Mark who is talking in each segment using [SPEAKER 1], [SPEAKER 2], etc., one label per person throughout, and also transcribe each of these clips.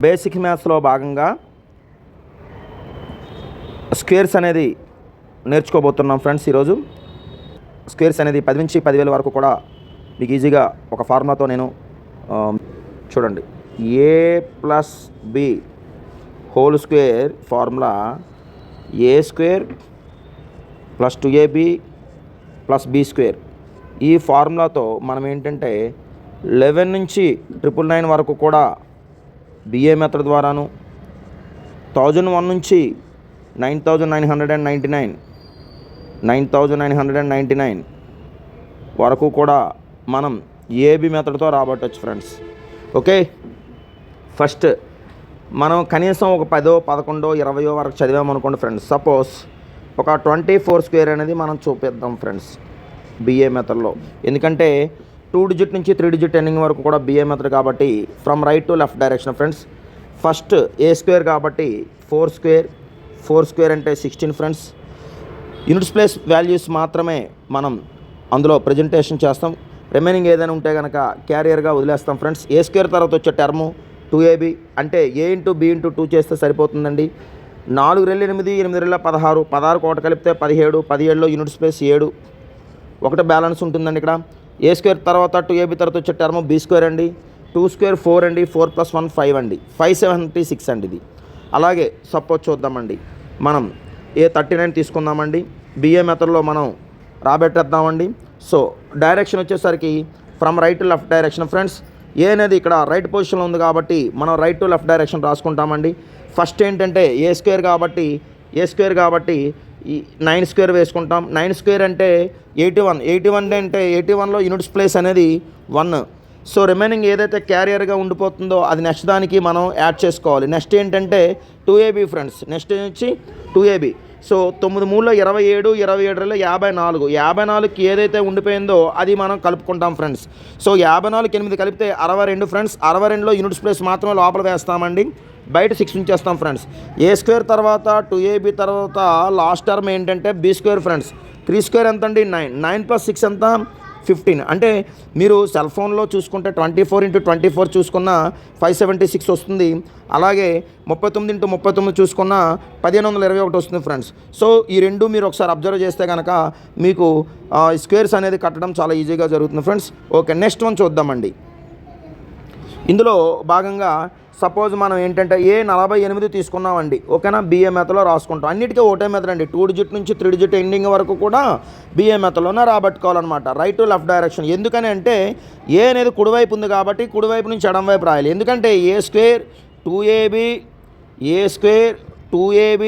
[SPEAKER 1] Basic మ్యాథ్స్లో భాగంగా squares అనేది నేర్చుకోబోతున్నాం ఫ్రెండ్స్. ఈరోజు స్క్వేర్స్ అనేది 10 నుంచి 10,000 వరకు కూడా మీకు ఈజీగా ఒక ఫార్ములాతో నేను చూడండి, a+b whole square formula a² + 2ab + b². ఈ ఫార్ములాతో మనం ఏంటంటే 11 నుంచి 999 వరకు కూడా బిఏ మెథడ్ ద్వారాను, 1001 నుంచి 9999 వరకు కూడా మనం ఏబి మెథడ్తో రాబట్టచ్చు ఫ్రెండ్స్. ఓకే, ఫస్ట్ మనం కనీసం ఒక 10, 11, 20 వరకు చదివామనుకోండి ఫ్రెండ్స్. సపోజ్ ఒక 24 స్క్వేర్ అనేది మనం చూపిద్దాం ఫ్రెండ్స్ బిఏ మెథడ్లో. ఎందుకంటే 2 డిజిట్ నుంచి 3 డిజిట్ ఎండింగ్ వరకు కూడా బిఏ మెథడ్ కాబట్టి from right to left direction friends. First a² కాబట్టి 4 స్క్వేర్ అంటే 16 ఫ్రెండ్స్. యూనిట్స్ ప్లేస్ వాల్యూస్ మాత్రమే మనం అందులో ప్రజెంటేషన్ చేస్తాం. రిమైనింగ్ ఏదైనా ఉంటే కనుక క్యారియర్గా వదిలేస్తాం ఫ్రెండ్స్. a² తర్వాత వచ్చే టర్ము 2ab అంటే a × b × 2 చేస్తే సరిపోతుందండి. 4 రెళ్ళు 8, 8 రెళ్ళ 16, 16 కోట కలిపితే 17, 17లో యూనిట్స్ ప్లేస్ 7, ఒకటి బ్యాలెన్స్ ఉంటుందండి. ఇక్కడ a² తర్వాత 2ab తర్వాత వచ్చే టర్మ్ b² అండి. 2² 4 అండి, 4 + 1 5 అండి, 576 అండి ఇది. అలాగే సపోజ్ చూద్దామండి, మనం a39 తీసుకుందామండి. బిఏ మెథడ్లో మనం రాబెట్టేద్దామండి. సో డైరెక్షన్ వచ్చేసరికి from right to left direction friends. A అనేది ఇక్కడ రైట్ పొజిషన్లో ఉంది కాబట్టి మనం రైట్ టు లెఫ్ట్ డైరెక్షన్ రాసుకుంటామండి. ఫస్ట్ ఏంటంటే a² కాబట్టి ఈ 9² వేసుకుంటాం. 9² అంటే 81 అంటే 81లో యూనిట్స్ ప్లేస్ అనేది 1. సో రిమైనింగ్ ఏదైతే క్యారియర్గా ఉండిపోతుందో అది నెక్స్ట్ దానికి మనం యాడ్ చేసుకోవాలి. నెక్స్ట్ ఏంటంటే 2ab ఫ్రెండ్స్. నెక్స్ట్ వచ్చి 2ab. సో 9 3లో 27, 27 54, 54కి ఏదైతే ఉండిపోయిందో అది మనం కలుపుకుంటాం ఫ్రెండ్స్. సో 54కి 8 కలిపితే 62 ఫ్రెండ్స్. 62లో యూనిట్స్ ప్లేస్ మాత్రమే లోపల వేస్తామండి, బయట 6 ఉంచేస్తాం ఫ్రెండ్స్. a² తర్వాత 2ab తర్వాత లాస్ట్ టర్మ్ ఏంటంటే b² ఫ్రెండ్స్. 3² ఎంత అండి? 9. 9 + 6 ఎంత? 15. అంటే మీరు సెల్ ఫోన్లో చూసుకుంటే 24 × 24 చూసుకున్న 576 వస్తుంది. అలాగే 39 × 39 చూసుకున్న 1521 వస్తుంది ఫ్రెండ్స్. సో ఈ రెండు మీరు ఒకసారి అబ్జర్వ్ చేస్తే కనుక మీకు స్క్వేర్స్ అనేది కట్టడం చాలా ఈజీగా జరుగుతుంది ఫ్రెండ్స్. ఓకే, నెక్స్ట్ వన్ చూద్దామండి. ఇందులో భాగంగా సపోజ్ మనం ఏంటంటే a48 తీసుకున్నామండి. ఓకేనా, బిఏ మెథడ్లో రాసుకుంటాం. అన్నిటికీ ఒకటే మెథడ్ అండి. 2 డిజిట్ నుంచి 3 డిజిట్ ఎండింగ్ వరకు కూడా బిఏ మెథడ్లోనే రాబట్టుకోవాలన్నమాట, రైట్ టు లెఫ్ట్ డైరెక్షన్. ఎందుకని అంటే ఏ అనేది కుడివైపు ఉంది కాబట్టి కుడివైపు నుంచి ఎడం వైపు రాయాలి. ఎందుకంటే a² 2ab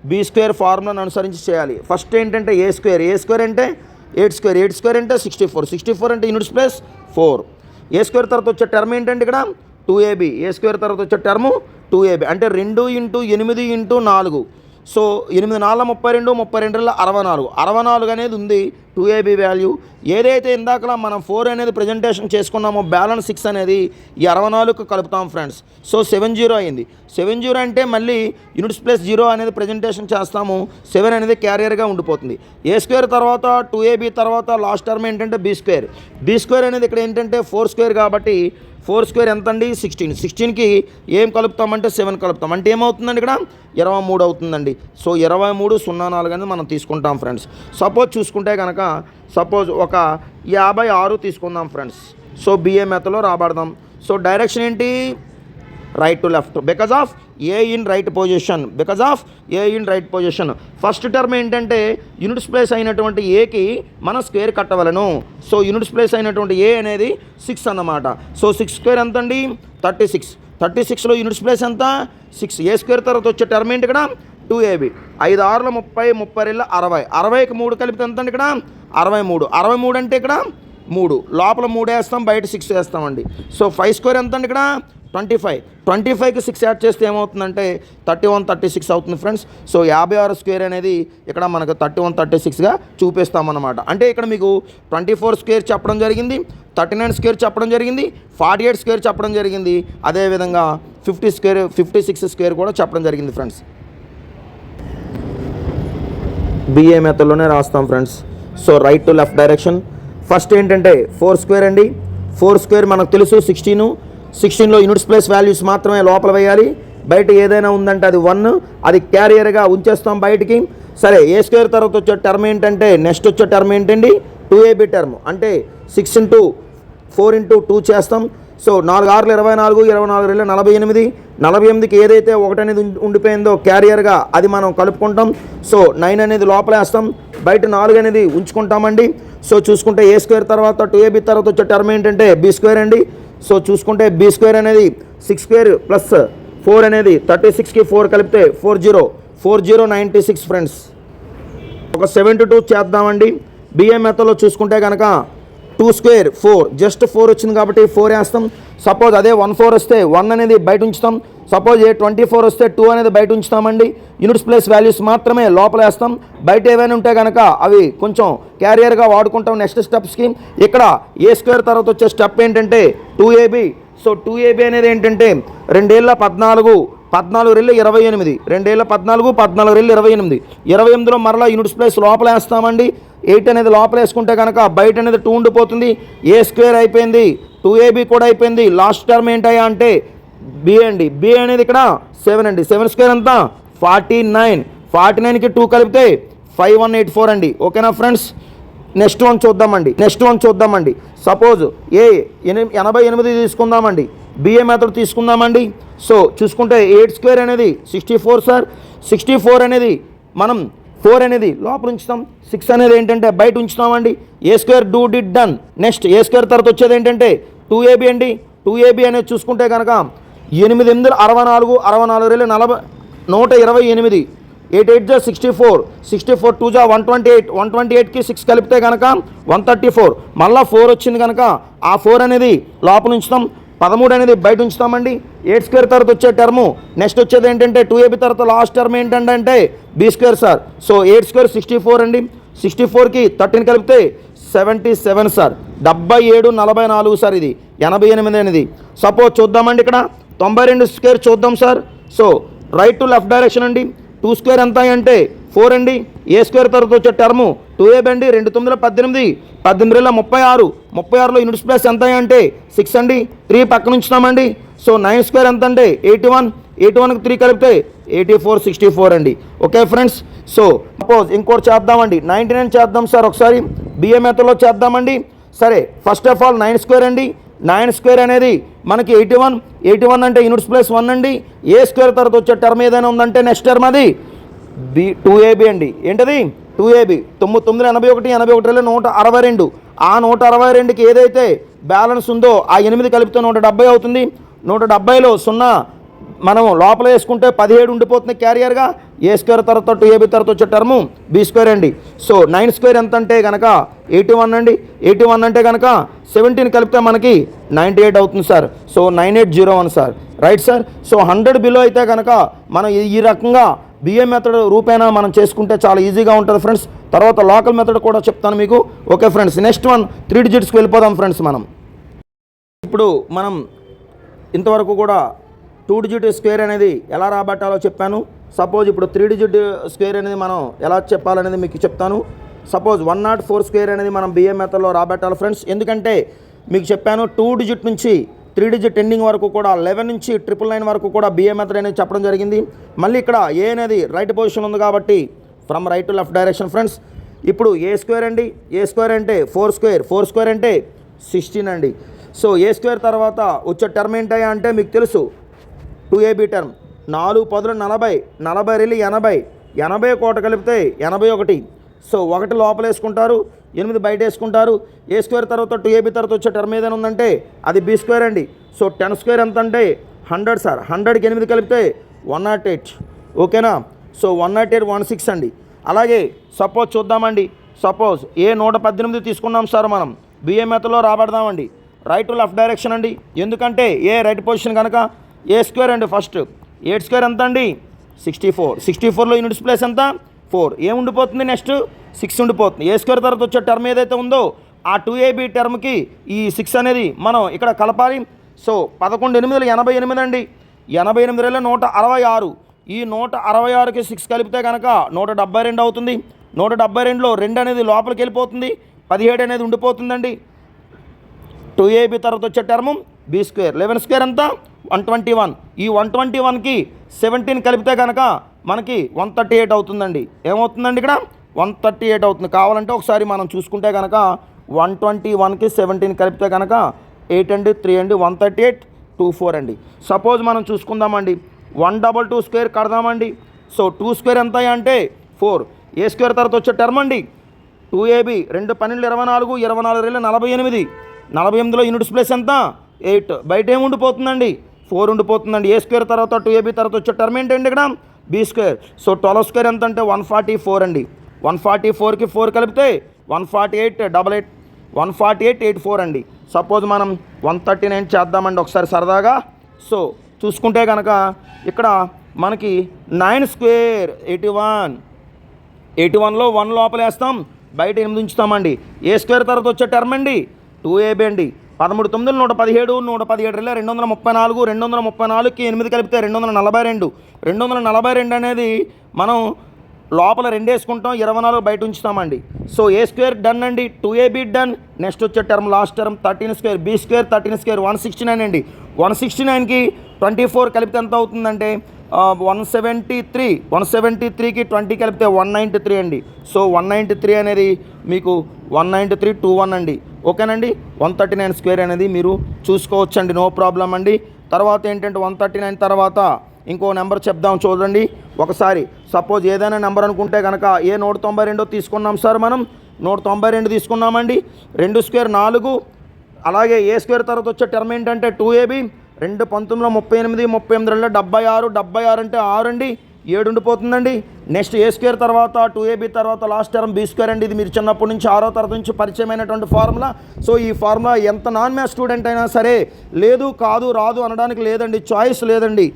[SPEAKER 1] b² ఫార్ములాను అనుసరించి చేయాలి. ఫస్ట్ ఏంటంటే a² అంటే 8² అంటే 64 అంటే యూనిట్స్ ప్లేస్ 4. a² తర్వాత వచ్చే టర్మ్ ఏంటంటే ఇక్కడ 2ab. a² తర్వాత వచ్చే టర్ము 2ab అంటే 2 × 8 × 4. సో 8 4 32, 32 64, 64 అనేది ఉంది 2ab వాల్యూ. ఏదైతే ఇందాకలా మనం 4 అనేది ప్రజెంటేషన్ చేసుకున్నామో బ్యాలెన్స్ 6 అనేది ఈ 64కు కలుపుతాం ఫ్రెండ్స్. సో 70 అయింది. 70 అంటే మళ్ళీ యూనిట్స్ ప్లేస్ 0 అనేది ప్రజెంటేషన్ చేస్తాము. 7 అనేది క్యారియర్గా ఉండిపోతుంది. a² తర్వాత 2ab తర్వాత లాస్ట్ టర్మ్ ఏంటంటే b² అనేది ఇక్కడ ఏంటంటే 4² కాబట్టి 4² ఎంత అండి? 16. 16కి ఏం కలుపుతామంటే 7 కలుపుతాం. అంటే ఏమవుతుందండి ఇక్కడ 23 అవుతుందండి. సో 2304 అనేది మనం తీసుకుంటాం ఫ్రెండ్స్. సపోజ్ చూసుకుంటే కనుక సపోజ్ ఒక 56 తీసుకుందాం ఫ్రెండ్స్. సో బిఏ మెథడ్లో రాబడదాం. సో డైరెక్షన్ ఏంటి? Right to left because of A in right position. First term ఏంటంటే యూనిట్స్ ప్లేస్ అయినటువంటి ఏకి మనం స్క్వేర్ కట్టవలను. సో యూనిట్స్ ప్లేస్ అయినటువంటి ఏ అనేది 6 అన్నమాట. సో 6² ఎంత అండి? 36. 36లో యూనిట్స్ ప్లేస్ ఎంత? 6. a² తర్వాత వచ్చే టర్మ్ ఏంటి ఇక్కడ? 2ab. 5 6 30, 30 60, 60కి 3 కలిపితే ఎంత అండి ఇక్కడ? 63. 63 అంటే ఇక్కడ 3, లోపల 3 వేస్తాం, బయట 6 వేస్తామండి. సో 5² ఎంత అండి ఇక్కడ? 25. 25కి 6 యాడ్ చేస్తే ఏమవుతుందంటే 31, 36 అవుతుంది ఫ్రెండ్స్. సో 56 స్క్వేర్ అనేది ఇక్కడ మనకు 31, 36గా చూపిస్తామన్నమాట. అంటే ఇక్కడ మీకు 24 స్క్వేర్ చెప్పడం జరిగింది, 39 స్క్వేర్ చెప్పడం జరిగింది, 48 స్క్వేర్ చెప్పడం జరిగింది, అదేవిధంగా 56 స్క్వేర్ కూడా చెప్పడం జరిగింది ఫ్రెండ్స్. బిఏ మెథడ్లోనే రాస్తాం friends. So right to left direction. First ఏంటంటే 4² అండి. 4² మనకు తెలుసు 16. 16లో యూనిట్స్ ప్లేస్ వాల్యూస్ మాత్రమే లోపల వేయాలి. బయట ఏదైనా ఉందంటే అది 1, అది క్యారియర్గా ఉంచేస్తాం బయటికి. సరే, ఏ స్క్వేర్ తర్వాత వచ్చే టర్మ్ ఏంటంటే నెక్స్ట్ వచ్చే టర్మ్ ఏంటండి 2ab టర్మ్. అంటే 6 × 4 × 2 చేస్తాం. సో 4 6 24, 24 2 48, 48కి ఏదైతే 1 అనేది ఉండిపోయిందో క్యారియర్గా అది మనం కలుపుకుంటాం. సో 9 అనేది లోపలేస్తాం, బయట 4 అనేది ఉంచుకుంటామండి. సో చూసుకుంటే ఏ స్క్వేర్ తర్వాత 2ab తర్వాత వచ్చే టర్మ్ ఏంటంటే బి స్క్వేర్ అండి. సో చూసుకుంటే బి స్క్వేర్ అనేది 6 స్క్వేర్ ప్లస్ 4 అనేది 36కి 4 కలిపితే 4096 ఫ్రెండ్స్. ఒక 72 చేద్దామండి. బిఏ మెథడ్లో చూసుకుంటే కనుక 2 స్క్వేర్ 4, జస్ట్ 4 వచ్చింది కాబట్టి 4 వేస్తాం. సపోజ్ అదే 14 వస్తే 1 అనేది బయట ఉంచుతాం. సపోజ్ 24 వస్తే 2 అనేది బయట ఉంచుతామండి. యూనిట్స్ ప్లేస్ వాల్యూస్ మాత్రమే లోపల వేస్తాం. బయట ఏవైనా ఉంటే కనుక అవి కొంచెం క్యారియర్గా వాడుకుంటాం నెక్స్ట్ స్టెప్స్కి. ఇక్కడ ఏ స్క్వేర్ తర్వాత వచ్చే స్టెప్ ఏంటంటే 2ab. సో 2ab అనేది ఏంటంటే 2 ఏళ్ళ 14, 14 రెళ్ళు 28, 2 ఏళ్ళ 14, 14 రెళ్ళు 28, 28లో మరలా యూనిట్స్ ప్లేస్ లోపల వేస్తామండి. 8 అనేది లోపల వేసుకుంటే కనుక బయట అనేది 2 ఉండిపోతుంది. ఏ స్క్వేర్ అయిపోయింది, 2ab కూడా అయిపోయింది. లాస్ట్ టర్మ్ ఏంటయ్యా అంటే బి అండి. బి అనేది ఇక్కడ 7 అండి. 7 స్క్వేర్ అంతా 49, 49కి 2 కలిపితే 5184 అండి. ఓకేనా ఫ్రెండ్స్? నెక్స్ట్ వన్ చూద్దామండి. సపోజ్ 88 తీసుకుందామండి. బిఏ మెథడ్ తీసుకుందామండి. సో చూసుకుంటే 8 స్క్వేర్ అనేది 64 సార్. 64 అనేది మనం 4 అనేది లోపల ఉంచుతాం, 6 అనేది ఏంటంటే బయట ఉంచుతామండి. A square do did done. Next A square తర్వాత వచ్చేది ఏంటంటే 2ab అండి. 2ab అనేది చూసుకుంటే కనుక 8 8 64, 64 రెళ్ళు 40, 128, 8 8 జా 64, 64 2 జా 128, 128కి 6 కలిపితే కనుక 134. మళ్ళీ 4 వచ్చింది కనుక ఆ 4 అనేది లోపల ఉంచుతాం, 13 అనేది బయట ఉంచుతామండి. 8 స్క్వేర్ తర్వాత వచ్చే టర్ము నెక్స్ట్ వచ్చేది ఏంటంటే 2ab తర్వాత లాస్ట్ టర్మ్ ఏంటంటే B square sir. So 8 square 64 అండి. 64కి 13 కలిపితే 77 సార్. 77 44 సార్. ఇది 88 అనేది. సపోజ్ చూద్దామండి ఇక్కడ 92 స్క్వేర్ చూద్దాం sir. So right to left direction అండి. 2 స్క్వేర్ ఎంత అంటే 4 అండి. ఏ స్క్వేర్ తర్వాత వచ్చే టర్ము 2ab అండి. 2 9 18, 18 36, 36లో యూనిట్స్ ప్లేస్ ఎంత అంటే 6 అండి. 3 పక్కన ఉంచుతామండి. సో 9 స్క్వేర్ ఎంత అంటే 81, 81కి 3 కలిపితే 84 64 అండి. Okay friends? సో సపోజ్ ఇంకోటి చేద్దామండి. 99 చేద్దాం సార్ ఒకసారి. బిఏ మెథడ్లో చేద్దామండి. సరే, ఫస్ట్ ఆఫ్ ఆల్ 9 స్క్వేర్ అండి. 9 స్క్వేర్ అనేది మనకి 81 అంటే యూనిట్స్ ప్లేస్ 1 అండి. ఏ స్క్వేర్ తర్వాత వచ్చే టర్మ్ ఏదైనా ఉందంటే నెక్స్ట్ టర్మ్ అది 2ab అండి. ఏంటది 2ab. 9 9 81, 81 రెళ్ళు 162. ఆ 162కి ఏదైతే బ్యాలెన్స్ ఉందో ఆ 8 కలిపితే 170 అవుతుంది. 170లో 0 మనం లోపల వేసుకుంటే 17 ఉండిపోతుంది క్యారియర్గా. ఏ స్క్వేర్ తర్వాత 2ab తర్వాత వచ్చే టర్ము బి స్క్వేర్ అండి. సో 9 స్క్వేర్ ఎంత అంటే కనుక 81 అండి. 81 అంటే కనుక 17 కలిపితే మనకి 98 అవుతుంది sir. So 9801 sir. Right sir. So 100 below అయితే కనుక మనం ఈ రకంగా బిఏ మెథడ్ రూపేణా మనం చేసుకుంటే చాలా ఈజీగా ఉంటుంది ఫ్రెండ్స్. తర్వాత లోకల్ మెథడ్ కూడా చెప్తాను మీకు. ఓకే ఫ్రెండ్స్, నెక్స్ట్ వన్ 3 డిజిట్స్కి వెళ్ళిపోదాం ఫ్రెండ్స్. ఇప్పుడు మనం ఇంతవరకు కూడా 2 డిజిట్ స్క్వేర్ అనేది ఎలా రాబట్టాలో చెప్పాను. సపోజ్ ఇప్పుడు 3 డిజిట్ స్క్వేర్ అనేది మనం ఎలా చెప్పాలనేది మీకు చెప్తాను. సపోజ్ 104 స్క్వేర్ అనేది మనం బిఏ మెథడ్లో రాబట్టాలి ఫ్రెండ్స్. ఎందుకంటే మీకు చెప్పాను 2 డిజిట్ నుంచి 3 డిజిట్ ఎండింగ్ వరకు కూడా 11 నుంచి 999 వరకు కూడా బిఏ మెథడ్ అనేది చెప్పడం జరిగింది. మళ్ళీ ఇక్కడ ఏ అనేది రైట్ పొజిషన్ ఉంది కాబట్టి from right to left direction friends. ఇప్పుడు ఏ స్క్వేర్ అండి. ఏ స్క్వేర్ అంటే 4 స్క్వేర్. 4 స్క్వేర్ అంటే 16 అండి. సో ఏ స్క్వేర్ తర్వాత వచ్చే టర్మ్ ఏంటయ్యా అంటే మీకు తెలుసు 2ab టర్మ్. 4 10 40, 40 రెళ్ళు 80, 80 కోట కలిపితే 81. సో 1 లోపల వేసుకుంటారు, 8 బయట వేసుకుంటారు. ఏ స్క్వేర్ తర్వాత 2ab తర్వాత వచ్చే టర్మ్ ఏదైనా ఉందంటే అది బి స్క్వేర్ అండి. సో 10 స్క్వేర్ ఎంత అంటే 100 సార్. 100కి 8 కలిపితే 108. ఓకేనా? సో 108 16 అండి. అలాగే సపోజ్ చూద్దామండి. సపోజ్ ఏ 118 తీసుకున్నాం సార్ మనం. బిఏ మెథడ్లో రాబడదామండి. రైట్ టు లెఫ్ట్ డైరెక్షన్ అండి. ఎందుకంటే ఏ రైట్ పొజిషన్ కనుక ఏ స్క్వేర్ అండి. ఫస్ట్ 8 స్క్వేర్ ఎంత అండి 64. 64లో యూనిట్స్ ప్లేస్ ఎంత 4. ఏముండిపోతుంది నెక్స్ట్ 6 ఉండిపోతుంది. ఏ స్క్వేర్ తర్వాత వచ్చే టర్మ్ ఏదైతే ఉందో ఆ 2ab టర్మ్కి ఈ 6 అనేది మనం ఇక్కడ కలపాలి. సో 11 8 88 అండి. 88 రెళ్ళు 166. ఈ 166కి 6 కలిపితే కనుక 172 అవుతుంది. 172లో 2 అనేది లోపలికి వెళ్ళిపోతుంది, 17 అనేది ఉండిపోతుందండి. 2ab తర్వాత వచ్చే టర్ము బి స్క్వేర్ 11 స్క్వేర్ ఎంత 121. ఈ 121కి 17 కలిపితే కనుక మనకి 138 అవుతుందండి. ఏమవుతుందండి ఇక్కడ 138 అవుతుంది. కావాలంటే ఒకసారి మనం చూసుకుంటే కనుక 121కి 17 కలిపితే కనుక 8 అండి 3 అండి 138 24 అండి. సపోజ్ మనం చూసుకుందామండి 122 స్క్వేర్ కడదామండి. సో 2 స్క్వేర్ ఎంత అంటే 4. ఏ స్క్వేర్ తర్వాత వచ్చే టర్మ్ అండి 2ab 2 12 24 24 48. 48లో యూనిట్స్ ప్లేస్ ఎంత 8. బయట ఏముండిపోతుందండి 4 ఉండిపోతుందండి. ఏ స్క్వేర్ తర్వాత 2ab తర్వాత వచ్చే టర్మ్ ఏంటండి ఇక్కడ బి స్క్వేర్. సో 12 స్క్వేర్ ఎంత అంటే 144 అండి. 144కి 4 కలిపితే 148 88 148 84 అండి. సపోజ్ మనం 139 చేద్దామండి ఒకసారి సరదాగా. సో చూసుకుంటే కనుక ఇక్కడ మనకి 9 స్క్వేర్ 81. 81లో 1 లోపలేస్తాం, బయట 8 ఉంచుతామండి. ఏ స్క్వేర్ తర్వాత వచ్చే టర్మ్ అండి 2ab అండి. 13 9 117 117 234 234కి 8 కలిపితే 242. 242 అనేది మనం లోపల 2 వేసుకుంటాం, 24 బయట ఉంచుతామండి. సో ఏ స్క్వేర్ డన్ అండి 2ab డన్. నెక్స్ట్ వచ్చే term last term 13 square B square 13 square 169 అండి. 169కి 24 కలిపితే ఎంత అవుతుందంటే 173. 173కి 20 కలిపితే 193 అండి. సో 193 అనేది మీకు 19321 అండి. ఓకేనండి. 139 స్క్వేర్ అనేది మీరు చూసుకోవచ్చండి, నో ప్రాబ్లం అండి. తర్వాత ఏంటంటే 139 తర్వాత ఇంకో నెంబర్ చెప్దాం చూడండి ఒకసారి. సపోజ్ ఏదైనా నెంబర్ అనుకుంటే కనుక ఏ 192 తీసుకున్నాం సార్, మనం 192 తీసుకున్నామండి. 2 స్క్వేర్ 4. అలాగే ఏ స్క్వేర్ తర్వాత వచ్చే టర్మ్ ఏంటంటే 2ab 2 19లో 38 38 76 76 అంటే 6 అండి 7 ఉండిపోతుందండి. నెక్స్ట్ ఏ స్క్వేర్ తర్వాత 2ab తర్వాత లాస్ట్ టర్మ్ బి స్క్వేర్ అండి. ఇది మీరు చిన్నప్పటి నుంచి 6వ తరగతి నుంచి పరిచయమైనటువంటి ఫార్ములా. సో ఈ ఫార్ములా ఎంత నాన్ మ్యాథ్స్ స్టూడెంట్ అయినా సరే లేదు కాదు రాదు అనడానికి లేదండి, చాయిస్ లేదండి.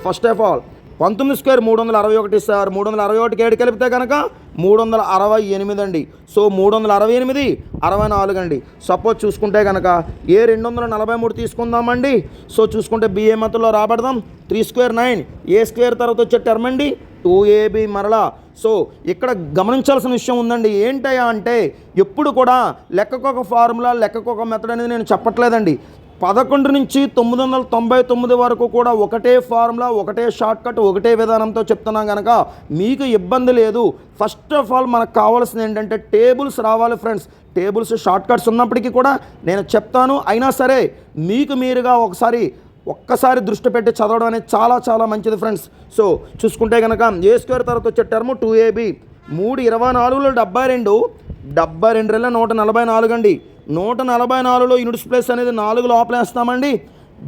[SPEAKER 1] First of all 19 square 361 sir. 361కి 7 కలిపితే కనుక 368 అండి. సో 368 64 అండి. సపోజ్ చూసుకుంటే కనుక ఏ 243 తీసుకుందామండి. సో చూసుకుంటే బిఏ మెథడ్లో రాబడదాం. 3 స్క్వేర్ 9. ఏ స్క్వేర్ తర్వాత వచ్చే టర్మ్ అండి 2ab మరలా. సో ఇక్కడ గమనించాల్సిన విషయం ఉందండి. ఏంటయ్యా అంటే ఎప్పుడు కూడా లెక్కకొక ఫార్ములా లెక్కకొక మెథడ్ అనేది నేను చెప్పట్లేదండి. 11 నుంచి 999 వరకు కూడా ఒకటే ఫార్ములా ఒకటే షార్ట్కట్ ఒకటే విధానంతో చెప్తున్నాం కనుక మీకు ఇబ్బంది లేదు. ఫస్ట్ ఆఫ్ ఆల్ మనకు కావాల్సింది ఏంటంటే టేబుల్స్ రావాలి ఫ్రెండ్స్. టేబుల్స్ షార్ట్కట్స్ ఉన్నప్పటికీ కూడా నేను చెప్తాను. అయినా సరే మీకు మీరుగా ఒక్కసారి దృష్టి పెట్టి చదవడం అనేది చాలా చాలా మంచిది ఫ్రెండ్స్. సో చూసుకుంటే కనుక ఏ స్క్వేర్ తర్వాత వచ్చే టర్మ్ 2ab 3 24లో 72 72 144 అండి. 144లో యూనిట్స్ ప్లేస్ అనేది 4 లోపలేస్తామండి,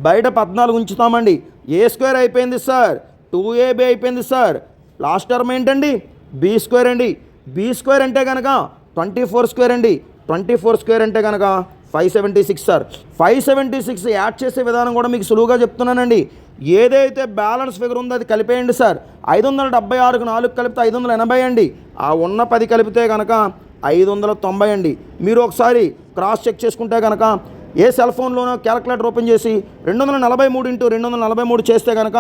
[SPEAKER 1] బయట 14 ఉంచుతామండి. ఏ స్క్వేర్ అయిపోయింది సార్ 2ab అయిపోయింది సార్. లాస్ట్ టర్మ్ ఏంటండి బి స్క్వేర్ అండి. బి స్క్వేర్ అంటే కనుక 24 స్క్వేర్ అండి. 24 స్క్వేర్ అంటే కనుక 576 సార్. 576 యాడ్ చేసే విధానం కూడా మీకు సులువుగా చెప్తున్నానండి. ఏదైతే బ్యాలెన్స్ ఫిగర్ ఉందో అది కలిపేయండి సార్. 576కు 4 కలిపితే 580 అండి. ఆ ఉన్న 10 కలిపితే కనుక 590 అండి. మీరు ఒకసారి క్రాస్ చెక్ చేసుకుంటే కనుక ఏ సెల్ ఫోన్లోనో క్యాలిక్యులేటర్ ఓపెన్ చేసి 243 × 243 చేస్తే కనుక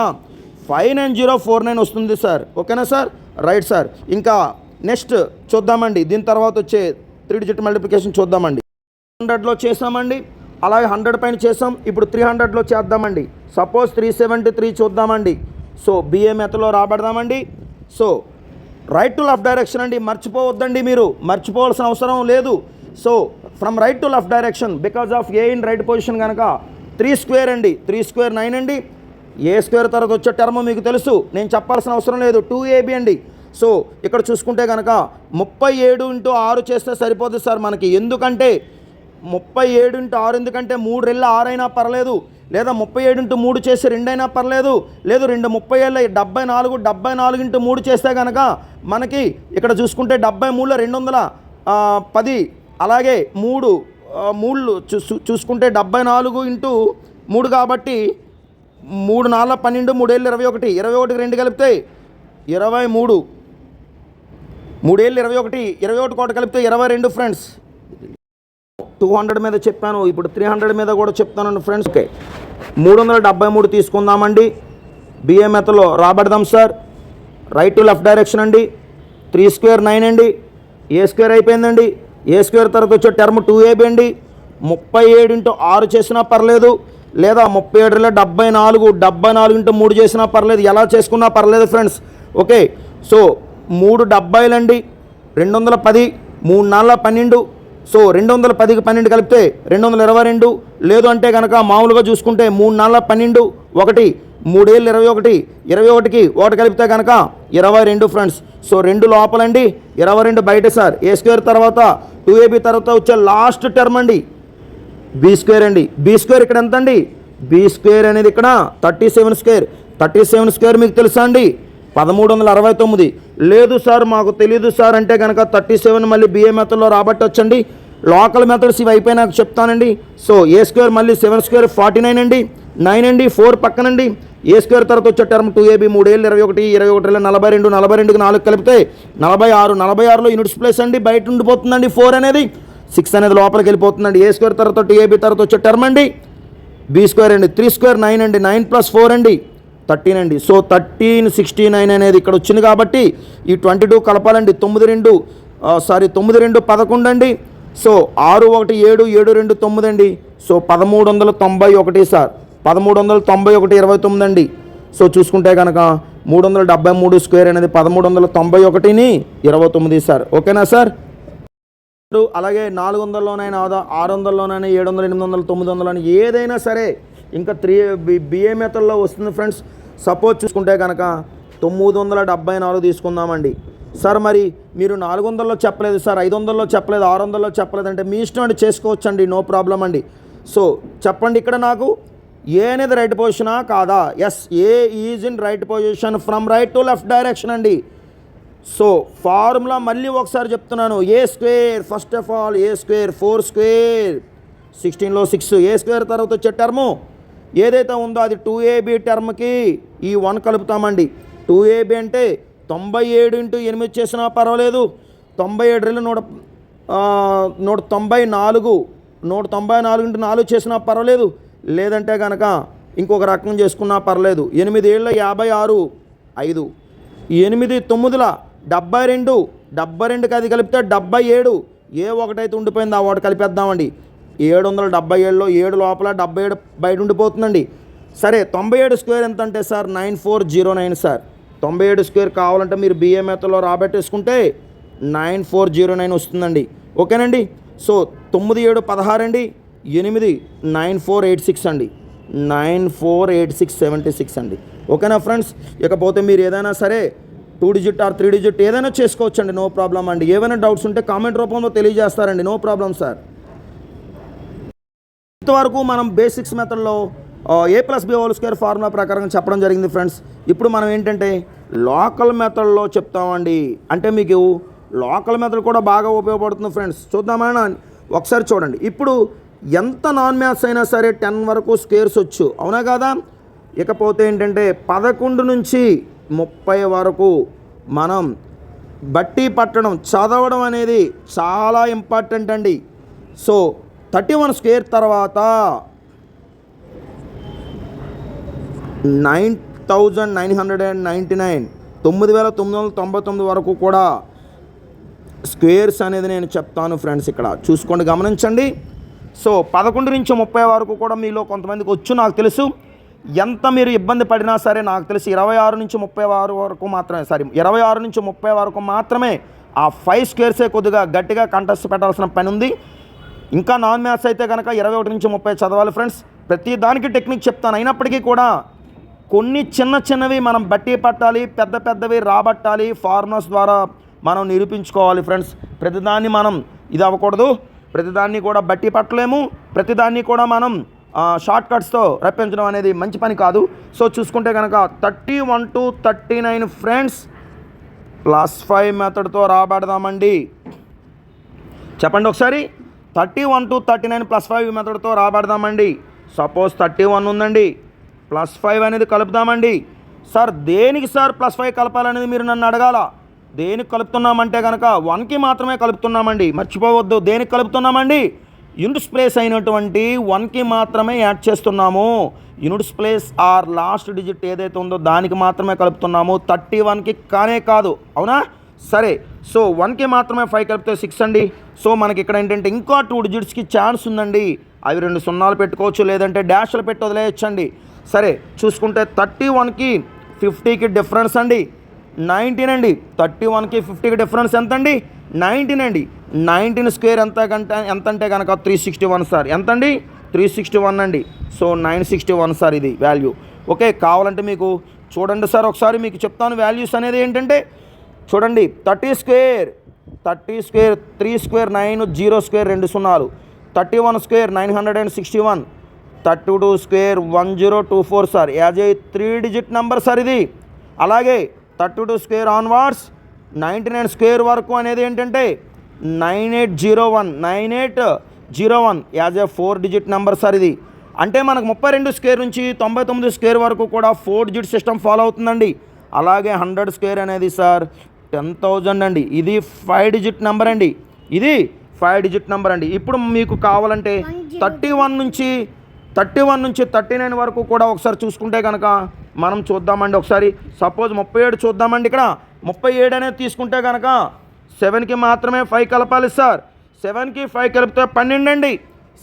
[SPEAKER 1] 59049 వస్తుంది సార్. ఓకేనా సార్, రైట్ సార్. ఇంకా నెక్స్ట్ చూద్దామండి. దీని తర్వాత వచ్చే 3 డిజిట్ మల్టిప్లికేషన్ చూద్దామండి. 100లో చేసామండి, అలాగే 100 పైన చేసాం. ఇప్పుడు 300లో చేద్దామండి. సపోజ్ 373 చూద్దామండి. సో బిఏ మెథడ్లో రాబడదామండి. So right to left direction అండి, మర్చిపోవద్దండి, మీరు మర్చిపోవాల్సిన అవసరం లేదు. So from right to left direction because of A in right position కనుక 3 స్క్వేర్ అండి. 3 స్క్వేర్ 9 అండి. ఏ స్క్వేర్ తర్వాత వచ్చే టర్మ్ మీకు తెలుసు, నేను చెప్పాల్సిన అవసరం లేదు, 2ab అండి. సో ఇక్కడ చూసుకుంటే కనుక 37 × 6 చేస్తే సరిపోతుంది సార్ మనకి. ఎందుకంటే 37 × 6 ఎందుకంటే 3 రెళ్ళ 6 అయినా పర్లేదు, లేదా 37 × 3 చేసి 2 అయినా పర్లేదు, లేదు 2 30 74 74 × 3 చేస్తే కనుక మనకి ఇక్కడ చూసుకుంటే 73లో 210. అలాగే 3 చూసుకుంటే 74 × 3 కాబట్టి 3 4 12 3 ఏళ్ళు 21 21కి 2 కలిపితే 23 3 ఏళ్ళు 21 21 కోట కలిపితే 22 ఫ్రెండ్స్. 200 మీద చెప్పాను, ఇప్పుడు 300 మీద కూడా చెప్తానండి ఫ్రెండ్స్. ఓకే 373 తీసుకుందామండి. బిఏ మెథడ్లో రాబడదాం sir. Right to left direction అండి. 3 స్క్వేర్ 9 అండి. ఏ స్క్వేర్ అయిపోయిందండి. ఏ స్క్వేర్ తర్వాత వచ్చే టర్మ్ 2ab అండి. 37 × 6 చేసినా పర్లేదు, లేదా 37 74, 74 ఇంటూ 3 చేసినా పర్లేదు, ఎలా చేసుకున్నా పర్లేదు ఫ్రెండ్స్. ఓకే, సో 3 70 అండి, 210, 3 4 12. సో 210కి 12 కలిపితే 222. లేదు అంటే కనుక మామూలుగా చూసుకుంటే 3 4 12, 1 3 ఏళ్ళు 21, 21కి 1 కలిపితే కనుక 22 ఫ్రెండ్స్. సో 2 లోపలండి, 22 బయట సార్. ఏ స్క్వేర్ తర్వాత 2ab తర్వాత వచ్చే లాస్ట్ టర్మ్ అండి బీ స్క్వేర్ అండి. బీ స్క్వేర్ ఇక్కడ ఎంత అండి? బీ స్క్వేర్ అనేది ఇక్కడ 37 స్క్వేర్. 37 స్క్వేర్ మీకు తెలుసా అండి? 1369. లేదు సార్ మాకు తెలియదు సార్ అంటే కనుక 37 మళ్ళీ బిఏ మెథడ్లో రాబట్టొచ్చండి. లోకల్ మెథడ్స్ ఇవి అయిపోయినాక చెప్తానండి. సో ఏ స్క్వేర్ మళ్ళీ 7 స్క్వేర్ 49 అండి, 9 అండి, 4 పక్కనండి. ఏ స్క్వేర్ తర్వాత వచ్చే టర్మ్ 2ab 3 ఏళ్ళు 21, 21 42, 42కి 4 కలిపితే 46. 46లో యూనిట్స్ ప్లేస్ అండి బయట ఉండిపోతుందండి. 4 అనేది 6 అనేది లోపలికి వెళ్ళిపోతుందండి. ఏ స్క్వేర్ తర్వాత 2ab తర్వాత వచ్చే టర్మ్ అండి బీ స్క్వేర్ అండి. 3 స్క్వేర్ 9 అండి, 9 + 4 అండి 13 అండి. సో 1369 అనేది ఇక్కడ వచ్చింది కాబట్టి ఈ 22 కలపాలండి. 9 2 11 అండి. సో 6 1 7 7 2 9 అండి. So 1391 sir. 1391 29 అండి. సో చూసుకుంటే కనుక 373 స్క్వేర్ అనేది 1391ని 29 సార్. ఓకేనా సార్? అలాగే 400లోనైనా 600లోనైనా 700 800 900 అని ఏదైనా సరే ఇంకా బిఏ మెథడ్లో వస్తుంది ఫ్రెండ్స్. సపోజ్ చూసుకుంటే కనుక 974 తీసుకుందామండి. సార్ మరి మీరు 400లో చెప్పలేదు సార్, 500లో చెప్పలేదు, 600లో చెప్పలేదు అంటే మీ ఇష్టం అండి, చేసుకోవచ్చండి, నో ప్రాబ్లం అండి. సో చెప్పండి ఇక్కడ నాకు ఏ అనేది రైట్ పొజిషనా కాదా? Yes, A is in right position from right to left direction అండి. సో ఫార్ములా మళ్ళీ ఒకసారి చెప్తున్నాను. A square first of all A square 4 square 16లో 6. ఏ స్క్వేర్ తర్వాత వచ్చే టర్ము ఏదైతే ఉందో అది 2ab టర్మ్కి ఈ 1 కలుపుతామండి. 2ab అంటే 97 ఇంటూ 8 చేసినా పర్వాలేదు, 97 194, 194 ఇంటూ 4 చేసినా పర్వాలేదు, లేదంటే కనుక ఇంకొక రకం చేసుకున్నా పర్లేదు. 8 ఏళ్ళ 56 5, 8 9ల 72, 72కి అది కలిపితే 77. ఏ ఒకటైతే ఉండిపోయింది ఆ ఒకటి కలిపేద్దామండి. 777లో 7 లోపల 77 బయట ఉండిపోతుందండి. సరే 97 స్క్వేర్ ఎంత అంటే సార్ 9409 సార్. 97 స్క్వేర్ కావాలంటే మీరు బిఏ మెథడ్లో రాబట్టేసుకుంటే 9409 వస్తుందండి. ఓకేనండి. సో 9 7 16 అండి, 8 9486 అండి, 948676 అండి. ఓకేనా ఫ్రెండ్స్? ఇకపోతే మీరు ఏదైనా సరే 2 డిజిట్ ఆర్ 3 డిజిట్ ఏదైనా చేసుకోవచ్చండి, నో ప్రాబ్లం అండి. ఏమైనా డౌట్స్ ఉంటే కామెంట్ రూపంలో తెలియజేస్తారండి, నో ప్రాబ్లం సార్. ఇంతవరకు మనం బేసిక్స్ మెథడ్లో a+b² ఫార్ములా ప్రకారం చెప్పడం జరిగింది ఫ్రెండ్స్. ఇప్పుడు మనం ఏంటంటే లోకల్ మెథడ్లో చెప్తామండి. అంటే మీకు లోకల్ మెథడ్ కూడా బాగా ఉపయోగపడుతుంది ఫ్రెండ్స్. చూద్దామని ఒకసారి చూడండి. ఇప్పుడు ఎంత నాన్ మ్యాథ్స్ అయినా సరే 10 వరకు స్క్వేర్స్ వచ్చు, అవునా కదా? ఇకపోతే ఏంటంటే 11 నుంచి 30 వరకు మనం బట్టి పట్టడం చదవడం అనేది చాలా ఇంపార్టెంట్ అండి. సో 31 స్క్వేర్ తర్వాత 9999 9999 వరకు కూడా స్క్వేర్స్ అనేది నేను చెప్తాను ఫ్రెండ్స్. ఇక్కడ చూసుకోండి, గమనించండి. సో 11 నుంచి 30 వరకు కూడా మీలో కొంతమందికి వచ్చు, నాకు తెలుసు. ఎంత మీరు ఇబ్బంది పడినా సరే నాకు తెలిసి 26 నుంచి 30 వరకు మాత్రమే, 26 నుంచి 30 వరకు మాత్రమే ఆ 5 స్క్వేర్సే కొద్దిగా గట్టిగా కంటెస్ట్ పెట్టాల్సిన పని ఉంది. ఇంకా నాన్ మ్యాథ్స్ అయితే కనుక 21 నుంచి 30 చదవాలి ఫ్రెండ్స్. ప్రతి దానికి టెక్నిక్ చెప్తాను. అయినప్పటికీ కూడా కొన్ని చిన్న చిన్నవి మనం బట్టి పట్టాలి, పెద్ద పెద్దవి రాబట్టాలి, ఫార్ములాస్ ద్వారా మనం నిరూపించుకోవాలి ఫ్రెండ్స్. ప్రతిదాన్ని మనం ఇది అవ్వకూడదు, ప్రతిదాన్ని కూడా బట్టి పట్టలేము, ప్రతిదాన్ని కూడా మనం షార్ట్ కట్స్తో రప్పించడం అనేది మంచి పని కాదు. సో చూసుకుంటే కనుక 31 to 39 ఫ్రెండ్స్ +5 మెథడ్తో రాబడదామండి. చెప్పండి ఒకసారి. 31 to 39 +5 మెథడ్తో రాబడదామండి. సపోజ్ 31 ఉందండి, +5 అనేది కలుపుదామండి. సార్ దేనికి సార్ +5 కలపాలనేది మీరు నన్ను అడగాల. దేనికి కలుపుతున్నామంటే కనుక 1కి మాత్రమే కలుపుతున్నామండి, మర్చిపోవద్దు. దేనికి కలుపుతున్నామండి? యూనిట్స్ ప్లేస్ అయినటువంటి 1కి మాత్రమే యాడ్ చేస్తున్నాము. Units place or last digit ఏదైతే ఉందో దానికి మాత్రమే కలుపుతున్నాము, 31కి కానే కాదు, అవునా? సరే, సో 1కి మాత్రమే 5 కలిపితే 6 అండి. సో మనకి ఇక్కడ ఏంటంటే ఇంకా 2 డిజిట్స్కి ఛాన్స్ ఉందండి. అవి 2 సున్నాలు పెట్టుకోవచ్చు, లేదంటే డాష్లు పెట్టి వదిలేయచ్చండి. సరే చూసుకుంటే 31కి 50కి డిఫరెన్స్ అండి 19 అండి. 31కి 50కి డిఫరెన్స్ ఎంత అండి? 19 అండి. 19 స్క్వేర్ ఎంత అంటే కనుక 361 సార్. ఎంత అండి? 361 అండి. సో 961 సార్ ఇది వాల్యూ. ఓకే, కావాలంటే మీకు చూడండి సార్, ఒకసారి మీకు చెప్తాను వాల్యూస్ అనేది ఏంటంటే చూడండి. 30 స్క్వేర్ 3 స్క్వేర్ 9, 0 స్క్వేర్ 2 సున్నాలు, 31 square 961, 32 square 1024 sir. As a 3 digit number sir ఇది. అలాగే 32 స్క్వేర్ ఆన్వర్డ్స్ 99 స్క్వేర్ వరకు అనేది ఏంటంటే 9801 as a 4 digit number sir ఇది. అంటే మనకు 32 స్క్వేర్ నుంచి 99 స్క్వేర్ వరకు కూడా 4 డిజిట్ సిస్టమ్ ఫాలో అవుతుందండి. అలాగే 100 స్క్వేర్ అనేది సార్ 10,000 అండి. ఇది 5 డిజిట్ నెంబర్ అండి. ఇది 5 డిజిట్ నెంబర్ అండి. ఇప్పుడు మీకు కావాలంటే 31 నుంచి 39 వరకు కూడా ఒకసారి చూసుకుంటే కనుక మనం చూద్దామండి. ఒకసారి సపోజ్ 37 చూద్దామండి. ఇక్కడ 37 అనేది తీసుకుంటే కనుక 7కి మాత్రమే 5 కలపాలి సార్. 7కి 5 కలిపితే 12 అండి.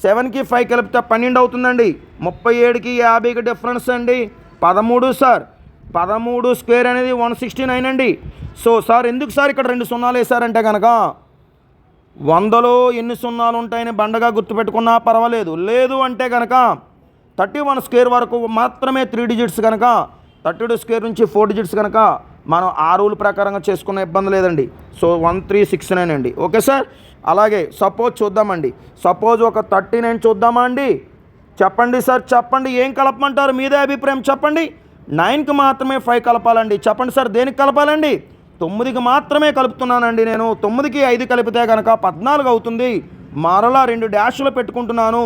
[SPEAKER 1] 7కి 5 కలిపితే 12 అవుతుందండి. 37కి 50కి డిఫరెన్స్ అండి 13 సార్. 13 స్క్వేర్ అనేది 169 అండి. సో సార్ ఎందుకు సార్ ఇక్కడ 2 సున్నాలు వేసారంటే కనుక 100లో ఎన్ని సున్నాలు ఉంటాయని బండగా గుర్తుపెట్టుకున్నా పర్వాలేదు. లేదు అంటే కనుక 31 స్క్వేర్ వరకు మాత్రమే 3 డిజిట్స్ కనుక 32 స్క్వేర్ నుంచి 4 డిజిట్స్ కనుక మనం ఆ రూల్ ప్రకారంగా చేసుకున్న ఇబ్బంది లేదండి. సో 1369 అండి. Okay sir. అలాగే సపోజ్ చూద్దామండి. సపోజ్ ఒక 39 చూద్దామా అండి? చెప్పండి సార్, చెప్పండి ఏం కలపమంటారు? మీదే అభిప్రాయం చెప్పండి. 9కి మాత్రమే 5 కలపాలండి. చెప్పండి సార్ దేనికి కలపాలండి? 9కి మాత్రమే కలుపుతున్నానండి నేను. 9కి 5 కలిపితే కనుక 14 అవుతుంది. మరలా 2 డాష్లు పెట్టుకుంటున్నాను.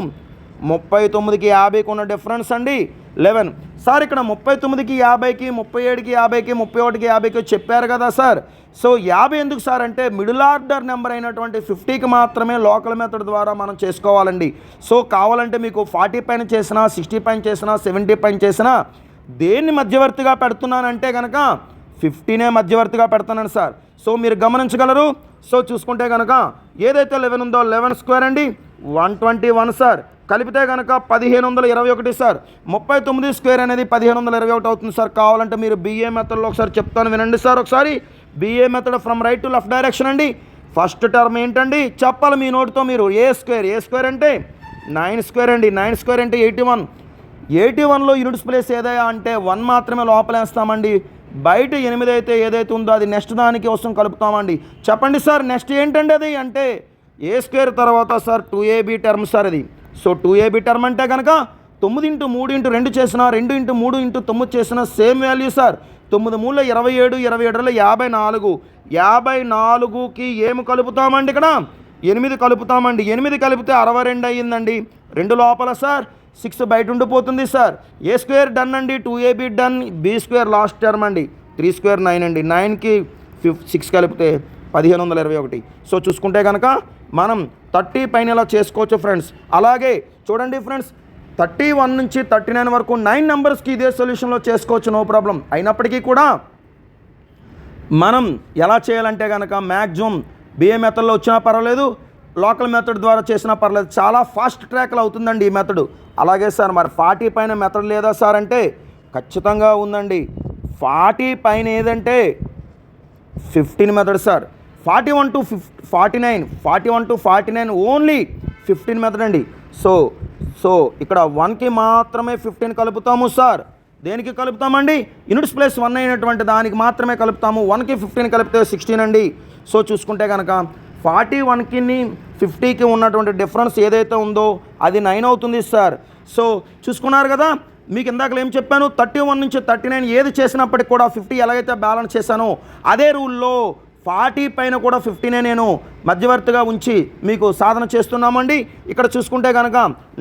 [SPEAKER 1] 39కి 50కి ఉన్న డిఫరెన్స్ అండి 11 సార్. ఇక్కడ 39కి 50కి 37కి 50కి 31కి 50కి చెప్పారు కదా సార్. సో 50 ఎందుకు సార్ అంటే మిడిల్ ఆర్డర్ నెంబర్ అయినటువంటి 50కి మాత్రమే లోకల్ మెథడ్ ద్వారా మనం చేసుకోవాలండి. సో కావాలంటే మీకు 40 పైన చేసినా 60 పైన చేసినా 70 పైన చేసినా దేన్ని మధ్యవర్తిగా పెడుతున్నానంటే కనుక 50నే మధ్యవర్తిగా పెడుతున్నాను సార్. సో మీరు గమనించగలరు. సో చూసుకుంటే కనుక ఏదైతే 11 ఉందో 11 స్క్వేర్ అండి 121 సార్. కలిపితే కనుక 1521 సార్. 39 స్క్వేర్ అనేది 1521 అవుతుంది సార్. కావాలంటే మీరు BA మెథడ్లో ఒకసారి చెప్తాను వినండి సార్. ఒకసారి BA method from right to left direction అండి. ఫస్ట్ టర్మ్ ఏంటండి చెప్పాలి మీ నోటితో మీరు. ఏ స్క్వేర్ అంటే 9 స్క్వేర్ అండి. 9 స్క్వేర్ అంటే 81లో యూనిట్స్ ప్లేస్ ఏదైనా అంటే 1 మాత్రమే లోపలేస్తామండి. బయట 8 అయితే ఏదైతే ఉందో అది నెక్స్ట్ దానికి వస్తాం కలుపుతామండి. చెప్పండి సార్ నెక్స్ట్ ఏంటండి అది అంటే ఏ స్క్వేర్ తర్వాత సార్ 2AB టర్మ్ సార్ అది. సో 2AB టర్మ్ అంటే కనుక 9 × 3 × 2 చేసినా 2 × 3 × 9 చేసినా సేమ్ వాల్యూ సార్. 9 మూల 27, 27 54. 54కి ఏమి కలుపుతామండి? ఇక్కడ 8 కలుపుతామండి. 8 కలిపితే 62 అయ్యిందండి. 2 లోపల సార్ 6 బయట ఉండిపోతుంది సార్. ఏ స్క్వేర్ డన్ అండి. 2AB done. B square last term అండి. 3 స్క్వేర్ 9 అండి. 9కి 6 కలిపితే 1521. సో చూసుకుంటే కనుక మనం 30 పైన ఇలా చేసుకోవచ్చు ఫ్రెండ్స్. అలాగే చూడండి ఫ్రెండ్స్ 31 నుంచి 39 వరకు 9 నెంబర్స్కి ఇదే సొల్యూషన్లో చేసుకోవచ్చు, నో ప్రాబ్లం. అయినప్పటికీ కూడా మనం ఎలా చేయాలంటే కనుక మ్యాక్సిమం BA మెథడ్లో వచ్చినా పర్వాలేదు, లోకల్ మెథడ్ ద్వారా చేసినా పర్లేదు. చాలా ఫాస్ట్ ట్రాక్లో అవుతుందండి ఈ మెథడ్. అలాగే సార్ మరి 40 పైన మెథడ్ లేదా సార్ అంటే ఖచ్చితంగా ఉందండి. 40 పైన ఏదంటే 15 method sir. 41 to 49 only 15 method అండి. సో ఇక్కడ 1కి మాత్రమే 15 కలుపుతాము సార్. దేనికి కలుపుతామండి? యూనిట్స్ ప్లస్ 1 అయినటువంటి దానికి మాత్రమే కలుపుతాము. 1కి 15 కలిపితే 16 అండి. సో చూసుకుంటే కనుక 41కి 50కి ఉన్నటువంటి డిఫరెన్స్ ఏదైతే ఉందో అది 9 అవుతుంది సార్. సో చూసుకున్నారు కదా. మీకు ఇందాక ఏం చెప్పాను, 31 నుంచి 39 ఏది చేసినప్పటికి కూడా 50 ఎలాగైతే బ్యాలెన్స్ చేశానో అదే రూల్లో 40 పైన కూడా 50నే నేను మధ్యవర్తిగా ఉంచి మీకు సాధన చేస్తున్నామండి. ఇక్కడ చూసుకుంటే కనుక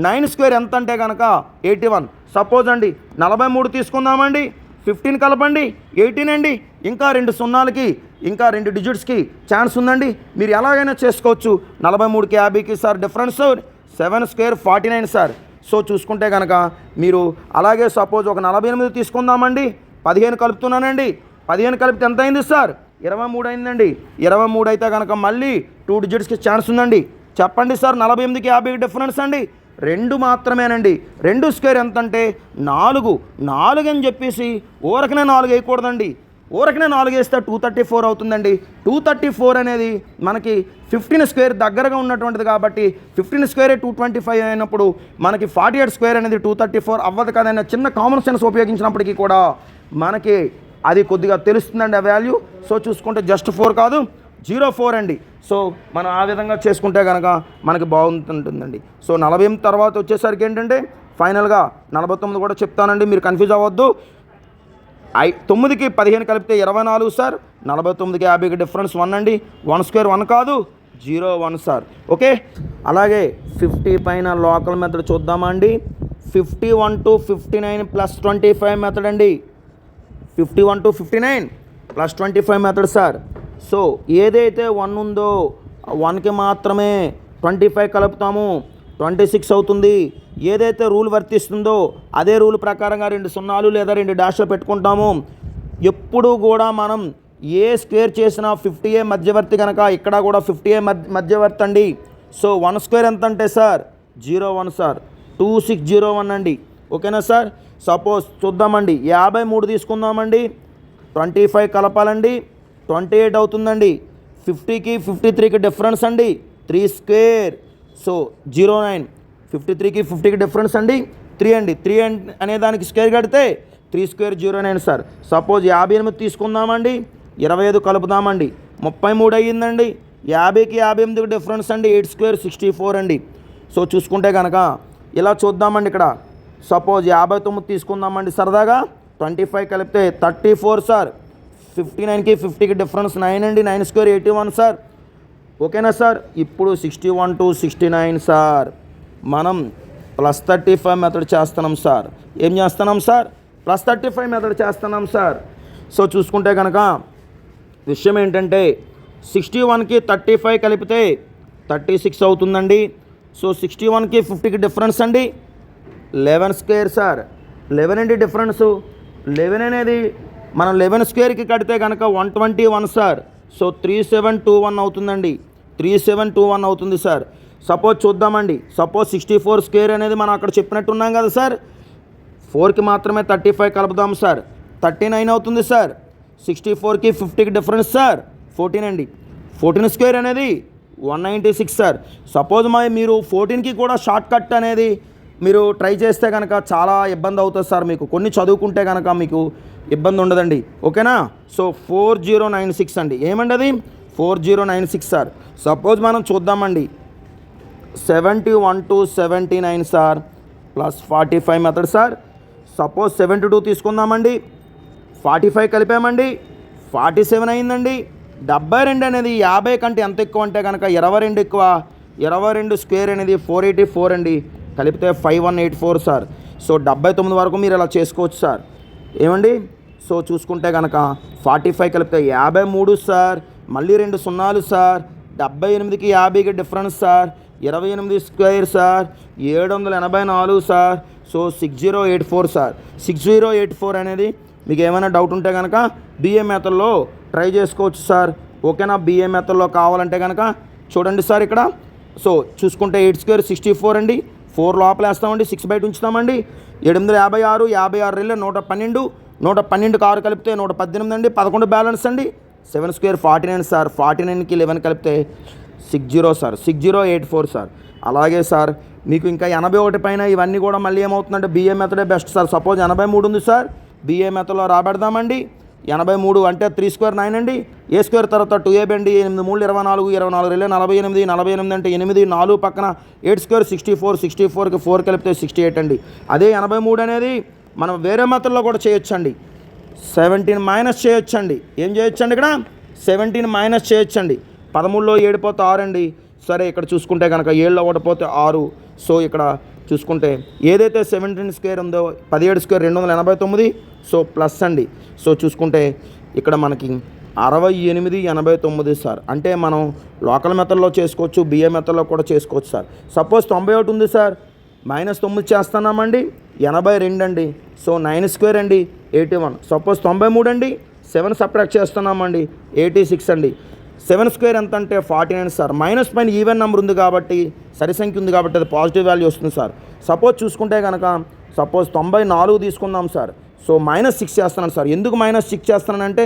[SPEAKER 1] 9 స్క్వేర్ ఎంత అంటే కనుక 81. సపోజ్ అండి 43 తీసుకుందామండి. 15 కలపండి 18 అండి. ఇంకా 2 సున్నాలకి ఇంకా 2 డిజిట్స్కి ఛాన్స్ ఉందండి. మీరు ఎలాగైనా చేసుకోవచ్చు. 43కి 50కి sir difference 7 square 49 sir. So చూసుకుంటే కనుక మీరు అలాగే సపోజ్ ఒక 48 తీసుకుందామండి. 15 కలుపుతున్నానండి. 15 కలిపితే ఎంత అయింది సార్? 23 అయిందండి. 23 అయితే కనుక మళ్ళీ 2 డిజిట్స్కి ఛాన్స్ ఉందండి. చెప్పండి సార్ 48కి 50కి డిఫరెన్స్ అండి 2 మాత్రమేనండి. 2 స్క్వేర్ ఎంత అంటే 4 అని చెప్పేసి ఊరకనే 4 వేయకూడదండి. ఊరకనే 4 వేస్తే 234 అవుతుందండి. 234 అనేది మనకి 15 స్క్వేర్ దగ్గరగా ఉన్నటువంటిది కాబట్టి 15 స్క్వేరే 225 అయినప్పుడు మనకి 48 స్క్వేర్ అనేది 234 అవ్వదు కదన్న చిన్న కామన్ సెన్స్ ఉపయోగించినప్పటికీ కూడా మనకి అది కొద్దిగా తెలుస్తుందండి ఆ వాల్యూ. సో చూసుకుంటే జస్ట్ 4 కాదు 04 అండి. సో మనం ఆ విధంగా చేసుకుంటే కనుక మనకి బాగుంటుందండి. సో 48 తర్వాత వచ్చేసరికి ఏంటంటే ఫైనల్గా 49 కూడా చెప్తానండి, మీరు కన్ఫ్యూజ్ అవ్వద్దు. 9కి 15 కలిపితే 24 సార్. 49కి 50కి డిఫరెన్స్ 1 అండి. 1 స్క్వేర్ 1 కాదు 01 సార్. ఓకే, అలాగే 50 పైన లోకల్ మెథడ్ చూద్దామా అండి. 51 to 59 ప్లస్ 25 మెథడ్ అండి. 51 to 59 plus 25 method sir. So ఏదైతే 1 ఉందో 1కి మాత్రమే 25 కలుపుతాము, 26 అవుతుంది. ఏదైతే రూల్ వర్తిస్తుందో అదే రూల్ ప్రకారంగా 2 సున్నాలు లేదా 2 డాష్లు పెట్టుకుంటాము. ఎప్పుడు కూడా మనం ఏ స్క్వేర్ చేసినా 50ఏ మధ్యవర్తి కనుక ఇక్కడ కూడా 50ఏ మధ్యవర్తి అండి. సో 1 స్క్వేర్ ఎంత అంటే సార్ 01 సార్, 2601 అండి. ఓకేనా సార్. సపోజ్ చూద్దామండి 53 తీసుకుందామండి, 25 కలపాలండి, 28 అవుతుందండి. 50కి 53కి డిఫరెన్స్ అండి 3 స్క్వేర్. సో 09. 53కి 50కి డిఫరెన్స్ అండి 3 అండి. 3 అనే దానికి స్క్వేర్ కడితే 3 స్క్వేర్ 09 సార్. సపోజ్ 58 తీసుకుందామండి, 25 కలుపుదామండి, 33 అయ్యిందండి. 50కి 58కి డిఫరెన్స్ అండి 8 స్క్వేర్ 64 అండి. సో చూసుకుంటే కనుక ఇలా చూద్దామండి. ఇక్కడ సపోజ్ 59 తీసుకుందామండి సరదాగా, 25 కలిపితే 34 సార్. 59కి 50కి డిఫరెన్స్ 9 అండి. 9 స్క్వేర్ 81 సార్. ఓకేనా సార్. ఇప్పుడు 61 to 69 సార్ మనం ప్లస్ 35 మెథడ్ చేస్తున్నాం సార్. ఏం చేస్తున్నాం సార్? ప్లస్ 35 మెథడ్ చేస్తున్నాం సార్. సో చూసుకుంటే కనుక విషయం ఏంటంటే 61కి 35 కలిపితే 36 అవుతుందండి. సో 61కి 50కి డిఫరెన్స్ అండి 11 స్క్వేర్ సార్. 11 అండి డిఫరెన్సు. 11 అనేది మనం 11 స్క్వేర్కి కడితే కనుక 121 సార్. సో 3721 అవుతుందండి. 3721 అవుతుంది సార్. సపోజ్ చూద్దామండి. సపోజ్ 64 స్క్వేర్ అనేది మనం అక్కడ చెప్పినట్టున్నాం కదా సార్. 4కి మాత్రమే 35 కలుపుదాం సార్, 39 అవుతుంది సార్. 64కి 50కి డిఫరెన్స్ సార్ 14 అండి. 14 స్క్వేర్ అనేది 196 సార్. సపోజ్ మీరు 14కి కూడా షార్ట్ కట్ అనేది మీరు ట్రై చేస్తే కనుక చాలా ఇబ్బంది అవుతుంది సార్. మీకు కొన్ని చదువుకుంటే కనుక మీకు ఇబ్బంది ఉండదండి. ఓకేనా. సో 4096 అండి. ఏమండి అది 4096 సార్. సపోజ్ మనం చూద్దామండి 71 to 79 sir plus 45 method sir. Suppose 72 తీసుకుందామండి, 45 కలిపామండి, 47 అయిందండి. 72 అనేది 50 కంటే ఎంత ఎక్కువ అంటే కనుక 22 ఎక్కువ. 22 స్క్వేర్ అనేది 484 అండి. కలిపితే 5184 సార్. సో 79 వరకు మీరు ఇలా చేసుకోవచ్చు సార్. ఏమండి. సో చూసుకుంటే కనుక 45 కలిపితే 53 సార్. మళ్ళీ 2 సున్నాలు సార్. 78కి 50కి difference sir 28 square sir 784 sir. So 6084 sir. 6084 అనేది మీకు ఏమైనా డౌట్ ఉంటే కనుక బిఏ మెథడ్లో ట్రై చేసుకోవచ్చు సార్. ఓకేనా. బిఏ మెథడ్లో కావాలంటే కనుక చూడండి సార్ ఇక్కడ. సో చూసుకుంటే 8 స్క్వేర్ 64 అండి. 4 లోపల వేస్తామండి, 6 బయట ఉంచుతామండి. 8 56, 56 రెళ్ళు 112, 112కి 6 కలిపితే 118 అండి. 11 బ్యాలెన్స్ అండి. 7 స్క్వేర్ 49 సార్. 49కి 11 కలిపితే 60 సార్. 6084 సార్. అలాగే సార్ మీకు ఇంకా 81 పైన ఇవన్నీ కూడా మళ్ళీ ఏమవుతుందంటే బిఏ మెథడే బెస్ట్ సార్. సపోజ్ 83 ఉంది సార్. బిఏ మెథడ్లో రాబెడదామండి. 83 అంటే 3 స్క్వేర్ 9 అండి. ఏ స్క్వేర్ తర్వాత 2ab అండి. 8 3 24, 24 రెళ్ళు 48, 48 అంటే 8, 4 పక్కన 8 స్క్వేర్ 64, 64కి 4 కలిపితే 68 అండి. అదే 83 అనేది మనం వేరే మెథడ్లో కూడా చేయొచ్చండి. 17 మైనస్ చేయొచ్చండి. ఏం చేయొచ్చండి ఇక్కడ 17 మైనస్ చేయొచ్చండి. 13లో 7 పోతే 6 అండి. సరే ఇక్కడ చూసుకుంటే కనుక 7లో 1 పోతే 6. సో ఇక్కడ చూసుకుంటే ఏదైతే 17 స్క్వేర్ ఉందో 17 స్క్వేర్ 289. సో ప్లస్ అండి. సో చూసుకుంటే ఇక్కడ మనకి 68, 89 సార్. అంటే మనం లోకల్ మెథడ్లో చేసుకోవచ్చు, బిఏ మెథడ్లో కూడా చేసుకోవచ్చు సార్. సపోజ్ 91 ఉంది సార్. -9 చేస్తున్నామండి. 82 అండి. సో 9 స్క్వేర్ అండి 81. సపోజ్ 93 అండి. 7 సబ్ట్రాక్ట్ చేస్తున్నామండి 86 అండి. 7 స్క్వేర్ ఎంత అంటే 49 సార్. మైనస్ పైన ఈవెన్ నెంబర్ ఉంది కాబట్టి, సరి సంఖ్య ఉంది కాబట్టి అది పాజిటివ్ వాల్యూ వస్తుంది సార్. సపోజ్ చూసుకుంటే కనుక 94 తీసుకుందాం సార్. సో -6 చేస్తున్నాను సార్. ఎందుకు -6 చేస్తున్నానంటే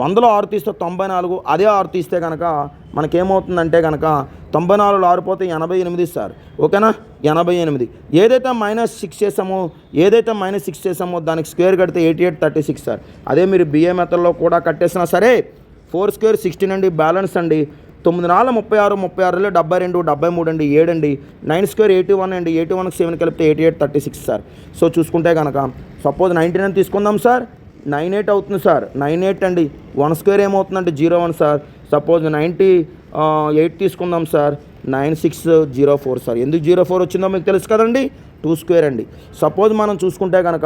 [SPEAKER 1] 100లో 6 తీస్తే 94, అదే 6 తీస్తే కనుక మనకేమవుతుందంటే కనుక 94లో 6 పోతే 88 సార్. ఓకేనా, 88. ఏదైతే -6 చేసామో దానికి స్క్వేర్ కడితే 8836 సార్. అదే మీరు బిఏ మెథడ్లో కూడా కట్టేసినా సరే 4 స్క్వేర్ 16 అండి. బ్యాలెన్స్ అండి 9 4 36, 32 72, 73 అండి, 7 అండి. 9 స్క్వేర్ 81 అండి. 81కి 7 కలిపితే 8836 సార్. సో చూసుకుంటే కనుక సపోజ్ 99 తీసుకుందాం సార్. 98 అవుతుంది సార్. 98 అండి. 1 స్క్వేర్ ఏమవుతుందంటే 01 సార్. సపోజ్ 98 తీసుకుందాం సార్. 9604 సార్. ఎందుకు 04 వచ్చిందో మీకు తెలుసు కదండి, 2 స్క్వేర్ అండి. సపోజ్ మనం చూసుకుంటే కనుక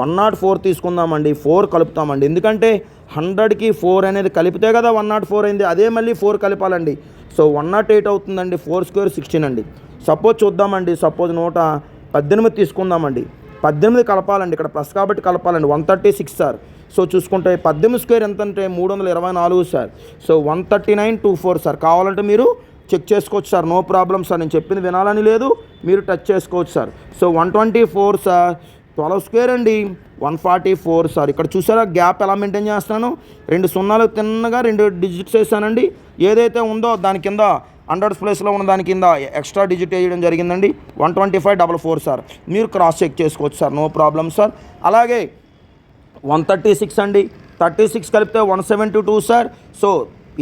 [SPEAKER 1] 104 తీసుకుందామండి. 4 కలుపుతామండి. ఎందుకంటే 100కి 4 అనేది కలిపితే కదా 104 అయింది. అదే మళ్ళీ 4 కలపాలండి. సో 108 అవుతుందండి. 4 స్క్వేర్ 16 అండి. సపోజ్ చూద్దామండి. సపోజ్ 118 తీసుకుందామండి. 18 కలపాలండి. ఇక్కడ ప్లస్ కాబట్టి కలపాలండి. 136 సార్. సో చూసుకుంటే 18 స్క్వేర్ ఎంత అంటే 324 సార్. So 13924 sir. కావాలంటే మీరు చెక్ చేసుకోవచ్చు సార్, నో ప్రాబ్లం సార్. నేను చెప్పింది వినాలని లేదు, మీరు టచ్ చేసుకోవచ్చు సార్. So 124 sir. 12 స్క్వేర్ అండి 144 సార్. ఇక్కడ చూసారా గ్యాప్ ఎలా మెయింటైన్ చేస్తున్నాను, 2 సున్నాలు తిన్నగా 2 డిజిట్స్ వేసానండి. ఏదైతే ఉందో దాని కింద 100 ప్లేస్లో ఉన్న దాని కింద ఎక్స్ట్రా డిజిట్ వేయడం జరిగిందండి. 12544 సార్. మీరు క్రాస్ చెక్ చేసుకోవచ్చు సార్, నో ప్రాబ్లం సార్. అలాగే 136 అండి. 36 కలిపితే 172 సార్. సో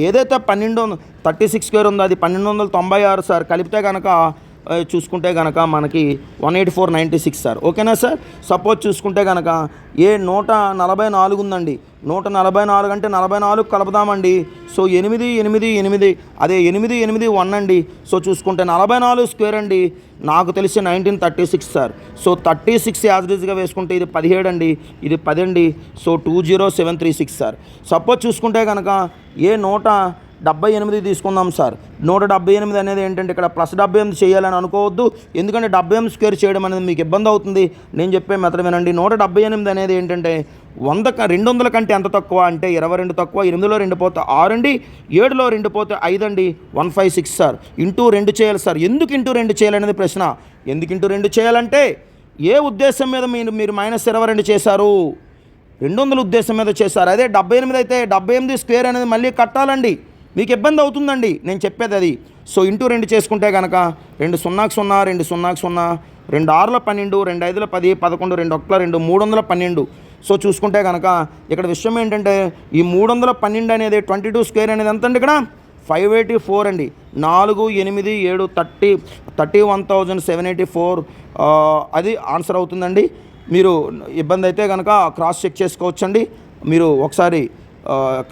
[SPEAKER 1] ఏదైతే 36 స్క్వేర్ ఉందో అది 1296 సార్. కలిపితే కనుక చూసుకుంటే కనుక మనకి 18496 సార్. ఓకేనా సార్. సపోజ్ చూసుకుంటే కనుక 144 ఉందండి. 144 అంటే 44 కలుపుదామండి. సో 8 8 8 అదే 8 8 1 అండి. సో చూసుకుంటే 44 స్క్వేర్ అండి. నాకు తెలిసి 1936 సార్. సో 36 యావరేజ్గా వేసుకుంటే ఇది 17 అండి, ఇది 10 అండి. So 20736 sir. సపోజ్ చూసుకుంటే కనుక 178 తీసుకుందాం సార్. 178 అనేది ఏంటంటే ఇక్కడ +78 చేయాలని అనుకోవద్దు, ఎందుకంటే 78 స్క్వేర్ చేయడం అనేది మీకు ఇబ్బంది అవుతుంది. నేను చెప్పే మెథడ్ వినండి. 178 అనేది ఏంటంటే 200 కంటే ఎంత తక్కువ అంటే 22 తక్కువ. 8లో 2 పోతే 6 అండి, 7లో 2 పోతే 5 అండి. 156 సార్. ఇంటూ 2 చేయాలి సార్. ఎందుకు ఇంటూ 2 చేయాలనేది ప్రశ్న. ఎందుకు ఇంటూ 2 చేయాలంటే ఏ ఉద్దేశం మీద మీరు -22 చేశారు, 200 ఉద్దేశం మీద చేశారు. అదే 78 అయితే 78 స్క్వేర్ అనేది మళ్ళీ కట్టాలండి, మీకు ఇబ్బంది అవుతుందండి నేను చెప్పేది అది. సో ఇంటూ 2 చేసుకుంటే కనుక 2 0కి 0, 2 0కి 0, 2 6ల 12, 2 5ల 10, 11, 2 1ల 2, 312. సో చూసుకుంటే కనుక ఇక్కడ విషయం ఏంటంటే ఈ 312 అనేది 22 స్క్వేర్ అనేది ఎంత అండి ఇక్కడ 584 అండి. 4 8 7 31,784 అది ఆన్సర్ అవుతుందండి. మీరు ఇబ్బంది అయితే కనుక క్రాస్ చెక్ చేసుకోవచ్చండి. మీరు ఒకసారి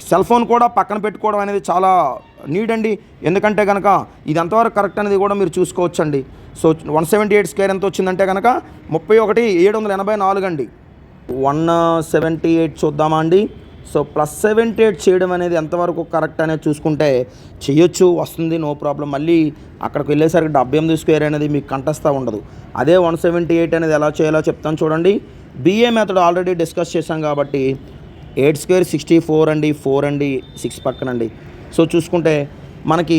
[SPEAKER 1] సెల్ ఫోన్ కూడా పక్కన పెట్టుకోవడం అనేది చాలా నీడ్ అండి. ఎందుకంటే కనుక ఇది ఎంతవరకు కరెక్ట్ అనేది కూడా మీరు చూసుకోవచ్చండి. సో 178 స్క్వేర్ ఎంత వచ్చిందంటే కనుక 31,784 అండి. 178 చూద్దామా అండి. సో +78 చేయడం అనేది ఎంతవరకు కరెక్ట్ అనేది చూసుకుంటే చేయొచ్చు, వస్తుంది, నో ప్రాబ్లం. మళ్ళీ అక్కడికి వెళ్ళేసరికి 78 స్క్వేర్ అనేది మీకు కంటస్తా ఉండదు. అదే 178 అనేది ఎలా చేయాలో చెప్తాను చూడండి. బిఏ మెథడ్ ఆల్రెడీ డిస్కస్ చేశాం కాబట్టి 8 స్క్వేర్ 64 అండి, 4 అండి, 6 పక్కనండి. సో చూసుకుంటే మనకి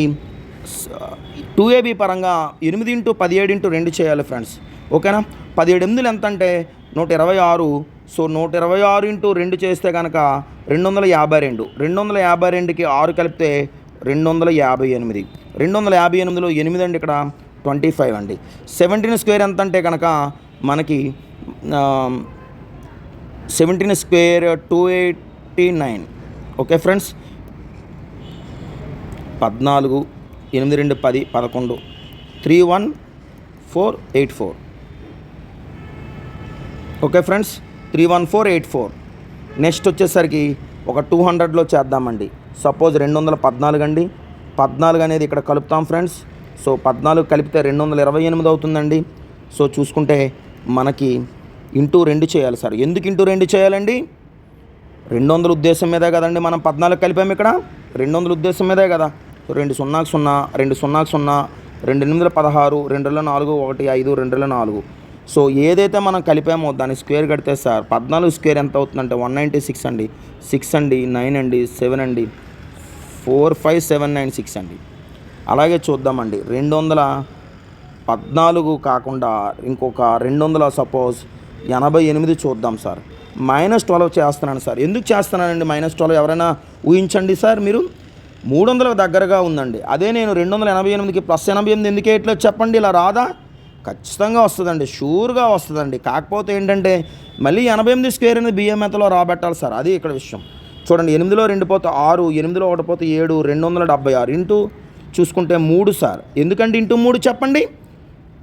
[SPEAKER 1] 2AB పరంగా 8 × 17 × 2 చేయాలి ఫ్రెండ్స్. ఓకేనా. 17 8 ఎంత అంటే 126. సో 126 × 2 చేస్తే కనుక 252. 252కి 6 కలిపితే 258. 258లో 8 అండి, ఇక్కడ 25 అండి. 17 స్క్వేర్ ఎంత అంటే కనుక మనకి 17 square 289. Okay friends. 14 8 2 10 11 31484. Okay friends, 31484. Next వచ్చేసరికి ఒక 200లో చేద్దామండి. సపోజ్ 214 అండి. 14 అనేది ఇక్కడ కలుపుతాం ఫ్రెండ్స్. సో 14 కలిపితే 228 అవుతుందండి. సో చూసుకుంటే మనకి ఇంటూ 2 చేయాలి సార్. ఎందుకు ఇంటూ 2 చేయాలండి, 200 ఉద్దేశం మీదే కదండి మనం 14 కలిపాము. ఇక్కడ 200 ఉద్దేశం మీదే కదా. 2 0కి 0, 2 0కి 0, 2 8ల 16, 2ల 4, 1 5, 2ల 4. సో ఏదైతే మనం కలిపామో దాని స్క్వేర్ కడితే సార్ 14 స్క్వేర్ ఎంత అవుతుందంటే 196 అండి, 6 అండి, 9 అండి, 7 అండి, 45796 అండి. అలాగే చూద్దామండి 214 కాకుండా ఇంకొక 200 సపోజ్ 88 చూద్దాం సార్. -12 చేస్తున్నాను సార్. ఎందుకు చేస్తున్నానండి -12? ఎవరైనా ఊహించండి సార్ మీరు. 300 దగ్గరగా ఉందండి. అదే నేను 288కి +88 ఎందుకు వేయట్లేదు చెప్పండి? ఇలా రాదా? ఖచ్చితంగా వస్తుందండి, షూర్గా వస్తుందండి. కాకపోతే ఏంటంటే మళ్ళీ 88 స్క్వేర్ అనేది బిఏ మెథడ్లో రాబెట్టాలి సార్. అది ఇక్కడ విషయం. చూడండి, 8లో 2 పోతే 6, 8లో 1 పోతే 7, 276 ఇంటూ చూసుకుంటే 3 సార్. ఎందుకంటే ఇంటూ 3 చెప్పండి?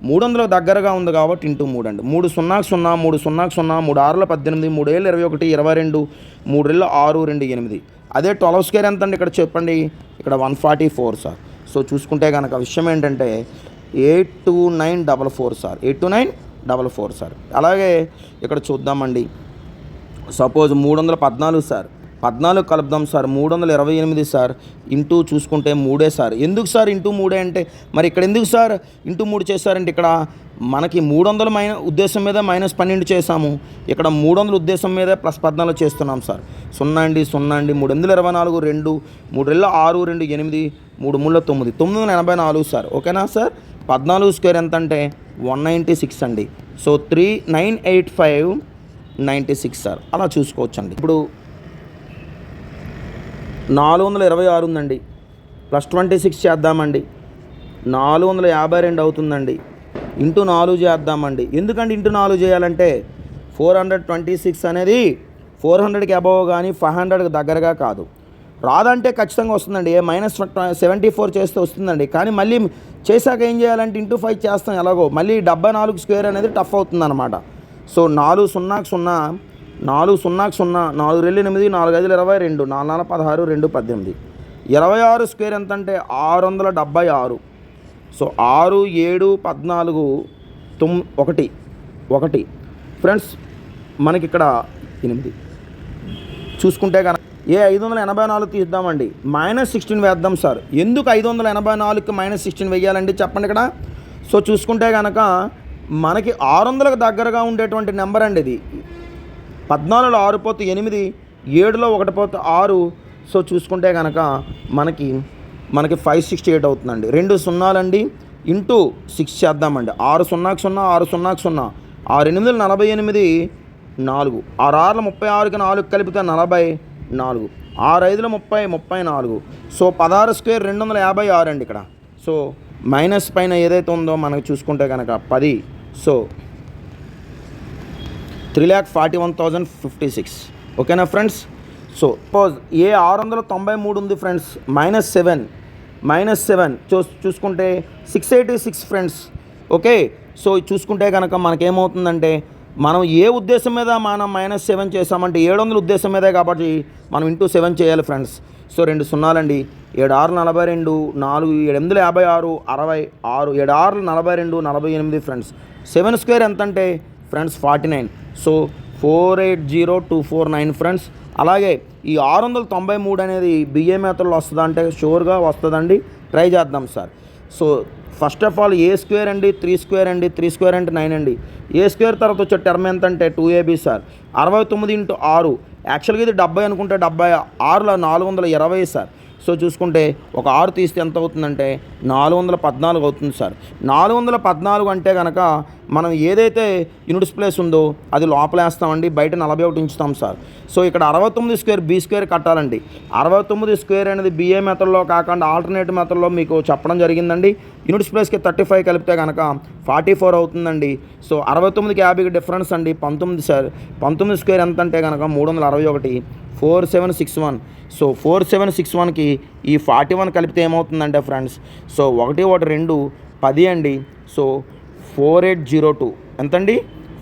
[SPEAKER 1] 300 దగ్గరగా ఉంది కాబట్టి ఇంటూ 3 అండి. 3 0 0, 3 0 0, 3 6 18, 3 7 21, 22, 3 6 2 8. అదే 12 స్క్వేర్ ఎంత అండి ఇక్కడ చెప్పండి? ఇక్కడ 144 సార్. సో చూసుకుంటే కనుక విషయం ఏంటంటే 82944 సార్. 82944 సార్. అలాగే ఇక్కడ చూద్దామండి, సపోజ్ 314 సార్. 14 కలుపుదాం సార్. 328 సార్. ఇంటూ చూసుకుంటే 3 సార్. ఎందుకు సార్ ఇంటూ 3 అంటే? మరి ఇక్కడ ఎందుకు సార్ ఇంటూ 3 చేశారంటే? ఇక్కడ మనకి 300 ఉద్దేశం మీద -12 చేసాము. ఇక్కడ 300 ఉద్దేశం మీద +14 చేస్తున్నాం సార్. 0 అండి 0 అండి. 3 8 24, 2 3 6 2 8, 3 3 9, 984 సార్. ఓకేనా సార్? 14 స్క్వేర్ ఎంత అంటే 196 అండి. So 398596 sir. అలా చూసుకోవచ్చండి. ఇప్పుడు 426 ఉందండి. +26 చేద్దామండి. 452 అవుతుందండి. ఇంటూ 4 చేద్దామండి. ఎందుకంటే ఇంటూ 4 చేయాలంటే 426 అనేది 400కి అబవ్ కానీ 500కి దగ్గరగా కాదు. రాదంటే ఖచ్చితంగా వస్తుందండి. -74 చేస్తే వస్తుందండి. కానీ మళ్ళీ చేశాక ఏం చేయాలంటే ఇంటూ 5 చేస్తాం ఎలాగో. మళ్ళీ 74 స్క్వేర్ అనేది టఫ్ అవుతుంది అనమాట. సో 4 0 0, 4 0 0, 4 2 8, 4 5 22, 4 4 16, 2 18. 26 స్క్వేర్ ఎంత అంటే 676. So 6 7 14 9 1 friends. మనకి ఇక్కడ 8 చూసుకుంటే కనుక 584 తీద్దామండి. -16 వేద్దాం సార్. ఎందుకు 584కి -16 వేయాలండి చెప్పండి ఇక్కడ? సో చూసుకుంటే కనుక మనకి 600కి దగ్గరగా ఉండేటువంటి నెంబర్ అండి ఇది. 14లో 6 పోతే 8, 7లో 1 పోతే 6. సో చూసుకుంటే కనుక మనకి 568 అవుతుందండి. 2 సున్నాలండి. ఇంటూ 6 చేద్దామండి. 6 0 0, 6 0 0, 6 8 48, 4 6 6 36కి 4 కలిపితే 44, 6 5 30, 34. సో 16 స్క్వేర్ 256 అండి ఇక్కడ. సో మైనస్ పైన ఏదైతే ఉందో మనకు చూసుకుంటే కనుక 10. సో 3,41,056. ఓకేనా ఫ్రెండ్స్? సో సపోజ్ 693 ఉంది ఫ్రెండ్స్. -7 చూసుకుంటే 686 ఫ్రెండ్స్. ఓకే. సో చూసుకుంటే కనుక మనకేమవుతుందంటే మనం ఏ ఉద్దేశం మీద మనం -7 చేసామంటే 700 ఉద్దేశం మీదే కాబట్టి మనం ఇంటూ 7 చేయాలి ఫ్రెండ్స్. సో 2 సున్నాలండి. 7 6 42, 4 7 8 56, 66, 7 6 42, 48 ఫ్రెండ్స్. 7 స్క్వేర్ ఎంత అంటే ఫ్రెండ్స్ 49. So 480249 friends. అలాగే ఈ 693 అనేది బిఏ మెథడ్లో వస్తుందా అంటే షూర్గా వస్తుందండి. ట్రై చేద్దాం sir. So first of all A square అండి, 3 స్క్వేర్ అండి. 3 స్క్వేర్ అంటే 9 అండి. ఏ స్క్వేర్ తర్వాత వచ్చే టర్మ్ ఎంత అంటే 2ab సార్. 69 × 6. యాక్చువల్గా ఇది 70 అనుకుంటే 70, 6లో 420 సార్. సో చూసుకుంటే ఒక 6 తీస్తే ఎంత అవుతుందంటే 414 అవుతుంది సార్. 414 అంటే కనుక మనం ఏదైతే యూనిట్స్ ప్లేస్ ఉందో అది లోపలేస్తామండి, బయట 41 ఉంచుతాం సార్. సో ఇక్కడ 69 స్క్వేర్ బి స్క్వేర్ కట్టాలండి. 69 స్క్వేర్ అనేది బిఏ మెథడ్లో కాకుండా ఆల్టర్నేటివ్ మెథడ్లో మీకు చెప్పడం జరిగిందండి. యూనిట్స్ ప్లేస్కి 35 కలిపితే కనుక 44 అవుతుందండి. సో 69కి 50కి డిఫరెన్స్ అండి 19 సార్. 19 స్క్వేర్ ఎంత అంటే కనుక 361, 4761. సో 4761కి ఈ 41 కలిపితే ఏమవుతుందంటే ఫ్రెండ్స్, సో 1 1 2 10 అండి. సో 4802 ఎంతండి?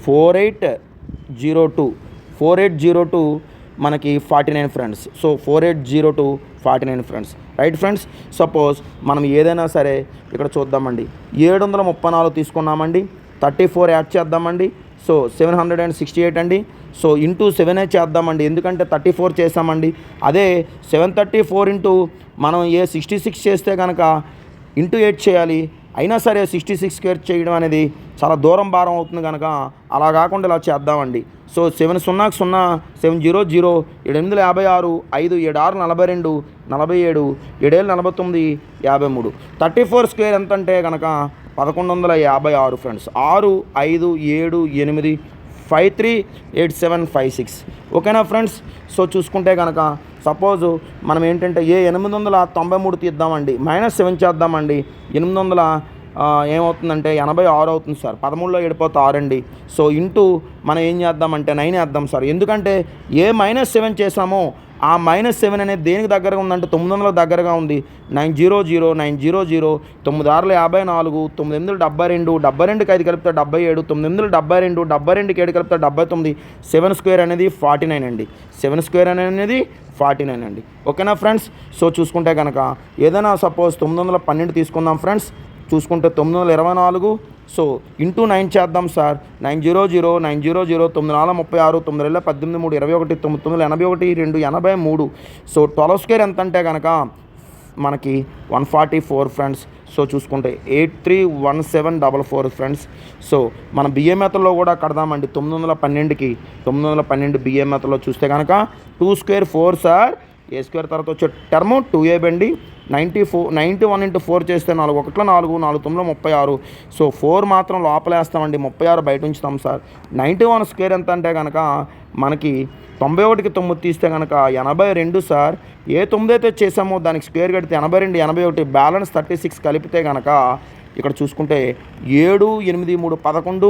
[SPEAKER 1] 4802 మనకి 49 friends. So 4802 49 friends. Right friends. Suppose మనం ఏదైనా సరే ఇక్కడ చూద్దామండి. 734 తీసుకున్నామండి. 34 యాడ్ చేద్దామండి. సో 768 అండి. సో ఇంటూ 7 చేద్దామండి, ఎందుకంటే 34 చేసామండి. అదే 734 ఇంటూ మనం 66 చేస్తే కనుక ఇంటూ 8 చేయాలి. అయినా సరే 66 స్క్వేర్ చేయడం అనేది చాలా దూరం భారం అవుతుంది కనుక అలా కాకుండా ఇలా చేద్దామండి. సో 7 0 0 7 0 0 7 8 56 5 7 6 42 47 7 49 53 34 స్క్వేర్ ఎంత అంటే కనుక 1156 ఫ్రెండ్స్. 6 5 7 8 53 87 56 ఓకేనా ఫ్రెండ్స్. సో చూసుకుంటే కనుక సపోజు మనం ఏంటంటే 893 తీద్దామండి, -7 చేద్దామండి. 800 ఏమవుతుందంటే 86 అవుతుంది సార్. 13లో 7 పోతే 6 అండి. సో ఇంటూ మనం ఏం చేద్దామంటే 9 వేద్దాం సార్. ఎందుకంటే -7 చేసామో ఆ -7 అనేది దేనికి దగ్గరగా ఉందంటే 900 దగ్గరగా ఉంది. 900 900 9 6 54 9 8 72 72కి 5 కలిపితే 77 9 8 72 72కి 7 కలిపితే 79 7 స్క్వేర్ అనేది 49 అండి. 7 స్క్వేర్ అనేది 49 అండి. ఓకేనా ఫ్రెండ్స్. సో చూసుకుంటే కనుక ఏదైనా సపోజ్ 912 తీసుకుందాం ఫ్రెండ్స్. చూసుకుంటే 924 సో ఇంటూ 9 చేద్దాం సార్. 900 900 9 36 9 18 3 21 9 81 2 83. సో 12 స్క్వేర్ ఎంత అంటే కనుక మనకి 144 ఫ్రెండ్స్. సో చూసుకుంటే 831744 ఫ్రెండ్స్. సో మన బిఏ మెథడ్లో కూడా కడదామండి. 912కి 912 బిఏ మెథడ్లో చూస్తే కనుక 2 స్క్వేర్ 4 సార్. ఏ స్క్వేర్ తర్వాత వచ్చే టర్ము 2ab అండి. 91 ఇంటూ 4 చేస్తే 4 1 4 4 9 36. సో 4 మాత్రం లోపలేస్తామండి, 36 బయట ఉంచుతాం సార్. 91 స్క్వేర్ ఎంత అంటే కనుక మనకి 91కి 9 తీస్తే కనుక 82 సార్. ఏ 9 అయితే చేసామో దానికి స్క్వేర్ కడితే 82 81 బ్యాలెన్స్ 36 కలిపితే కనుక ఇక్కడ చూసుకుంటే 7 8 3 11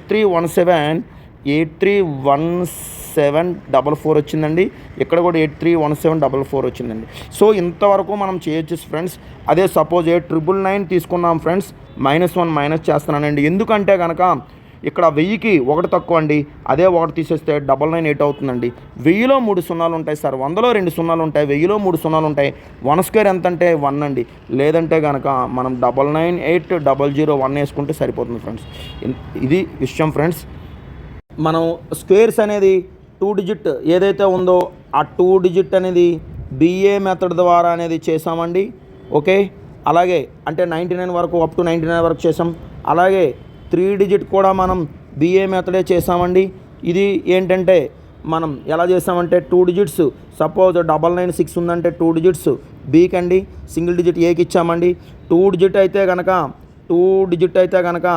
[SPEAKER 1] 3 8317 831744 వచ్చిందండి. ఇక్కడ కూడా 831744 వచ్చిందండి. సో ఇంతవరకు మనం చేయొచ్చు ఫ్రెండ్స్. అదే సపోజ్ 999 తీసుకున్నాం ఫ్రెండ్స్. -1 మైనస్ చేస్తున్నానండి. ఎందుకంటే కనుక ఇక్కడ 1000కి 1 తక్కువ అండి. అదే 1 తీసేస్తే 998 అవుతుందండి. 1000లో 3 సున్నాలు ఉంటాయి సార్. 100లో 2 సున్నాలు ఉంటాయి. 1000లో 3 సున్నాలు ఉంటాయి. 1 స్క్వేర్ ఎంత అంటే 1 అండి. లేదంటే కనుక మనం 998 001 వేసుకుంటే సరిపోతుంది ఫ్రెండ్స్. ఇది విషయం ఫ్రెండ్స్. మనం స్క్వేర్స్ అనేది 2 డిజిట్ ఏదైతే ఉందో ఆ 2 డిజిట్ అనేది బిఏ మెథడ్ ద్వారా అనేది చేసామండి. ఓకే, అలాగే అంటే 99 వరకు అప్ టు 99 వరకు చేసాం. అలాగే 3 డిజిట్ కూడా మనం బిఏ మెథడే చేసామండి. ఇది ఏంటంటే మనం ఎలా చేసామంటే 2 డిజిట్స్ సపోజ్ 996 ఉందంటే 2 డిజిట్స్ బీకి అండి, సింగిల్ డిజిట్ ఏకి ఇచ్చామండి. 2 డిజిట్ అయితే కనుక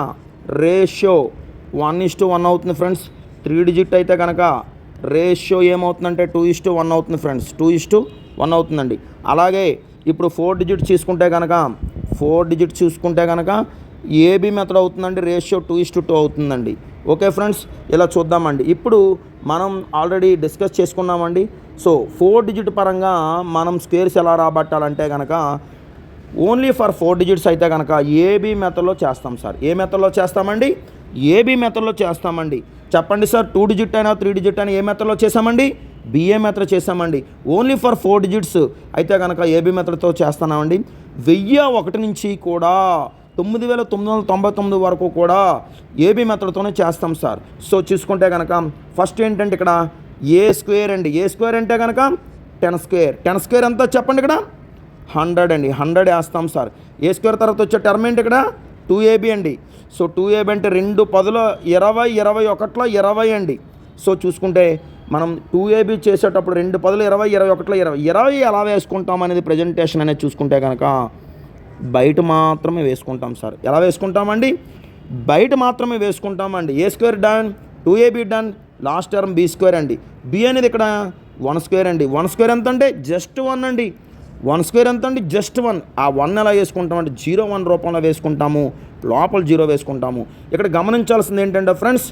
[SPEAKER 1] రేషియో 1:1 అవుతుంది ఫ్రెండ్స్. 3 డిజిట్ అయితే కనుక రేషియో ఏమవుతుందంటే 2:1 అవుతుంది ఫ్రెండ్స్. 2:1 అవుతుందండి. అలాగే ఇప్పుడు 4 డిజిట్ చూసుకుంటే కనుక ఏబీ మెథడ్ అవుతుందండి. రేషియో 2:2 అవుతుందండి. ఓకే ఫ్రెండ్స్, ఇలా చూద్దామండి. ఇప్పుడు మనం ఆల్రెడీ డిస్కస్ చేసుకున్నామండి. సో 4 డిజిట్ పరంగా మనం స్క్వేర్స్ ఎలా రాబట్టాలంటే కనుక ఓన్లీ ఫర్ 4 డిజిట్స్ అయితే కనుక ఏబీ మెథడ్లో చేస్తాం సార్. ఏ మెథడ్లో చేస్తామండి? ఏబీ మెథడ్లో చేస్తామండి. చెప్పండి సార్. 2 డిజిట్ అయినా 3 డిజిట్ అయినా ఏ మెథడ్లో చేసామండి? బిఏ మెథడ్ చేసామండి. ఓన్లీ ఫర్ 4 డిజిట్స్ అయితే కనుక ఏబీ మెథడ్తో చేస్తున్నామండి. 1001 నుంచి కూడా 9999 వరకు కూడా ఏబీ మెథడ్తోనే చేస్తాం సార్. సో చూసుకుంటే కనుక ఫస్ట్ ఏంటంటే ఇక్కడ ఏ స్క్వేర్ అండి. ఏ స్క్వేర్ అంటే కనుక 10 స్క్వేర్. 10 స్క్వేర్ ఎంత చెప్పండి? ఇక్కడ 100 అండి. 100 వేస్తాం సార్. ఏ స్క్వేర్ తర్వాత వచ్చే టర్మ్ ఏంటి? ఇక్కడ 2ab అండి. సో 2ab అంటే 2 10లో 20 21లో 20 అండి. సో చూసుకుంటే మనం 2ab చేసేటప్పుడు 2 10లో 20 21లో 20 ఎలా వేసుకుంటాం అనేది ప్రజెంటేషన్ అనేది చూసుకుంటే కనుక బయట మాత్రమే వేసుకుంటాం సార్. ఎలా వేసుకుంటామండి? బయట మాత్రమే వేసుకుంటామండి. A square done, 2ab done, last term B square అండి. బి అనేది ఇక్కడ 1 స్క్వేర్ అండి. 1 స్క్వేర్ ఎంత అంటే జస్ట్ 1 అండి. 1 స్క్వేర్ ఎంత అండి? జస్ట్ 1. ఆ 1 ఎలా వేసుకుంటామంటే 0 1 రూపంలో వేసుకుంటాము, లోపల 0 వేసుకుంటాము. ఇక్కడ గమనించాల్సింది ఏంటంటే ఫ్రెండ్స్,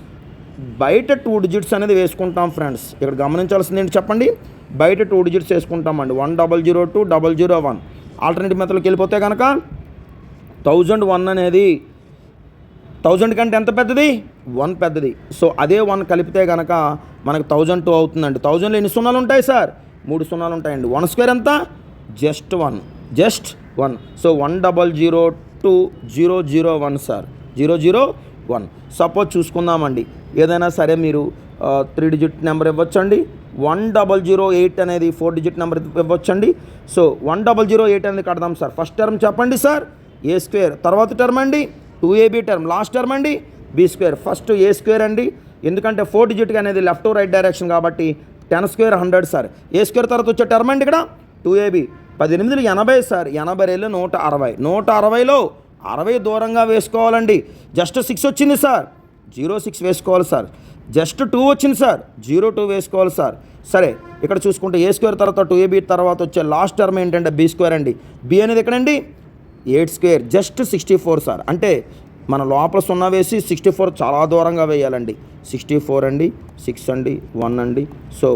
[SPEAKER 1] బయట 2 డిజిట్స్ అనేది వేసుకుంటాం ఫ్రెండ్స్. ఇక్కడ గమనించాల్సింది ఏంటి చెప్పండి? బయట 2 డిజిట్స్ వేసుకుంటామండి. 1002 001. ఆల్టర్నేటివ్ మెథడ్లోకి వెళ్ళిపోతే కనుక 1001 అనేది 1000 కంటే ఎంత పెద్దది? 1 పెద్దది. సో అదే 1 కలిపితే కనుక మనకు 1002 అవుతుందండి. 1000లో ఎన్ని సున్నాలు ఉంటాయి సార్? 3 సున్నాలు ఉంటాయండి. 1 స్క్వేర్ ఎంత? జస్ట్ 1. So 1002 001 sir. 001. సపోజ్ చూసుకుందామండి. ఏదైనా సరే మీరు 3 డిజిట్ నెంబర్ ఇవ్వచ్చండి. 1008 అనేది 4 డిజిట్ నెంబర్ ఇవ్వచ్చండి. సో 1008 అనేది కడదాం సార్. ఫస్ట్ టర్మ్ చెప్పండి సార్. ఏ స్క్వేర్, తర్వాత టర్మ్ అండి 2ab టర్మ్, లాస్ట్ టర్మ్ అండి బి స్క్వేర్. ఫస్ట్ ఏ స్క్వేర్ అండి, ఎందుకంటే 4 డిజిట్ అనేది లెఫ్ట్ టు రైట్ డైరెక్షన్ కాబట్టి 10 స్క్వేర్ 100 సార్. ఏ స్క్వేర్ తర్వాత వచ్చే టర్మ్ అండి ఇక్కడ 2ab. 18 80 సార్, 80 160, 160లో 60 దూరంగా వేసుకోవాలండి. జస్ట్ 6 వచ్చింది సార్, 06 వేసుకోవాలి సార్. జస్ట్ 2 వచ్చింది సార్, 02 వేసుకోవాలి సార్. సరే, ఇక్కడ చూసుకుంటే ఏ స్క్వేర్ తర్వాత 2ab తర్వాత వచ్చే లాస్ట్ టర్మ్ ఏంటంటే బి స్క్వేర్ అండి. బి అనేది ఎక్కడండి 8 స్క్వేర్, జస్ట్ 64 సార్. అంటే మన లోపల 0 వేసి 64 చాలా దూరంగా వేయాలండి. 64 అండి, 6 అండి, 1 అండి. So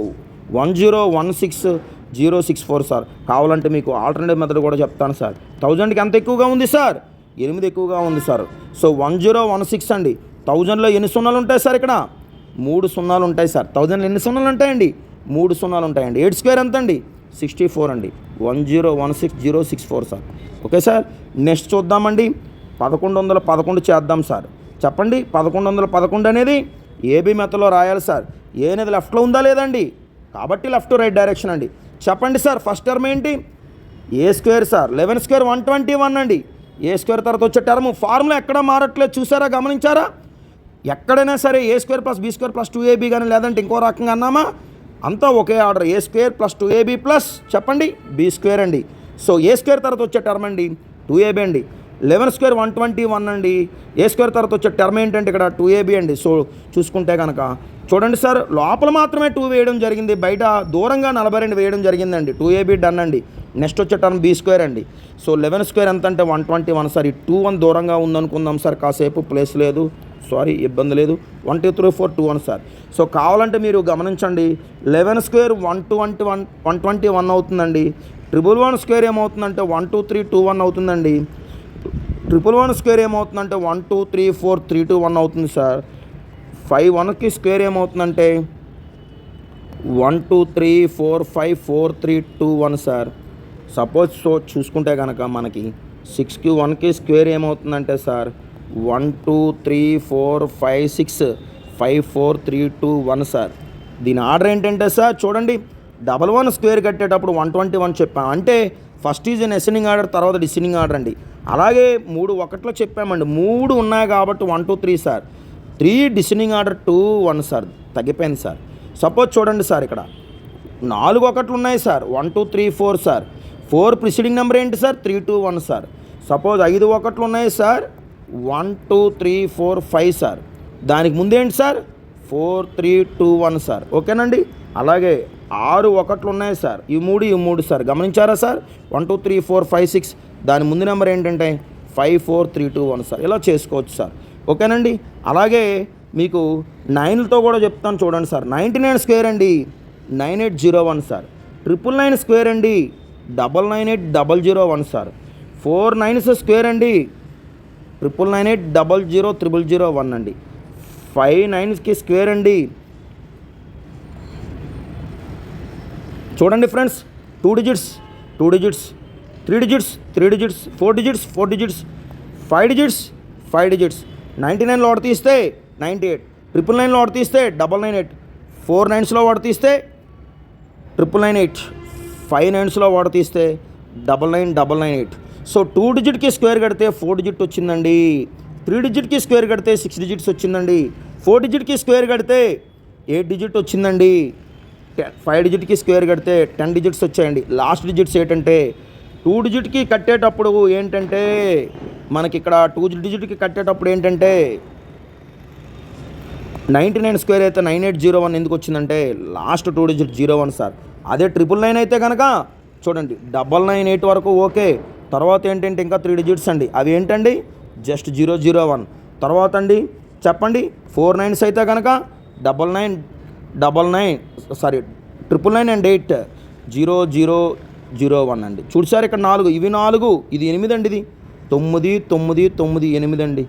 [SPEAKER 1] 1016064 sir. కావాలంటే మీకు ఆల్టర్నేటివ్ మెథడ్ కూడా చెప్తాను సార్. 1000కి ఎంత ఎక్కువగా ఉంది సార్, 8 ఎక్కువగా ఉంది సార్. సో 1016 అండి. 1000లో ఎన్ని సున్నాలు ఉంటాయి సార్, ఇక్కడ 3 సున్నాలు ఉంటాయి సార్. 1000లో ఎన్ని సున్నాలు ఉంటాయండి, 3 సున్నాలు ఉంటాయండి. 8 స్క్వేర్ ఎంత అండి 64 అండి. 1016064 సార్. ఓకే సార్, నెక్స్ట్ చూద్దామండి. 1111 చేద్దాం సార్. చెప్పండి, 1111 అనేది ఏబి మెథడ్లో రాయాలి సార్. ఏ అనేది లెఫ్ట్లో ఉందా లేదండి, కాబట్టి లెఫ్ట్ టు రైట్ డైరెక్షన్ అండి. చెప్పండి సార్, ఫస్ట్ టర్మ్ ఏంటి ఏ స్క్వేర్ సార్, 11 స్క్వేర్ 121 అండి. ఏ స్క్వేర్ తర్వాత వచ్చే టర్మ్ ఫార్ములా ఎక్కడ మారట్లేదు, చూసారా, గమనించారా? ఎక్కడైనా సరే A square plus B square plus 2ab కానీ లేదంటే ఇంకో రకంగా అన్నామా, అంతా ఒకే order. A square plus 2ab plus చెప్పండి బి స్క్వేర్ అండి. సో ఏ స్క్వేర్ తర్వాత వచ్చే టర్మ్ అండి 2ab అండి. 11 స్క్వేర్ 121 అండి. ఏ స్క్వేర్ తర్వాత వచ్చే టర్మ్ ఏంటంటే ఇక్కడ 2ab అండి. సో చూసుకుంటే కనుక చూడండి సార్, లోపల మాత్రమే 2 వేయడం జరిగింది, బయట దూరంగా 42 వేయడం జరిగిందండి. 2ab డన్ అండి. నెక్స్ట్ వచ్చే టర్మ్ బి స్క్వేర్ అండి. సో 11 స్క్వేర్ ఎంత అంటే 121 సార్. ఈ 21 దూరంగా ఉందనుకుందాం సార్, కాసేపు ప్లేస్ లేదు, సారీ ఇబ్బంది లేదు. 1 2 3 4 21 సార్. సో కావాలంటే మీరు గమనించండి, 11 స్క్వేర్ 121 అవుతుందండి. 111 స్క్వేర్ ఏమవుతుందంటే 1 2 3 2 1 అవుతుందండి. 111 స్క్వేర్ ఏమవుతుందంటే 1 2 3 4 3 2 1 అవుతుంది సార్. 51కి స్క్వేర్ ఏమవుతుందంటే 1 2 3 4 5 4 3 2 1 సార్. సపోజ్ సో చూసుకుంటే కనుక మనకి 6కి 1కి స్క్వేర్ ఏమవుతుందంటే సార్ 1 2 3 4 5 6 5 4 3 2 1 సార్. దీని ఆర్డర్ ఏంటంటే సార్ చూడండి, 11 స్క్వేర్ కట్టేటప్పుడు 121 చెప్పాం, అంటే first is in ascending order, తర్వాత డిసెండింగ్ ఆర్డర్ అండి. అలాగే 3 1లో చెప్పామండి, 3 ఉన్నాయి కాబట్టి 1 2 3 సార్. 3 డిసెండింగ్ ఆర్డర్ 2 1 సార్, తగ్గిపోయింది సార్. సపోజ్ చూడండి సార్, ఇక్కడ 4 1లు ఉన్నాయి సార్, 1 2 3 4 సార్. 4 ప్రిసీడింగ్ నెంబర్ ఏంటి సార్ 3 2 1 సార్. సపోజ్ 5 1లు ఉన్నాయి సార్, 1 2 3 4 5 సార్. దానికి ముందేంటి సార్ 4 3 2 1 సార్. ఓకేనండి. అలాగే 6 1లు ఉన్నాయి సార్, ఈ 3 సార్. గమనించారా సార్, 1 2 3 4 5 6, దాని ముందు నెంబర్ ఏంటంటే 5 4 3 2 1 సార్. ఇలా చేసుకోవచ్చు సార్. ఓకేనండి. అలాగే మీకు 9లతో కూడా చెప్తాను చూడండి సార్. 99 స్క్వేర్ అండి 9801 సార్. 999 స్క్వేర్ అండి 998001 సార్. 4 9s స్క్వేర్ అండి 9998000001 అండి. 5 9కి స్క్వేర్ అండి చూడండి friends, 2 digits 2 digits, 3 digits 3 digits, 4 digits 4 digits, 5 digits 5 digits. 99లో వాడు తీస్తే 98, 999లో వాడు తీస్తే 998, 4 9స్లో వాడు తీస్తే 998, 5 9స్లో వాడు తీస్తే 99998. సో 2 డిజిట్కి స్క్వేర్ కడితే 4 డిజిట్ వచ్చిందండి. 3 డిజిట్కి స్క్వేర్ కడితే 6 డిజిట్స్ వచ్చిందండి. 4 డిజిట్కి స్క్వేర్ కడితే 8 డిజిట్ వచ్చిందండి. 5 డిజిట్కి స్క్వేర్ కడితే 10 డిజిట్స్ వచ్చాయండి. లాస్ట్ డిజిట్స్ ఏంటంటే 2 డిజిట్కి కట్టేటప్పుడు ఏంటంటే మనకి ఇక్కడ 2 డిజిట్కి కట్టేటప్పుడు ఏంటంటే 99 స్క్వేర్ అయితే 9801 ఎందుకు వచ్చిందంటే లాస్ట్ 2 డిజిట్ 01 సార్. అదే 999 అయితే కనుక చూడండి 998 వరకు ఓకే. తర్వాత ఏంటంటే ఇంకా 3 డిజిట్స్ అండి, అవి ఏంటండి జస్ట్ 001. తర్వాత అండి చెప్పండి 4 9s అయితే కనుక 999 అండ్ 8 0001 అండి. చూసారు ఇక్కడ 4, ఇవి 4, ఇది 8 అండి, ఇది 9 9 9 8 అండి.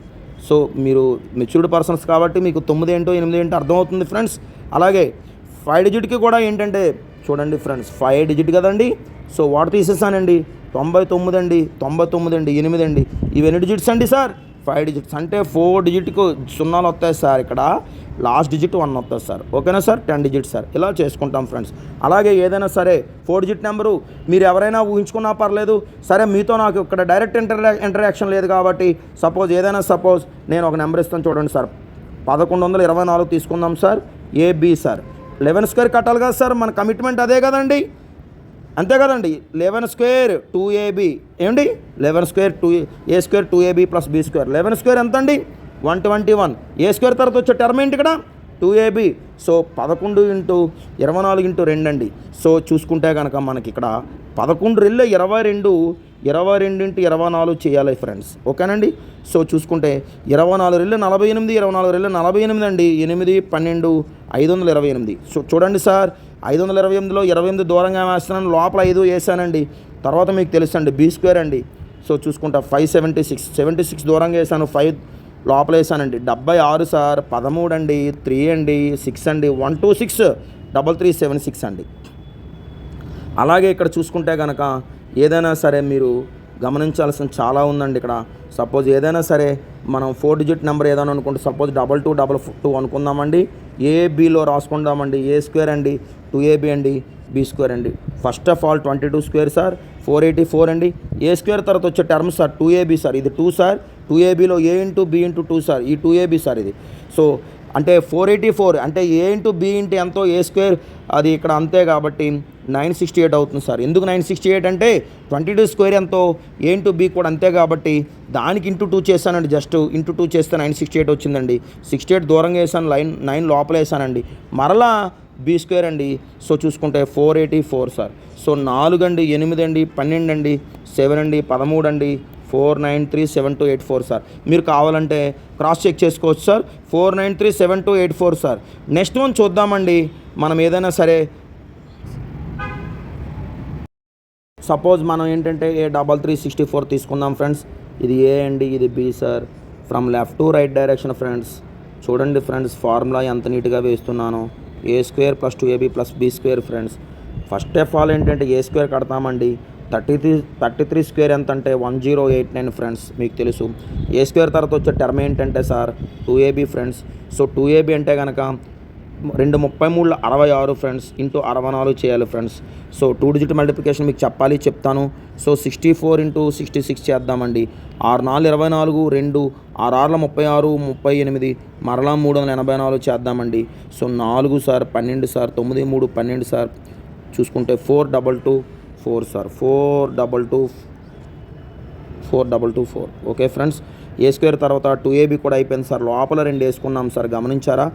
[SPEAKER 1] సో మీరు మెచ్యూర్డ్ పర్సన్స్ కాబట్టి మీకు 9 ఏంటో 8 ఏంటో అర్థమవుతుంది ఫ్రెండ్స్. అలాగే 5 డిజిట్కి కూడా ఏంటంటే చూడండి ఫ్రెండ్స్ 5 డిజిట్ కదండి. సో వాడు తీసేసానండి 99 అండి 99 అండి 8 అండి. ఇవి ఎన్ని డిజిట్స్ అండి సార్ 5 డిజిట్స్ అంటే 4 డిజిట్కు సున్నాలు వస్తాయి సార్. ఇక్కడ లాస్ట్ డిజిట్ 1 వస్తుంది సార్. ఓకేనా సార్? 10 digits sir. ఇలా చేసుకుంటాం ఫ్రెండ్స్. అలాగే ఏదైనా సరే 4 డిజిట్ నెంబరు మీరు ఎవరైనా ఊహించుకున్నా పర్లేదు. సరే మీతో నాకు ఇక్కడ డైరెక్ట్ ఇంటరాక్షన్ లేదు కాబట్టి సపోజ్ నేను ఒక నెంబర్ ఇస్తాను చూడండి సార్. 1124 తీసుకుందాం సార్. ఏబి సార్ 11 స్క్వేర్ కట్టాలి కదా సార్, మన కమిట్మెంట్ అదే కదండి, అంతే కదండి. 11 స్క్వేర్ 2ab ఏమండి, 11 square 2a square 2ab plus B square. 11 square ఎంత అండి? 121. ఏ స్క్వేర్ తర్వాత వచ్చే టర్మ్ ఏంటి ఇక్కడ? 2ab. సో 11 ఇంటూ 24 ఇంటూ 2 అండి. సో చూసుకుంటే కనుక మనకి ఇక్కడ 11 రెళ్ళు 22, 22 ఇంటూ 24 చేయాలి ఫ్రెండ్స్. ఓకేనండి. సో చూసుకుంటే 24 రెళ్ళు 48, 24 రెళ్ళు 48 అండి. 8, 12, 528. సో చూడండి సార్, 528లో 28 దూరంగా వేస్తున్నాను, లోపల 5 వేసానండి. తర్వాత మీకు తెలుసండి బి స్క్వేర్ అండి. సో చూసుకుంటా 576 దూరంగా వేసాను, 5 లోపల వేసానండి. 76 సార్, 13 అండి, 3 అండి, 6 అండి, 126, 3376 అండి. అలాగే ఇక్కడ చూసుకుంటే కనుక ఏదైనా సరే మీరు గమనించాల్సిన చాలా ఉందండి ఇక్కడ. సపోజ్ ఏదైనా సరే మనం 4 డిజిట్ నెంబర్ ఏదైనా అనుకుంటే సపోజ్ 2222 అనుకుందామండి. ఏబిలో రాసుకుందామండి. ఏ స్క్వేర్ అండి, 2ab అండి, బి స్క్వేర్ అండి. First of all 22 square sir 484 అండి. ఏ స్క్వేర్ తర్వాత వచ్చే టర్మ్ సార్ 2ab సార్. ఇది 2 సార్. 2abలో ఏ ఇంటూ బి ఇంటూ 2 సార్. ఈ 2ab సార్ ఇది. సో అంటే 484 అంటే ఏ ఇంటూ బి ఇంటూ ఎంతో ఏ స్క్వేర్ అది ఇక్కడ అంతే కాబట్టి 968 అవుతుంది సార్. ఎందుకు 968 అంటే 22 స్క్వేర్ ఎంతో ఏ ఇంటూ బి కూడా అంతే కాబట్టి దానికి ఇంటూ 2 చేశానండి. జస్ట్ ఇంటూ 2 చేస్తే 968 వచ్చిందండి. 68 దూరంగా వేసాను, 9 లోపల వేసానండి. మరలా బి స్క్వేర్ అండి. సో చూసుకుంటే 484 సార్. సో 4 అండి, 8 అండి, 12 అండి, 7 అండి, 13 అండి, 4937284 సార్. మీరు కావాలంటే క్రాస్ చెక్ చేసుకోవచ్చు సార్. 4937284 సార్. నెక్స్ట్ వన్ చూద్దామండి. మనం ఏదైనా సరే సపోజ్ మనం ఏంటంటే A3364 తీసుకుందాం ఫ్రెండ్స్. ఇది ఏ అండి, ఇది B sir. From left to right direction friends. చూడండి ఫ్రెండ్స్, ఫార్ములా ఎంత నీట్గా వేస్తున్నాను. A square plus 2ab plus B square friends. First of all ఏంటంటే ఏ స్క్వేర్ కడతామండి. 33 స్క్వేర్ ఎంత అంటే 1089 ఫ్రెండ్స్. మీకు తెలుసు ఏ స్క్వేర్ తర్వాత వచ్చే టర్మ్ ఏంటంటే sir 2ab friends. So 2ab అంటే కనుక 2 33 66 ఫ్రెండ్స్ ఇంటూ 64 చేయాలి ఫ్రెండ్స్. సో 2 డిజిట్ మల్టిప్లికేషన్ మీకు చెప్తాను. సో 64 ఇంటూ 66 చేద్దామండి. 6 4 24, 2 6 6 36, 38 మరలా 384 చేద్దామండి. So 4 sir 12 sir 9 3 12 sir. చూసుకుంటే 4224 sir. 422 okay friends. A square తర్వాత 2ab కూడా అయిపోయింది సార్. లోపల 2 వేసుకున్నాం సార్, గమనించారా?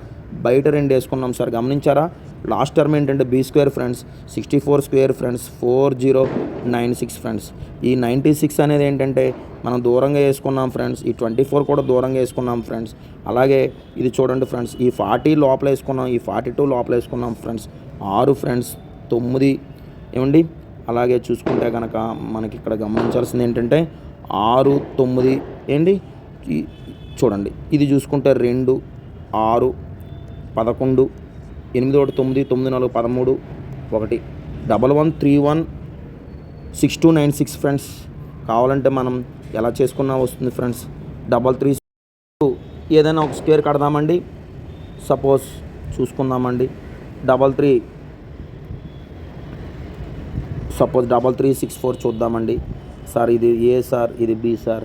[SPEAKER 1] బయట 2 వేసుకున్నాం సార్, గమనించారా? లాస్ట్ టర్మ్ ఏంటంటే B square friends. 64 square friends 4096 friends. ఈ 96 అనేది ఏంటంటే మనం దూరంగా వేసుకున్నాం ఫ్రెండ్స్. ఈ 24 కూడా దూరంగా వేసుకున్నాం ఫ్రెండ్స్. అలాగే ఇది చూడండి ఫ్రెండ్స్, ఈ 40 లోపల వేసుకున్నాం, ఈ 42 లోపల వేసుకున్నాం ఫ్రెండ్స్. 6 ఫ్రెండ్స్ 9 ఏమండి. అలాగే చూసుకుంటే కనుక మనకి ఇక్కడ గమనించాల్సింది ఏంటంటే 6 9 ఏంటి చూడండి. ఇది చూసుకుంటే 2 6 11 8 1 9 9 4 13 1 1131 6296 ఫ్రెండ్స్. కావాలంటే మనం ఎలా చేసుకున్నా వస్తుంది ఫ్రెండ్స్. 33 ఏదైనా ఒక స్క్వేర్ కడదామండి. సపోజ్ చూసుకుందామండి 3364 చూద్దామండి సార్. ఇది ఏ సార్, ఇది B sir.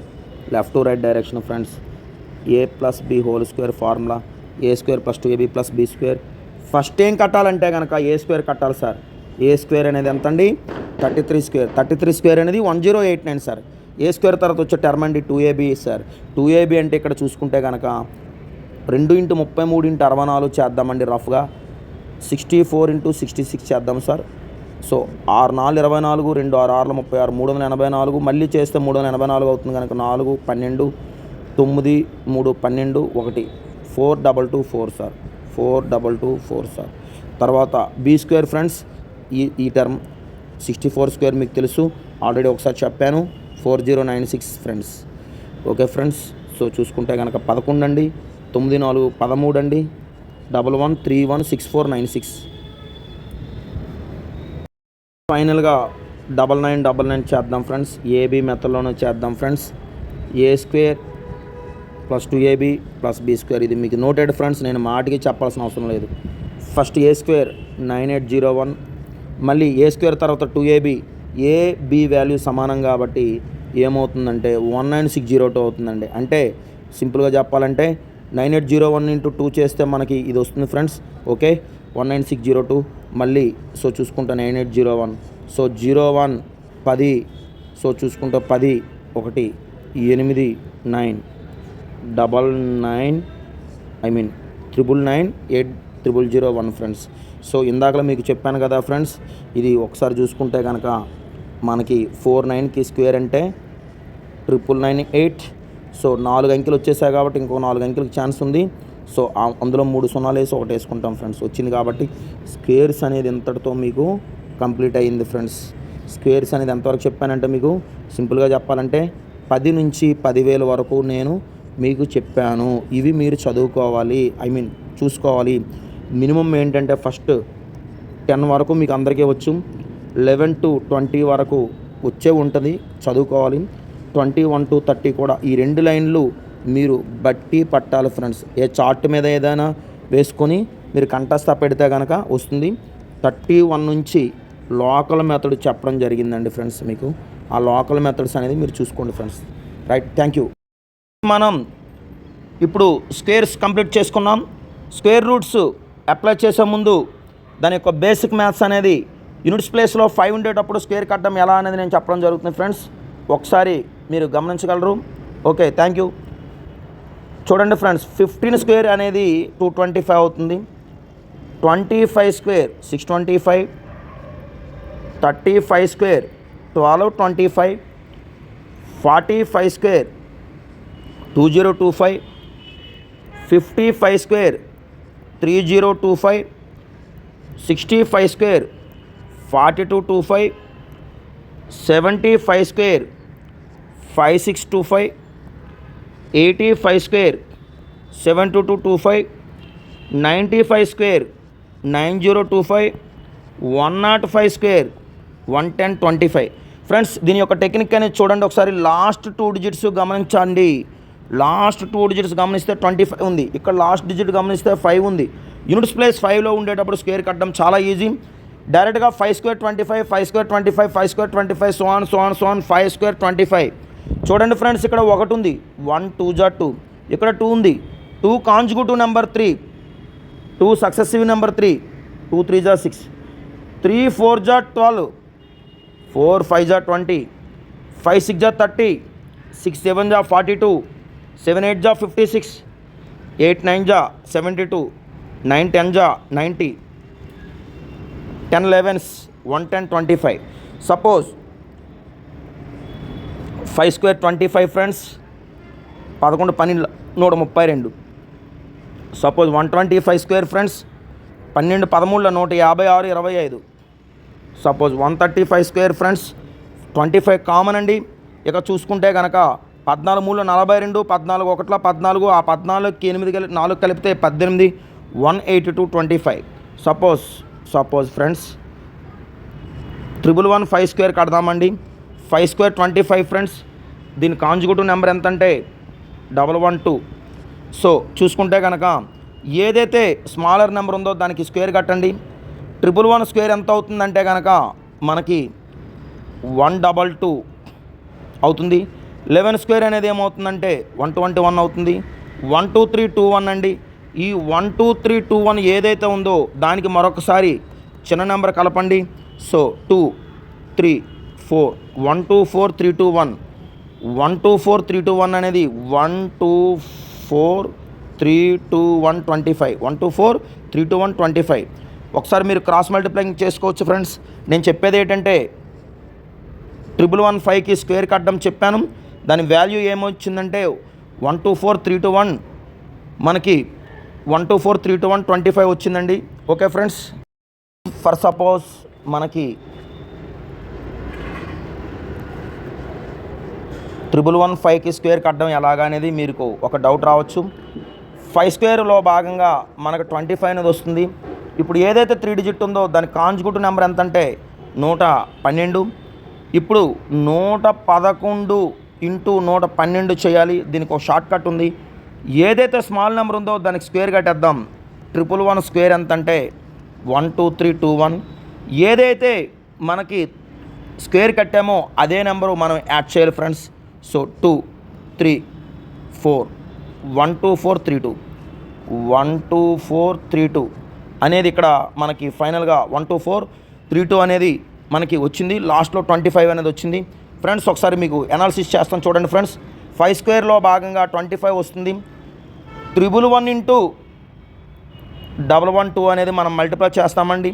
[SPEAKER 1] Left to right direction friends. A plus B whole square formula A square plus 2ab plus B square. First ఏం కట్టాలంటే కనుక ఏ స్క్వేర్ కట్టాలి సార్. ఏ స్క్వేర్ అనేది ఎంత అండి 33 స్క్వేర్. 33 స్క్వేర్ అనేది 1089 సార్. ఏ స్క్వేర్ తర్వాత వచ్చే టర్మ్ అండి 2ab సార్. 2ab అంటే ఇక్కడ చూసుకుంటే కనుక 2 ఇంటూ 33 ఇంటూ 64 చేద్దామండి రఫ్గా. 64 ఇంటూ 66 చేద్దాం సార్. సో 6 4 24, 2 6 6 36 384 మళ్ళీ చేస్తే 384 అవుతుంది కనుక 4 12 9 3 12 1 4224 సార్. 4224 సార్. తర్వాత బి స్క్వేర్ ఫ్రెండ్స్. ఈ టర్మ్ 64 స్క్వేర్ మీకు తెలుసు, ఆల్రెడీ ఒకసారి చెప్పాను. 4096 ఫ్రెండ్స్. Okay friends. సో చూసుకుంటే కనుక 11 అండి, 9 4 13 అండి, 11316496. ఫైనల్గా 9999 చేద్దాం ఫ్రెండ్స్. ఏబి మెథడ్లోనే చేద్దాం friends. A square plus 2ab plus B square. ఇది మీకు నోటెడ్ ఫ్రెండ్స్, నేను మాటికి చెప్పాల్సిన అవసరం లేదు. ఫస్ట్ ఏ స్క్వేర్ 9801, మళ్ళీ ఏ స్క్వేర్ తర్వాత 2ab, ఏ బి వాల్యూ సమానం కాబట్టి ఏమవుతుందంటే 19602 అవుతుందండి. అంటే సింపుల్గా చెప్పాలంటే 9801 ఇంటూ 2 చేస్తే మనకి ఇది వస్తుంది ఫ్రెండ్స్. ఓకే, 19602 మళ్ళీ సో చూసుకుంటా 9801, సో 01 10, సో చూసుకుంటా 10 1 8 9 99 999 8001 ఫ్రెండ్స్. సో ఇందాకలో మీకు చెప్పాను కదా ఫ్రెండ్స్, ఇది ఒకసారి చూసుకుంటే కనుక మనకి 49కి స్క్వేర్ అంటే 9998. సో 4 అంకెలు వచ్చేసాయి కాబట్టి ఇంకో 4 అంకెలకు ఛాన్స్ ఉంది. సో అందులో 3 సున్నాలు వేసి ఒకటి వేసుకుంటాం ఫ్రెండ్స్. వచ్చింది కాబట్టి స్క్వేర్స్ అనేది ఎంతటితో మీకు కంప్లీట్ అయ్యింది ఫ్రెండ్స్. స్క్వేర్స్ అనేది ఎంతవరకు చెప్పానంటే మీకు సింపుల్గా చెప్పాలంటే 10 నుంచి 10,000 వరకు నేను మీకు చెప్పాను. ఇవి మీరు చదువుకోవాలి, చూసుకోవాలి. మినిమం ఏంటంటే ఫస్ట్ 10 వరకు మీకు అందరికీ వచ్చు, 11 to 20 వరకు వచ్చే ఉంటుంది, చదువుకోవాలి. 21 to 30 కూడా ఈ 2 లైన్లు మీరు బట్టి పట్టాలి ఫ్రెండ్స్. ఏ చార్ట్ మీద ఏదైనా వేసుకొని మీరు కంఠస్థ పెడితే కనుక వస్తుంది. 31 నుంచి లోకల్ మెథడ్ చెప్పడం జరిగిందండి ఫ్రెండ్స్. మీకు ఆ లోకల్ మెథడ్స్ అనేది మీరు చూసుకోండి ఫ్రెండ్స్. Right, thank you. మనం ఇప్పుడు స్క్వేర్స్ కంప్లీట్ చేసుకున్నాం. స్క్వేర్ రూట్స్ అప్లై చేసే ముందు దాని యొక్క బేసిక్ మ్యాథ్స్ అనేది యూనిట్స్ ప్లేస్లో 5 ఉండేటప్పుడు స్క్వేర్ కట్టడం ఎలా అనేది నేను చెప్పడం జరుగుతుంది ఫ్రెండ్స్. ఒకసారి మీరు గమనించగలరు. Okay, thank you. చూడండి ఫ్రెండ్స్, 15 స్క్వేర్ అనేది 225 అవుతుంది. 25 square 625, 35 square 1225, 45 square 2025, 55 square 3025, 65 square 4225, 75 square 5625, 85 square 72225, 95 square 9025, 105 square 11025. Friends, దీని యొక్క టెక్నిక్ అనేది చూడండి ఒకసారి. లాస్ట్ 2 డిజిట్స్ గమనించండి. లాస్ట్ 2 డిజిట్స్ గమనిస్తే 25 ఉంది. ఇక్కడ లాస్ట్ డిజిట్ గమనిస్తే 5 ఉంది. యూనిట్స్ ప్లేస్ 5లో ఉండేటప్పుడు స్క్వేర్ కట్టడం చాలా ఈజీ. డైరెక్ట్గా 5 square 25, 5 square 25, 5 square 25, so on 5 square 25. చూడండి ఫ్రెండ్స్, ఇక్కడ 1 ఉంది, 1 2 జా 2. ఇక్కడ 2 ఉంది, 2 కాంజుగేటివ్ నెంబర్ 3, 2 సక్సెసివ్ నెంబర్ 3, 2 3 జా 6, 3 4 జా 12, 4 5 జా 20, 5 6 జా 30, 6 7 జా 42, 7 8 జా 56, 8 9 జా 72, 9 10 జా 90, 10 11s 110 25. Suppose 5 square 25 friends, 11 12 132. Suppose 125 square friends, 12 13 156 25. Suppose 135 square friends, 25 common అండి. ఇక చూసుకుంటే కనుక 14 3 42, 14 1 14, ఆ 14కి 8 4 కలిపితే 18, 182 25. సపోజ్ ఫ్రెండ్స్ 111 5 స్క్వేర్ కడదామండి. 5 స్క్వేర్ 25 ఫ్రెండ్స్, దీని కాంజుగేటివ్ నెంబర్ ఎంత అంటే 112. సో చూసుకుంటే కనుక ఏదైతే స్మాలర్ నెంబర్ ఉందో దానికి స్క్వేర్ కట్టండి. 111 స్క్వేర్ ఎంత అవుతుందంటే కనుక మనకి 122 అవుతుంది. 11 స్క్వేర్ అనేది ఏమవుతుందంటే 121 అవుతుంది. 1 2 3 2 1 అండి. ఈ 1 2 3 2 1 ఏదైతే ఉందో దానికి మరొకసారి చిన్న నెంబర్ కలపండి. సో 2 3 4, 1 2 4 3 2 1, 1 2 4 3 2 1 అనేది 1 2 4 3 2 1 25, 1 2 4 3 2 1 25. ఒకసారి మీరు క్రాస్ మల్టిప్లైయింగ్ చేసుకోవచ్చు ఫ్రెండ్స్. నేను చెప్పేది ఏంటంటే 115కి స్క్వేర్ కట్టడం చెప్పాను. దాని వాల్యూ ఏమొచ్చిందంటే 1 2 4 3 2 1, మనకి 1 2 4 3 2 1 25 వచ్చిందండి. ఓకే ఫ్రెండ్స్, ఫర్ సపోజ్ మనకి 115కి స్క్వేర్ కట్టడం ఎలాగా అనేది మీకు ఒక డౌట్ రావచ్చు. 5 స్క్వేర్లో భాగంగా మనకు 25 అనేది వస్తుంది. ఇప్పుడు ఏదైతే 3 డిజిట్ ఉందో దాని కాంజుగేటివ్ నెంబర్ ఎంత అంటే 112. ఇప్పుడు 111 ఇంటూ 112 చేయాలి. దీనికి ఒక షార్ట్ కట్ ఉంది. ఏదైతే స్మాల్ నెంబర్ ఉందో దానికి స్క్వేర్ కట్టేద్దాం. 111 స్క్వేర్ ఎంత అంటే 12321. ఏదైతే మనకి స్క్వేర్ కట్టామో అదే నెంబరు మనం యాడ్ చేయాలి ఫ్రెండ్స్. సో 2 3 4 12432 12432 అనేది ఇక్కడ మనకి ఫైనల్గా 12432 అనేది మనకి వచ్చింది. లాస్ట్లో 25 అనేది వచ్చింది ఫ్రెండ్స్. ఒకసారి మీకు అనాలిసిస్ చేస్తాను చూడండి ఫ్రెండ్స్. 5 స్క్వేర్లో భాగంగా 25 వస్తుంది. 111 ఇంటూ 112 అనేది మనం మల్టిప్లై చేస్తామండి.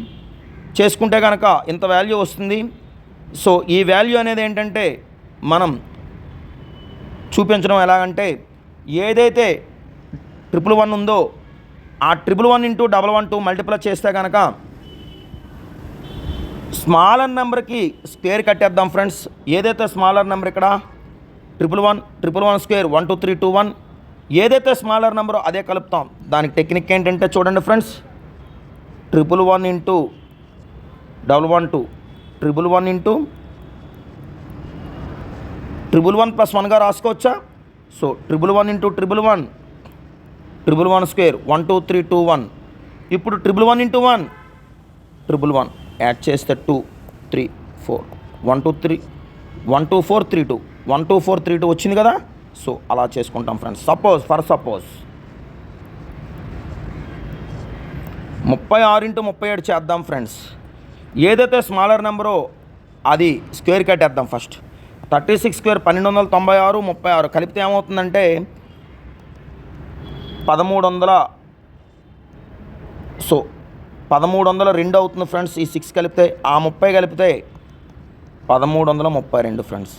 [SPEAKER 1] చేసుకుంటే కనుక ఇంత వాల్యూ వస్తుంది. సో ఈ వాల్యూ అనేది ఏంటంటే మనం చూపించడం ఏదైతే 111 ఉందో ఆ 111 ఇంటూ 112 మల్టిప్లై చేస్తే కనుక స్మాలర్ నెంబర్కి స్క్వేర్ కట్టేద్దాం ఫ్రెండ్స్. ఏదైతే స్మాలర్ నెంబర్ ఇక్కడ 111 స్క్వేర్ 12321, ఏదైతే స్మాలర్ నెంబరో అదే కలుపుతాం. దానికి టెక్నిక్ ఏంటంటే చూడండి ఫ్రెండ్స్, 111 ఇంటూ 112 111 ఇంటూ 111 ప్లస్ 1గా రాసుకోవచ్చా? So 111 into 111 square 12321. ఇప్పుడు 111 ఇంటూ 1 యాడ్ చేస్తే 2 3 4 12432 వచ్చింది కదా. సో అలా చేసుకుంటాం ఫ్రెండ్స్. సపోజ్ 36 ఇంటూ 37 చేద్దాం ఫ్రెండ్స్. ఏదైతే స్మాలర్ నెంబరో అది స్క్వేర్ కట్టేద్దాం ఫస్ట్. 36 స్క్వేర్ 1296 36 కలిపితే ఏమవుతుందంటే 1300. సో 1302 అవుతుంది ఫ్రెండ్స్. ఈ 6 కలిపితే ఆ 30 కలిపితే 1332 ఫ్రెండ్స్.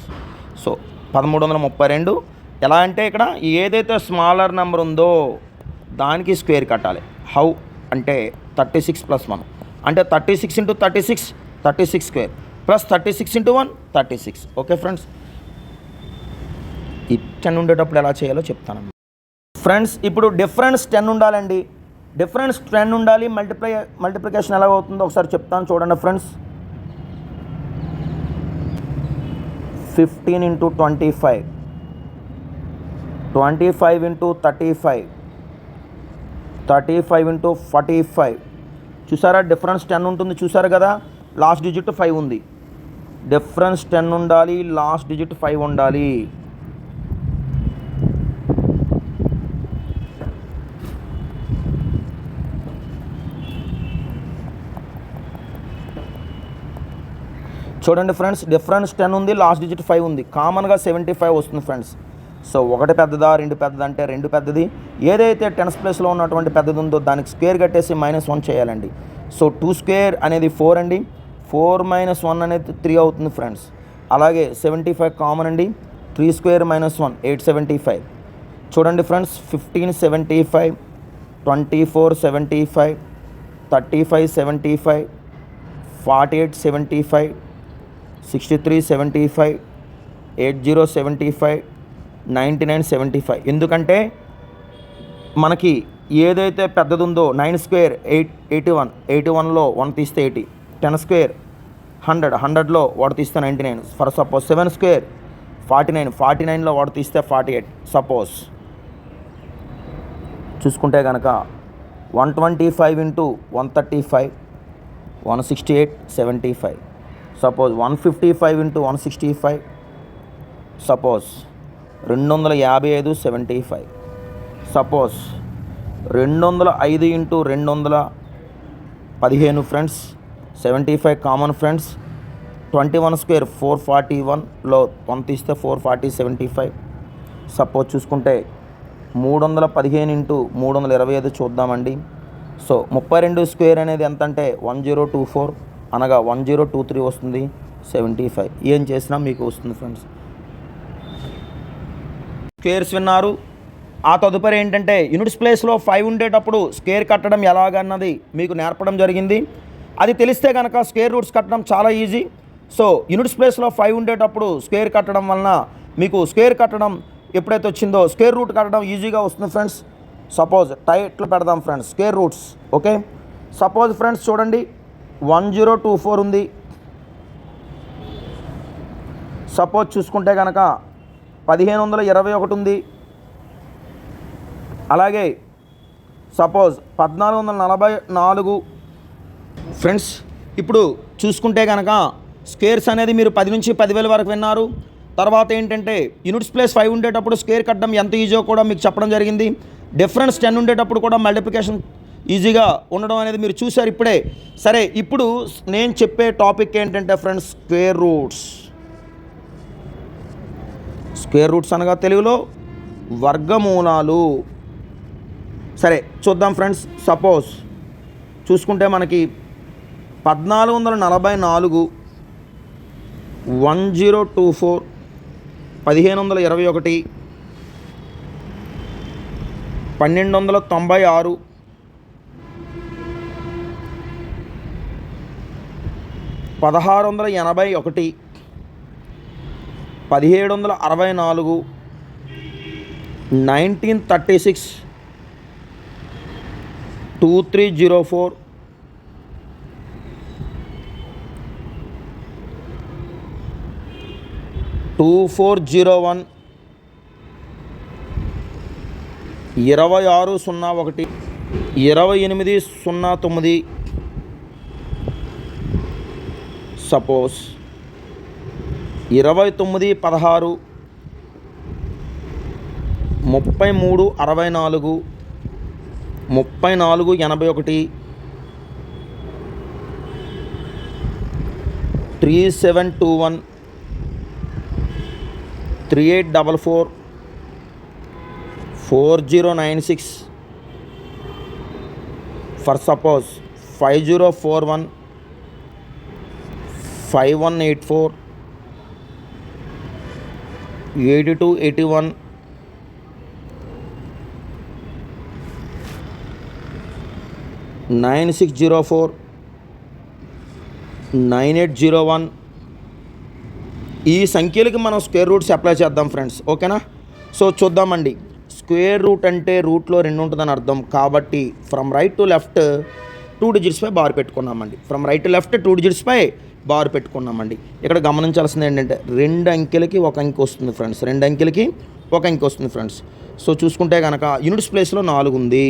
[SPEAKER 1] సో 1332 ఎలా అంటే ఇక్కడ ఏదైతే స్మాలర్ నెంబర్ ఉందో దానికి స్క్వేర్ కట్టాలి. హౌ అంటే 36 ప్లస్ 1 అంటే 36 into 36 square plus 36 into 1 36. Okay friends, ఈ 10 ఉండేటప్పుడు ఎలా చేయాలో చెప్తాను ఫ్రెండ్స్. ఇప్పుడు డిఫరెన్స్ 10 ఉండాలండి. డిఫరెన్స్ 10 ఉండాలి. మల్టిప్లికేషన్ ఎలా అవుతుందో ఒకసారి చెప్తాను చూడండి ఫ్రెండ్స్. 15 into 25 into 35 into 45. చూసారా డిఫరెన్స్ 10 ఉంటుంది చూసారు కదా. లాస్ట్ డిజిట్ 5 ఉంది. డిఫరెన్స్ 10 ఉండాలి, లాస్ట్ డిజిట్ 5 ఉండాలి. చూడండి ఫ్రెండ్స్, డిఫరెన్స్ 10 ఉంది, లాస్ట్ డిజిట్ 5 ఉంది. కామన్గా 75 వస్తుంది ఫ్రెండ్స్. సో 1 పెద్దదా 2 పెద్దదా అంటే 2 పెద్దది. ఏదైతే 10th ప్లేస్లో ఉన్నటువంటి పెద్దది ఉందో దానికి స్క్వేర్ కట్టేసి -1 చేయాలండి. సో 2 స్క్వేర్ అనేది 4 అండి. 4 - 1 అనేది 3 అవుతుంది ఫ్రెండ్స్. అలాగే 75 కామన్ అండి. 3 స్క్వేర్ -1 875. చూడండి ఫ్రెండ్స్, 15 75, 24 75, 35 75, 48 75, 63 75, 80 75, 99 75. ఎందుకంటే మనకి ఏదైతే పెద్దది ఉందో 9 స్క్వేర్ 81, 81లో 1 తీస్తే 80, 10 స్క్వేర్ 100, 100లో 1 తీస్తే 99. ఫర్ సపోజ్ 7 స్క్వేర్ 49, 49లో 1 తీస్తే 48. సపోజ్ చూసుకుంటే కనుక 125 into 135 168 75. Suppose 155 into 165. Suppose 255 75. Suppose 205 into 215 friends. 75 common friends. 21 square 441లో 1 తీస్తే 440 75. సపోజ్ చూసుకుంటే 315 ఇంటూ 325 చూద్దామండి. సో 32 స్క్వేర్ అనేది ఎంత అంటే 1024 అనగా 1023 వస్తుంది. 75 ఏం చేసినా మీకు వస్తుంది ఫ్రెండ్స్. స్క్వేర్స్ విన్నారు. ఆ తదుపరి ఏంటంటే యూనిట్స్ ప్లేస్లో 5 ఉండేటప్పుడు స్క్వేర్ కట్టడం ఎలాగన్నది మీకు నేర్పడం జరిగింది. అది తెలిస్తే కనుక స్క్వేర్ రూట్స్ కట్టడం చాలా ఈజీ. సో యూనిట్స్ ప్లేస్లో 5 ఉండేటప్పుడు స్క్వేర్ కట్టడం వలన మీకు స్క్వేర్ కట్టడం ఎప్పుడైతే వచ్చిందో స్క్వేర్ రూట్ కట్టడం ఈజీగా వస్తుంది ఫ్రెండ్స్. సపోజ్ టైట్లు పెడదాం friends, square roots. Okay, suppose friends చూడండి 1024 ఉంది. సపోజ్ చూసుకుంటే కనుక 1521 ఉంది. అలాగే సపోజ్ 1444 ఫ్రెండ్స్. ఇప్పుడు చూసుకుంటే కనుక స్క్వేర్స్ అనేది మీరు 10 నుంచి 10,000 వరకు విన్నారు. తర్వాత ఏంటంటే యూనిట్స్ ప్లేస్ 5 ఉండేటప్పుడు స్క్వేర్ కట్టడం ఎంత ఈజీయో కూడా మీకు చెప్పడం జరిగింది. డిఫరెన్స్ 10 ఉండేటప్పుడు కూడా మల్టిప్లికేషన్ ఈజీగా ఉండడం అనేది మీరు చూశారు ఇప్పుడే. సరే, ఇప్పుడు నేను చెప్పే టాపిక్ ఏంటంటే friends, square roots. Square roots అనగా తెలుగులో వర్గమూలాలు. సరే చూద్దాం ఫ్రెండ్స్. సపోజ్ చూసుకుంటే మనకి 1444 1024 1521 1296 1681 1764 1936 2304 2401 2601 2809 సపోజ్ 2916 3364 3481 3721 3844 4096 ఫర్ సపోజ్ 5041 5184 8281 9604 9801. ఈ సంఖ్యలకి మనం స్క్వేర్ రూట్స్ అప్లై చేద్దాం ఫ్రెండ్స్. ఓకేనా? సో చూద్దామండి. స్క్వేర్ రూట్ అంటే రూట్లో 2 ఉంటుందని అర్థం. కాబట్టి ఫ్రమ్ రైట్ టు లెఫ్ట్ 2 డిజిట్స్పై బార్ పెట్టుకున్నామండి. ఫ్రమ్ రైట్ టు లెఫ్ట్ 2 డిజిట్స్పై బార్ పెట్టుకున్నామండి. ఇక్కడ గమనించాల్సింది ఏంటంటే 2 అంకెలకి 1 అంకె వస్తుంది ఫ్రెండ్స్. 2 అంకెలకి 1 అంకె వస్తుంది ఫ్రెండ్స్. సో చూసుకుంటే కనుక యూనిట్స్ ప్లేస్లో 4 ఉంది.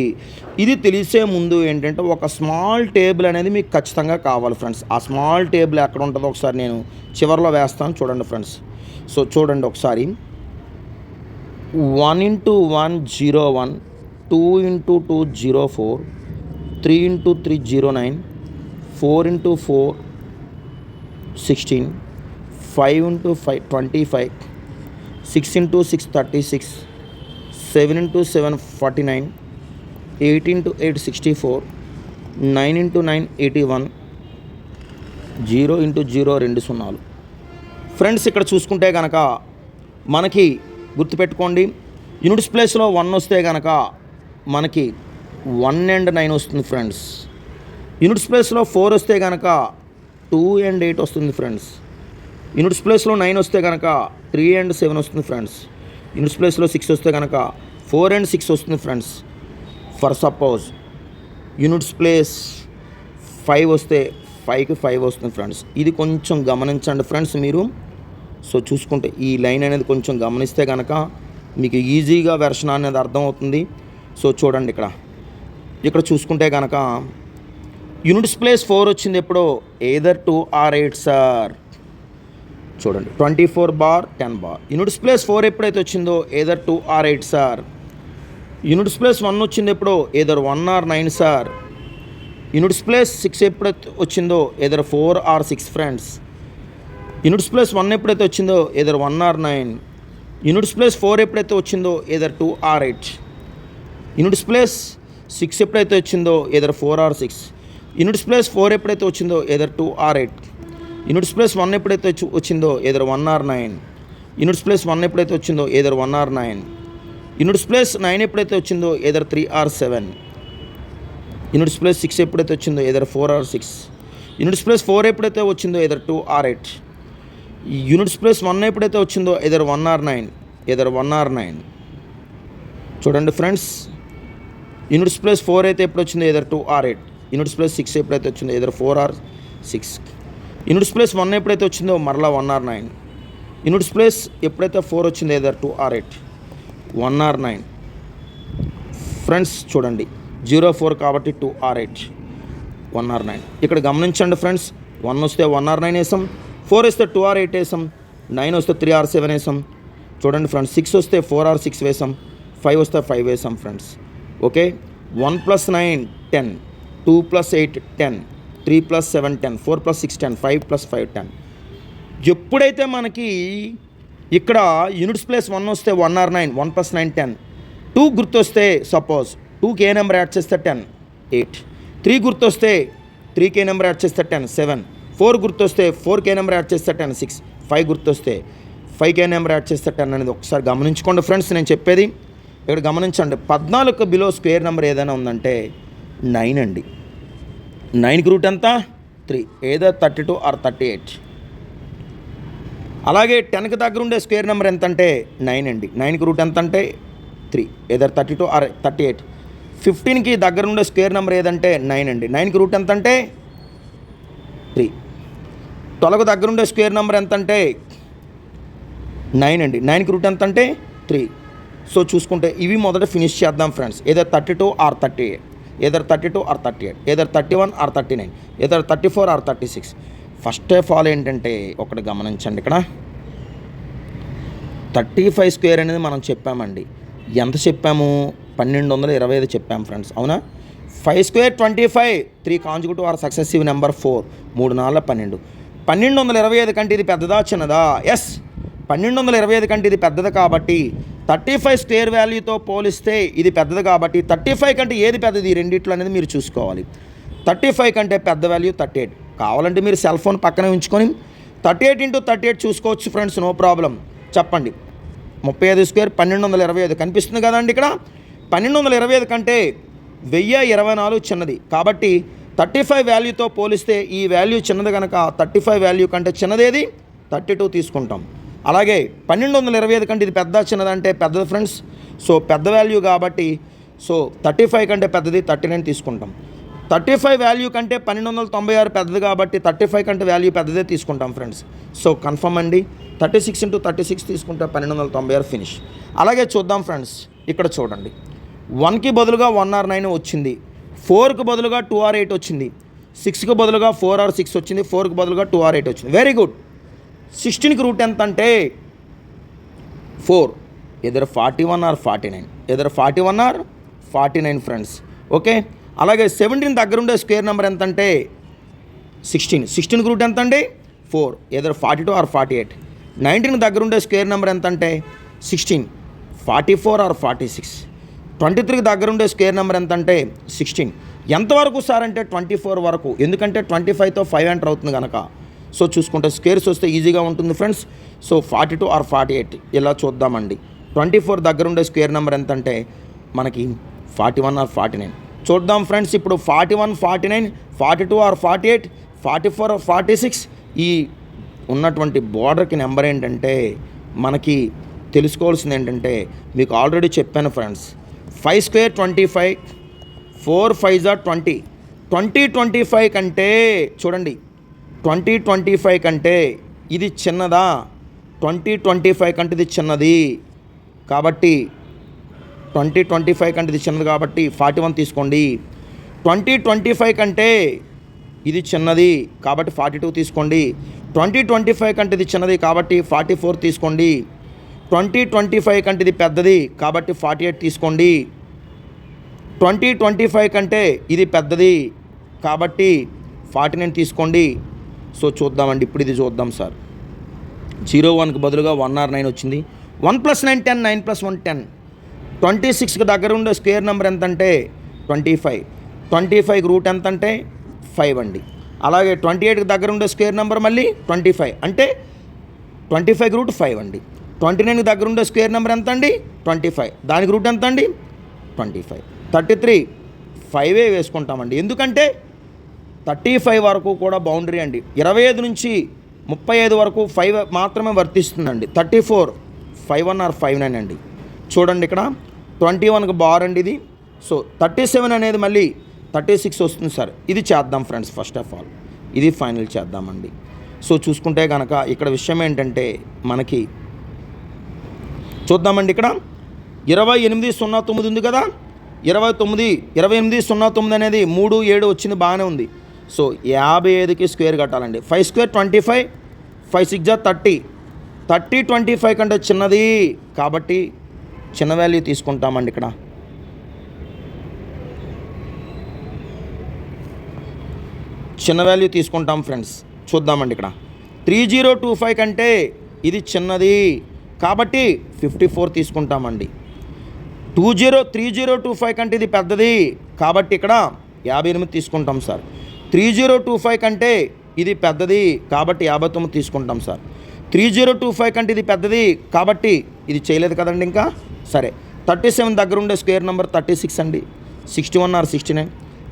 [SPEAKER 1] ఇది తెలిసే ముందు ఏంటంటే ఒక స్మాల్ టేబుల్ అనేది మీకు ఖచ్చితంగా కావాలి ఫ్రెండ్స్. ఆ స్మాల్ టేబుల్ ఎక్కడ ఉంటుందో ఒకసారి నేను చివరిలో వేస్తాను, చూడండి ఫ్రెండ్స్. సో చూడండి ఒకసారి. 1 × 1 01, 2 × 2 04, 3 × 3 09, 4 × 4 16, 5 × 5 25, 6 × 6 36, 7 × 7 49, 8 × 8 64, 9 × 9 81, 0 × 0 2 సున్నాలు. ఫ్రెండ్స్ ఇక్కడ చూసుకుంటే కనుక మనకి గుర్తుపెట్టుకోండి, యూనిట్స్ ప్లేస్లో 1 వస్తే కనుక మనకి 1 and 9 వస్తుంది ఫ్రెండ్స్. యూనిట్స్ ప్లేస్లో 4 వస్తే కనుక 2 and 8 వస్తుంది ఫ్రెండ్స్. యూనిట్స్ ప్లేస్లో 9 వస్తే కనుక 3 and 7 వస్తుంది ఫ్రెండ్స్. యూనిట్స్ ప్లేస్లో 6 వస్తే కనుక 4 and 6 వస్తుంది friends. For suppose units place 5 వస్తే 5కి 5 వస్తుంది ఫ్రెండ్స్. ఇది కొంచెం గమనించండి ఫ్రెండ్స్ మీరు. సో చూసుకుంటే ఈ లైన్ అనేది కొంచెం గమనిస్తే కనుక మీకు ఈజీగా వెర్షన్ అనేది అర్థమవుతుంది. సో చూడండి ఇక్కడ చూసుకుంటే కనుక యూనిట్స్ ప్లేస్ 4 వచ్చింది ఎప్పుడో either 2 or 8 సార్. చూడండి 24 బార్ 10 బార్. యూనిట్స్ ప్లేస్ 4 ఎప్పుడైతే వచ్చిందో either 2 or 8 sir. Units place 1 వచ్చింది ఎప్పుడో either 1 or 9 sir. Units place 6 ఎప్పుడైతే వచ్చిందో either 4 or 6 friends. Units place 1 ఎప్పుడైతే వచ్చిందో either 1 or 9. యూనిట్స్ ప్లేస్ 4 ఎప్పుడైతే వచ్చిందో either 2 or 8. యూనిట్స్ ప్లేస్ 6 ఎప్పుడైతే వచ్చిందో either 4 or 6. యూనిట్స్ ప్లేస్ 4 ఎప్పుడైతే వచ్చిందో either 2 or 8. యూనిట్స్ ప్లేస్ 1 ఎప్పుడైతే వచ్చిందో either 1 or 9. యూనిట్స్ ప్లేస్ 1 ఎప్పుడైతే వచ్చిందో either 1 or 9. యూనిట్స్ ప్లేస్ 9 ఎప్పుడైతే వచ్చిందో either 3 or 7. యూనిట్స్ ప్లేస్ 6 ఎప్పుడైతే వచ్చిందో either 4 or 6. యూనిట్స్ ప్లేస్ 4 ఎప్పుడైతే వచ్చిందో either 2 or 8. యూనిట్స్ ప్లేస్ 1 ఎప్పుడైతే వచ్చిందో either 1 or 9. either 1 or 9. చూడండి ఫ్రెండ్స్, యూనిట్స్ ప్లేస్ 4 అయితే ఎప్పుడు వచ్చిందో either 2 or 8. యూనిట్స్ ప్లేస్ 6 ఎప్పుడైతే వచ్చిందో either 4 or 6. యూనిట్స్ ప్లేస్ 1 ఎప్పుడైతే వచ్చిందో మరలా 1 or 9. యూనిట్స్ ప్లేస్ ఎప్పుడైతే 4 వచ్చిందో either 2 or 8. 1 or 9. ఫ్రెండ్స్ చూడండి 04 కాబట్టి 2R8 1R9. ఇక్కడ గమనించండి ఫ్రెండ్స్, 1 వస్తే 1R9 వేసాం, 4 వస్తే 2R8 వేసాం, 9 వస్తే 3R7 వేసాం. చూడండి ఫ్రెండ్స్, 6 వస్తే 4R6 వేసాం, 5 వస్తే 5 వేసాం ఫ్రెండ్స్. ఓకే, 1 + 9 10, 2 + 8 10, 3 + 7 10, 4 + 6 10, 5 + 5 10. ఎప్పుడైతే మనకి ఇక్కడ యూనిట్స్ ప్లేస్ 1 వస్తే 1R9, 1 + 9 10, 2 గుర్తొస్తే సపోజ్ 2కి ఏ నెంబర్ యాడ్ చేస్తే 10 8, 3 గుర్తొస్తే 3కి ఏ నెంబర్ యాడ్ చేస్తే 10 7, 4 గుర్తొస్తే 4కి ఏ నెంబర్ యాడ్ చేస్తే 10 6, 5 గుర్తొస్తే 5కి ఏ నెంబర్ యాడ్ చేస్తే 10 అనేది ఒకసారి గమనించుకోండి ఫ్రెండ్స్. నేను చెప్పేది ఇక్కడ గమనించండి, 14కు బిలో స్క్వేర్ నెంబర్ ఏదైనా ఉందంటే 9 అండి. 9కి రూట్ ఎంత 3, ఏదో 32 ఆర్ 38. అలాగే 10కి దగ్గర ఉండే స్క్వేర్ నెంబర్ ఎంత అంటే 9 అండి. 9కి రూట్ ఎంత అంటే 3, ఏదో 32 ఆర్ 38. 15కి దగ్గర ఉండే స్క్వేర్ నెంబర్ ఏదంటే 9 అండి. 9కి రూట్ ఎంత అంటే 3. 12కి దగ్గర ఉండే స్క్వేర్ నెంబర్ ఎంత అంటే 9 అండి. 9కి రూట్ ఎంత అంటే 3. సో చూసుకుంటే ఇవి మొదట ఫినిష్ చేద్దాం ఫ్రెండ్స్. ఏదో 32 ఆర్ 38, ఏదో 32 ఆర్ 38, ఏదో 31 ఆర్ 39, ఏదో 34 ఆర్ 36. ఫస్ట్ ఆఫ్ ఆల్ ఏంటంటే ఒకటి గమనించండి, ఇక్కడ 35 స్క్వేర్ అనేది మనం చెప్పామండి. ఎంత చెప్పాము? 1225 చెప్పాము ఫ్రెండ్స్, అవునా? 5 square 25, 3 conjugative or successive number 4, 3 4 12. 1225 కంటే ఇది పెద్దదా చిన్నదా? ఎస్, 1225 కంటే ఇది పెద్దది కాబట్టి 35 స్క్వేర్ వాల్యూతో పోలిస్తే ఇది పెద్దది కాబట్టి 35 కంటే ఏది పెద్దది ఈ రెండిట్లో అనేది మీరు చూసుకోవాలి. 35 కంటే పెద్ద వాల్యూ 38. కావాలంటే మీరు సెల్ ఫోన్ పక్కన ఉంచుకొని 38 × 38 చూసుకోవచ్చు ఫ్రెండ్స్, నో ప్రాబ్లం. చెప్పండి, 35 స్క్వేర్ 1225 కనిపిస్తుంది కదండి. ఇక్కడ 1225 కంటే 1024 చిన్నది కాబట్టి 35 వాల్యూతో పోలిస్తే ఈ వాల్యూ చిన్నది కనుక 35 వాల్యూ కంటే చిన్నదేది 32 తీసుకుంటాం. అలాగే 1225 కంటే ఇది పెద్ద చిన్నదంటే పెద్దది ఫ్రెండ్స్. సో పెద్ద వాల్యూ కాబట్టి సో 35 కంటే పెద్దది 39 తీసుకుంటాం. 35 వాల్యూ కంటే 1296 పెద్దది కాబట్టి 35 కంటే వాల్యూ పెద్దదే తీసుకుంటాం ఫ్రెండ్స్. సో కన్ఫర్మ్ అండి. 36 × 36 తీసుకుంటే 1296 ఫినిష్. అలాగే చూద్దాం ఫ్రెండ్స్, ఇక్కడ చూడండి, 1కి బదులుగా 1R9 వచ్చింది, 4కి బదులుగా 2R8 వచ్చింది, 6కి బదులుగా 4R6 వచ్చింది, 4కి బదులుగా 2R8 వచ్చింది. Very good. 16కి రూట్ ఎంత అంటే 4, either 41 or 49, either 41 or 49 friends. Okay, అలాగే 17 దగ్గర ఉండే స్క్వేర్ నెంబర్ ఎంత అంటే 16. 16కి రూట్ ఎంత అండి 4, ఎదర్ 42 ఆర్ 48. 19 దగ్గర ఉండే స్క్వేర్ నెంబర్ ఎంత అంటే 16, 44 ఆర్ 46. 23కి దగ్గర ఉండే స్క్వేర్ నెంబర్ ఎంత అంటే 16. ఎంతవరకు సార్ అంటే 24 వరకు, ఎందుకంటే 25తో 5 ఎంటర్ అవుతుంది కనుక. సో చూసుకుంటే స్క్వేర్స్ వస్తే ఈజీగా ఉంటుంది ఫ్రెండ్స్. సో 42 ఆర్ 48 ఇలా చూద్దామండి. 24 దగ్గర ఉండే స్క్వేర్ నెంబర్ ఎంత అంటే మనకి 41 ఆర్ 49 చూద్దాం ఫ్రెండ్స్. ఇప్పుడు 41, 49, 42 ఆర్ 48, 44 ఆర్ 46 ఈ ఉన్నటువంటి బోర్డర్కి నెంబర్ ఏంటంటే మనకి తెలుసుకోవాల్సింది ఏంటంటే మీకు ఆల్రెడీ చెప్పాను ఫ్రెండ్స్, 5 స్క్వేర్ 25, 4 5 ఆర్ 20. 25 కంటే చూడండి 25 కంటే ఇది చిన్నదా? 25 కంటే ఇది చిన్నది కాబట్టి 25 కంటే ఇది చిన్నది కాబట్టి 41 తీసుకోండి. 25 కంటే ఇది చిన్నది కాబట్టి 42 తీసుకోండి. 25 కంటే ఇది చిన్నది కాబట్టి 44 తీసుకోండి. 25 కంటే ఇది పెద్దది కాబట్టి 48 తీసుకోండి. 25 కంటే ఇది పెద్దది కాబట్టి 49 తీసుకోండి. సో చూద్దామండి, ఇప్పుడు ఇది చూద్దాం సార్. 01కి బదులుగా 1R9 వచ్చింది. 1 + 9 10, 9 + 1 10. 26కి దగ్గర ఉండే స్క్వేర్ నెంబర్ ఎంత అంటే 25. 25కి రూట్ ఎంత అంటే 5 అండి. అలాగే 28కి దగ్గర ఉండే స్క్వేర్ నెంబర్ మళ్ళీ 25 అంటే 25కి రూట్ 5 అండి. 29కి దగ్గర ఉండే స్క్వేర్ నెంబర్ ఎంత అండి 25, దానికి రూట్ ఎంత అండి 25. 33 5 వేసుకుంటామండి, ఎందుకంటే 35 వరకు కూడా బౌండరీ అండి. 25 నుంచి 35 వరకు 5 మాత్రమే వర్తిస్తుందండి. 34 51 ఆర్ 59 అండి. చూడండి ఇక్కడ 21కి బార్ అండి ఇది. సో 37 అనేది మళ్ళీ 36 వస్తుంది సార్. ఇది చేద్దాం ఫ్రెండ్స్, ఫస్ట్ ఆఫ్ ఆల్ ఇది ఫైనల్ చేద్దామండి. సో చూసుకుంటే కనుక ఇక్కడ విషయం ఏంటంటే మనకి చూద్దామండి, ఇక్కడ 2809 ఉంది కదా, 2809 అనేది 3 7 వచ్చింది, బాగానే ఉంది. సో 55కి స్క్వేర్ కట్టాలండి. 5 స్క్వేర్ 25, 5 6 జా 30, 30 25 కంటే చిన్నది కాబట్టి చిన్న వాల్యూ తీసుకుంటామండి. ఇక్కడ చిన్న వాల్యూ తీసుకుంటాం ఫ్రెండ్స్. చూద్దామండి. ఇక్కడ 3025 కంటే ఇది చిన్నది కాబట్టి 54 తీసుకుంటామండి. 3025 కంటే ఇది పెద్దది కాబట్టి ఇక్కడ 58 తీసుకుంటాం సార్. 3025 కంటే ఇది పెద్దది కాబట్టి 59 తీసుకుంటాం సార్. 3025 కంటే ఇది పెద్దది కాబట్టి ఇది చేయలేదు కదండి ఇంకా. సరే, 37 దగ్గర ఉండే స్క్వేర్ నెంబర్ 36 అండి. 61 ఆర్ 69.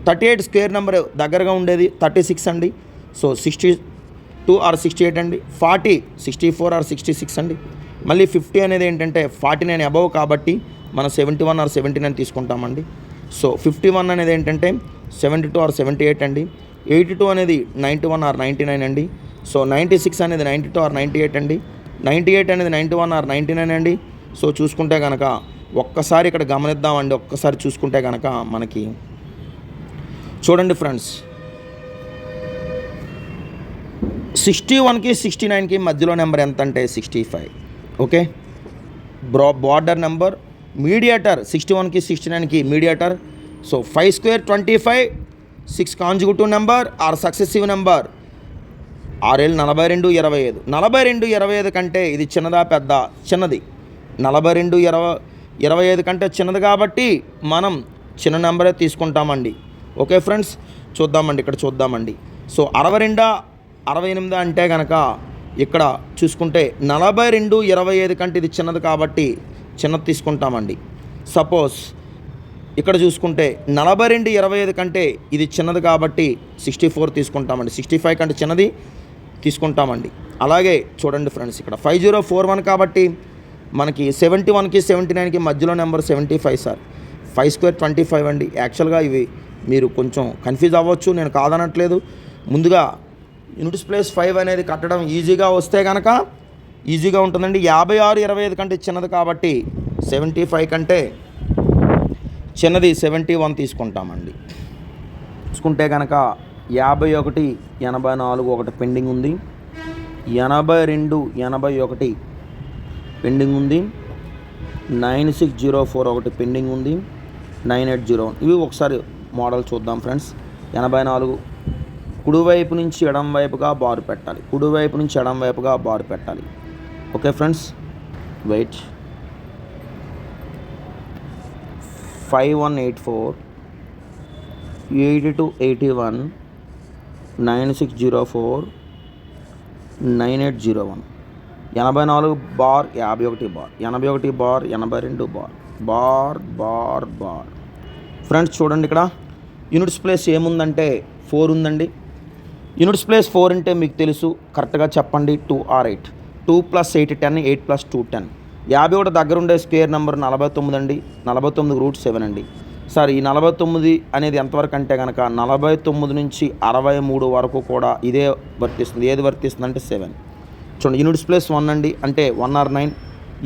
[SPEAKER 1] 38 స్క్వేర్ నెంబర్ దగ్గరగా ఉండేది 36 అండి. సో 62 ఆర్ 68 అండి. 40 64 ఆర్ 66 అండి. మళ్ళీ 50 అనేది ఏంటంటే 49 అబవ్ కాబట్టి మనం 71 ఆర్ 79 తీసుకుంటామండి. సో 51 అనేది ఏంటంటే 72 ఆర్ 78 అండి. 82 అనేది 91 ఆర్ 99 అండి. సో 96 అనేది 92 ఆర్ 98 అండి. 98 అనేది 91 ఆర్ 99 అండి. సో చూసుకుంటే కనుక ఒక్కసారి ఇక్కడ గమనిద్దామండి. ఒక్కసారి చూసుకుంటే కనుక మనకి చూడండి ఫ్రెండ్స్, 61కి 69కి మధ్యలో నెంబర్ ఎంత అంటే 65. ఓకే, బార్డర్ నెంబర్, మీడియేటర్ 61కి 69కి mediator. So 5 square 25, 6 conjugative number or successive number. 6 42 25. 42 25 కంటే ఇది చిన్నదా పెద్ద? చిన్నది. 42 25 కంటే చిన్నది కాబట్టి మనం చిన్న నెంబరే తీసుకుంటామండి. ఓకే ఫ్రెండ్స్, చూద్దామండి. ఇక్కడ చూద్దామండి. సో 62 68 అంటే కనుక ఇక్కడ చూసుకుంటే 42 25 కంటే ఇది చిన్నది కాబట్టి చిన్నది తీసుకుంటామండి. సపోజ్ ఇక్కడ చూసుకుంటే 42 25 కంటే ఇది చిన్నది కాబట్టి 64 తీసుకుంటామండి. 65 కంటే చిన్నది తీసుకుంటామండి. అలాగే చూడండి ఫ్రెండ్స్, ఇక్కడ 5041 కాబట్టి మనకి 71కి 79కి మధ్యలో నెంబర్ 75 సార్. 5 స్క్వేర్ 25 అండి. యాక్చువల్గా ఇవి మీరు కొంచెం కన్ఫ్యూజ్ అవ్వచ్చు, నేను కాదనట్లేదు. ముందుగా యూనిట్స్ ప్లేస్ 5 అనేది కట్టడం ఈజీగా వస్తే కనుక ఈజీగా ఉంటుందండి. 56 25 కంటే చిన్నది కాబట్టి 75 కంటే చిన్నది 71 తీసుకుంటామండి. చూసుకుంటే కనుక 51 84 ఒకటి పెండింగ్ ఉంది. 82 81 పెండింగ్ ఉంది. 9604 ఒకటి పెండింగ్ ఉంది. 9801 ఇవి ఒకసారి మోడల్ చూద్దాం ఫ్రెండ్స్. 84 కుడివైపు నుంచి ఎడం వైపుగా బారు పెట్టాలి. కుడివైపు నుంచి ఎడం వైపుగా బారు పెట్టాలి. Okay friends, wait. 5184 8281 9604 9801 84 bar 51 bar 81 bar 82 bar bar bar bar. Friends చూడండి, ఇక్కడ యూనిట్స్ ప్లేస్ ఏముందంటే 4 ఉందండి. యూనిట్స్ ప్లేస్ 4 అంటే మీకు తెలుసు, కరెక్ట్గా చెప్పండి. 2 ఆర్ 8. 2 + 8 10, 8 + 2 10. 51 దగ్గర ఉండే స్క్వేర్ నెంబర్ 49 అండి. 49 రూట్ 7 అండి. సార్ ఈ 49 అనేది ఎంతవరకు అంటే కనుక 49 నుంచి 63 వరకు కూడా ఇదే వర్తిస్తుంది. ఏది వర్తిస్తుంది అంటే 7. చూడండి, యూనిట్స్ ప్లేస్ 1 అండి, అంటే 1 ఆర్ 9.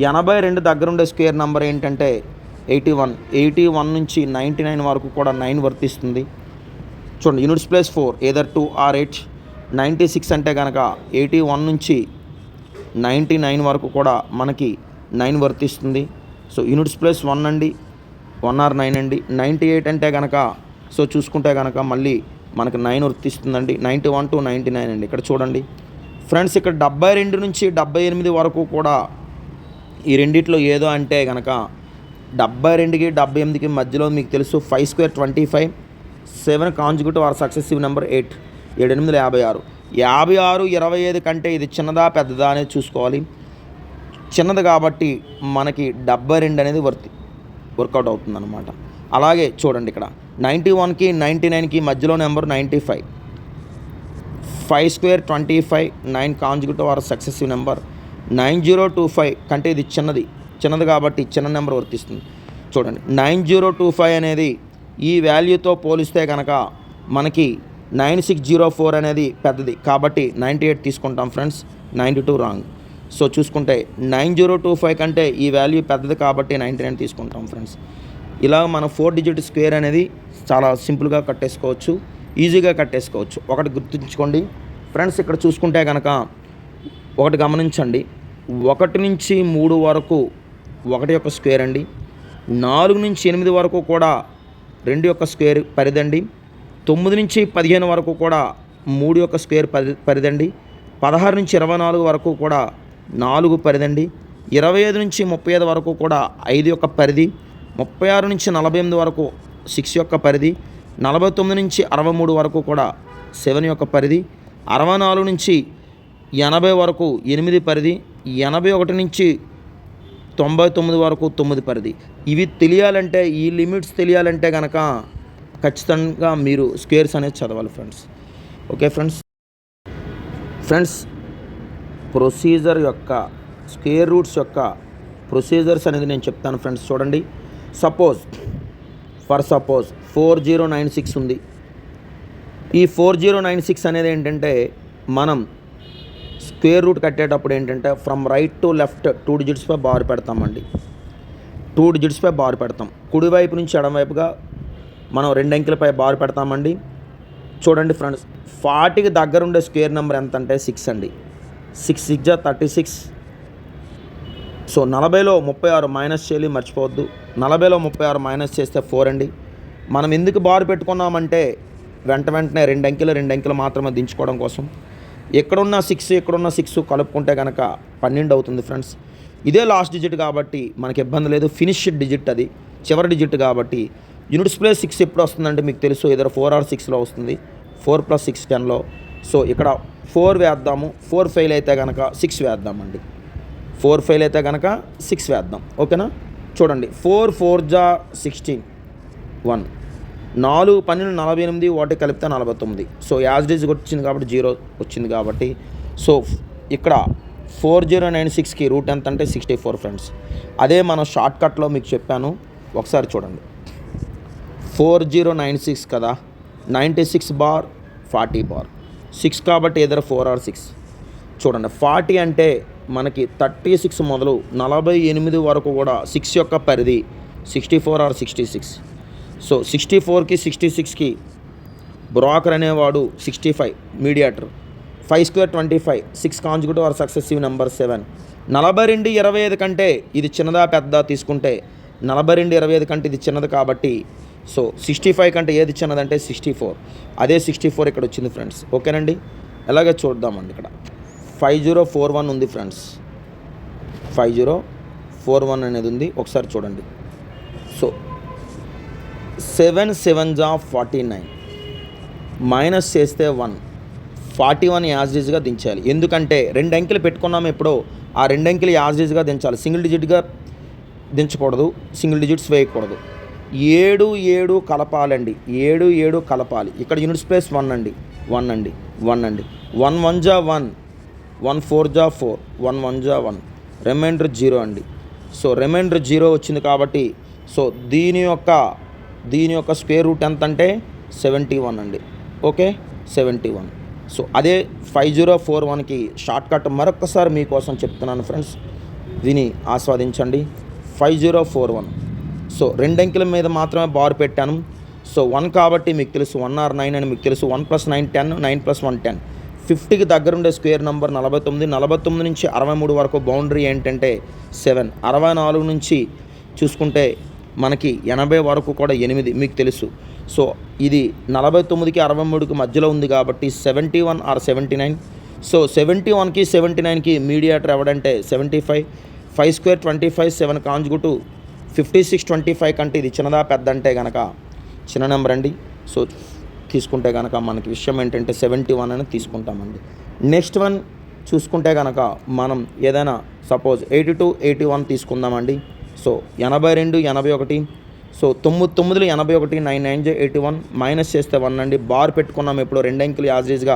[SPEAKER 1] 82 దగ్గర ఉండే స్క్వేర్ నెంబర్ ఏంటంటే 81. 81 నుంచి 99 వరకు కూడా 9 వర్తిస్తుంది. చూడండి, యూనిట్స్ ప్లేస్ 4 ఏదర్ 2 ఆర్ 8. 96 అంటే కనుక 81 నుంచి 99 వరకు కూడా మనకి 9 వర్తిస్తుంది. సో యూనిట్స్ ప్లేస్ 1 అండి, 1 ఆర్ 9 అండి. 98 అంటే కనుక సో చూసుకుంటే కనుక మళ్ళీ మనకు 9 వర్తిస్తుందండి. 91 to 99 అండి. ఇక్కడ చూడండి ఫ్రెండ్స్, ఇక్కడ 72 నుంచి 78 వరకు కూడా ఈ రెండిట్లో ఏదో అంటే కనుక 72కి 78కి మధ్యలో మీకు తెలుసు 5 square 25, 7 conjugative or successive number 8, 7 8 56. 56 25 కంటే ఇది చిన్నదా పెద్దదా అనేది చూసుకోవాలి. చిన్నది కాబట్టి మనకి 72 అనేది వర్కౌట్ అవుతుంది అనమాట. అలాగే చూడండి, ఇక్కడ 91కి 99కి మధ్యలో number 95. 5 square 25, 9 conjugative or successive number. 9025 కంటే ఇది చిన్నది కాబట్టి చిన్న నెంబర్ వర్తిస్తుంది. చూడండి, 9025 అనేది ఈ వాల్యూతో పోలిస్తే కనుక మనకి 9604 అనేది పెద్దది కాబట్టి 98 తీసుకుంటాం ఫ్రెండ్స్. 92 రాంగ్. సో చూసుకుంటే 9025 కంటే ఈ వాల్యూ పెద్దది కాబట్టి 99 తీసుకుంటాం ఫ్రెండ్స్. ఇలా మనం 4 డిజిట్ స్క్వేర్ అనేది చాలా సింపుల్గా కట్టేసుకోవచ్చు, ఈజీగా కట్టేసుకోవచ్చు. ఒకటి గుర్తుంచుకోండి ఫ్రెండ్స్, ఇక్కడ చూసుకుంటే కనుక ఒకటి గమనించండి, 1 నుంచి 3 వరకు 1 యొక్క స్క్వేర్ అండి, 4 నుంచి 8 వరకు కూడా 2 యొక్క స్క్వేర్ పరిధండి, 9 నుంచి 15 వరకు కూడా 3 యొక్క స్క్వేర్ పరిధండి, 16 నుంచి 24 వరకు కూడా 4 పరిధండి, 25 నుంచి 35 వరకు కూడా 5 యొక్క పరిధి, 36 నుంచి 48 వరకు 6 యొక్క పరిధి, 49 నుంచి 63 వరకు కూడా 7 యొక్క పరిధి, 64 నుంచి 80 వరకు 8 పరిధి, 81 నుంచి 99 వరకు 9 పరిధి. ఇవి తెలియాలంటే, ఈ లిమిట్స్ తెలియాలంటే కనుక ఖచ్చితంగా మీరు స్క్వేర్స్ అనేది చదవాలి ఫ్రెండ్స్. ఓకే ఫ్రెండ్స్, ప్రొసీజర్ యొక్క స్క్వేర్ రూట్స్ యొక్క ప్రొసీజర్స్ అనేది నేను చెప్తాను ఫ్రెండ్స్. చూడండి, సపోజ్ 4096 ఉంది. ఈ 4096 అనేది ఏంటంటే, మనం స్క్వేర్ రూట్ కట్టేటప్పుడు ఏంటంటే ఫ్రమ్ రైట్ టు లెఫ్ట్ 2 డిజిట్స్పై బార్ పెడతామండి. 2 డిజిట్స్పై బార్ పెడతాం. కుడివైపు నుంచి ఎడమవైపుగా మనం 2 అంకెలపై బార్ పెడతామండి. చూడండి ఫ్రెండ్స్, 40కి దగ్గరుండే స్క్వేర్ నెంబర్ ఎంత అంటే 6 అండి. 6 6 36. సో 40లో 36 మైనస్ చేయాలి, మర్చిపోవద్దు. 40లో 36 మైనస్ చేస్తే 4 అండి. మనం ఎందుకు బార్ పెట్టుకున్నామంటే వెంటనే 2 అంకెలు మాత్రమే దించుకోవడం కోసం. ఎక్కడున్న 6 కలుపుకుంటే కనుక 12 అవుతుంది ఫ్రెండ్స్. ఇదే లాస్ట్ డిజిట్ కాబట్టి మనకి ఇబ్బంది లేదు, ఫినిష్డ్ డిజిట్, అది చివరి డిజిట్ కాబట్టి. యూనిట్స్ ప్లేస్ 6 ఎప్పుడు వస్తుందంటే మీకు తెలుసు, ఏదో 4 or 6లో వస్తుంది. 4 + 6 10లో. సో ఇక్కడ 4 వేద్దాము, 4 ఫెయిల్ అయితే కనుక 6 వేద్దామండి. 4 ఫెయిల్ అయితే కనుక 6 వేద్దాం. ఓకేనా? చూడండి, 4 4 16 1, 4 12 48, వాటి కలిపితే 49. సో యాజ్ డీజ్ వచ్చింది కాబట్టి 0 వచ్చింది కాబట్టి. సో ఇక్కడ 4096కి రూట్ ఎంత అంటే 64 ఫ్రెండ్స్. అదే మనం షార్ట్కట్లో మీకు చెప్పాను, ఒకసారి చూడండి. 4096 కదా, 96 బార్ 40 బార్, 6 కాబట్టి ఏదో 4 or 6. చూడండి, 40 అంటే మనకి 36 మొదలు 48 వరకు కూడా 6 యొక్క పరిధి 64 or 66. సో 64కి 66కి బ్రోకర్ అనేవాడు 65, mediator. 5 square 25, 6 conjugative or successive number 7. 42 25 కంటే ఇది చిన్నదా పెద్ద తీసుకుంటే 42 25 కంటే ఇది చిన్నది కాబట్టి సో 65 కంటే ఏది చిన్నదంటే 64. అదే 64 ఇక్కడ వచ్చింది ఫ్రెండ్స్. ఓకేనండి, ఎలాగే చూద్దామండి. ఇక్కడ 5041 ఉంది ఫ్రెండ్స్, 5041 అనేది ఉంది. ఒకసారి చూడండి. సో 7 7 49 మైనస్ చేస్తే 1, 41 యాజ్డీజ్గా దించాలి. ఎందుకంటే 2 అంకెలు పెట్టుకున్నాము ఎప్పుడో, ఆ 2 అంకెలు యాజ్డీజ్గా దించాలి, సింగిల్ డిజిట్గా దించకూడదు, సింగిల్ డిజిట్స్ వేయకూడదు. 7 7 కలపాలండి, 7 7 కలపాలి. ఇక్కడ యూనిట్స్ ప్లేస్ 1 అండి, 1 అండి, 1 అండి. 1 1 1, 1 4 4, 1 1 1, రిమైండర్ 0 అండి. సో రిమైండర్ 0 వచ్చింది కాబట్టి సో దీని యొక్క స్క్వేర్ రూట్ ఎంత అంటే 71 అండి. ఓకే, 71. సో అదే 5041కి షార్ట్కట్ మరొకసారి మీకోసం చెప్తున్నాను ఫ్రెండ్స్, విని ఆస్వాదించండి. 5041. సో 2 అంకెల మీద మాత్రమే బార్ పెట్టాను. సో 1 కాబట్టి మీకు తెలుసు 1 or 9 అని మీకు తెలుసు. 1 + 9 10, 9 + 1 10. 50కి దగ్గరుండే స్క్వేర్ నెంబర్ 49. 49 నుంచి 63 వరకు బౌండరీ ఏంటంటే 7. 64 నుంచి చూసుకుంటే మనకి 80 వరకు కూడా 8 మీకు తెలుసు. సో ఇది 49కి 63కి మధ్యలో ఉంది కాబట్టి 71 or 79. సో 71కి 79కి మీడియేటర్ ఎవడంటే 75. 5 square 25, 7 కాంజుగేటివ్ 56 25 కంటే ఇది చిన్నదా పెద్ద అంటే కనుక చిన్న నెంబర్ అండి. సో తీసుకుంటే కనుక మనకి విషయం ఏంటంటే 71 అని తీసుకుంటామండి. నెక్స్ట్ వన్ చూసుకుంటే కనుక మనం ఏదైనా సపోజ్ 82 81 తీసుకుందామండి. సో 82 81. సో 9 9 81, 9 9 81 మైనస్ చేస్తే 1 అండి. బార్ పెట్టుకున్నాం ఎప్పుడు 2 అంకెలు యావరేజ్గా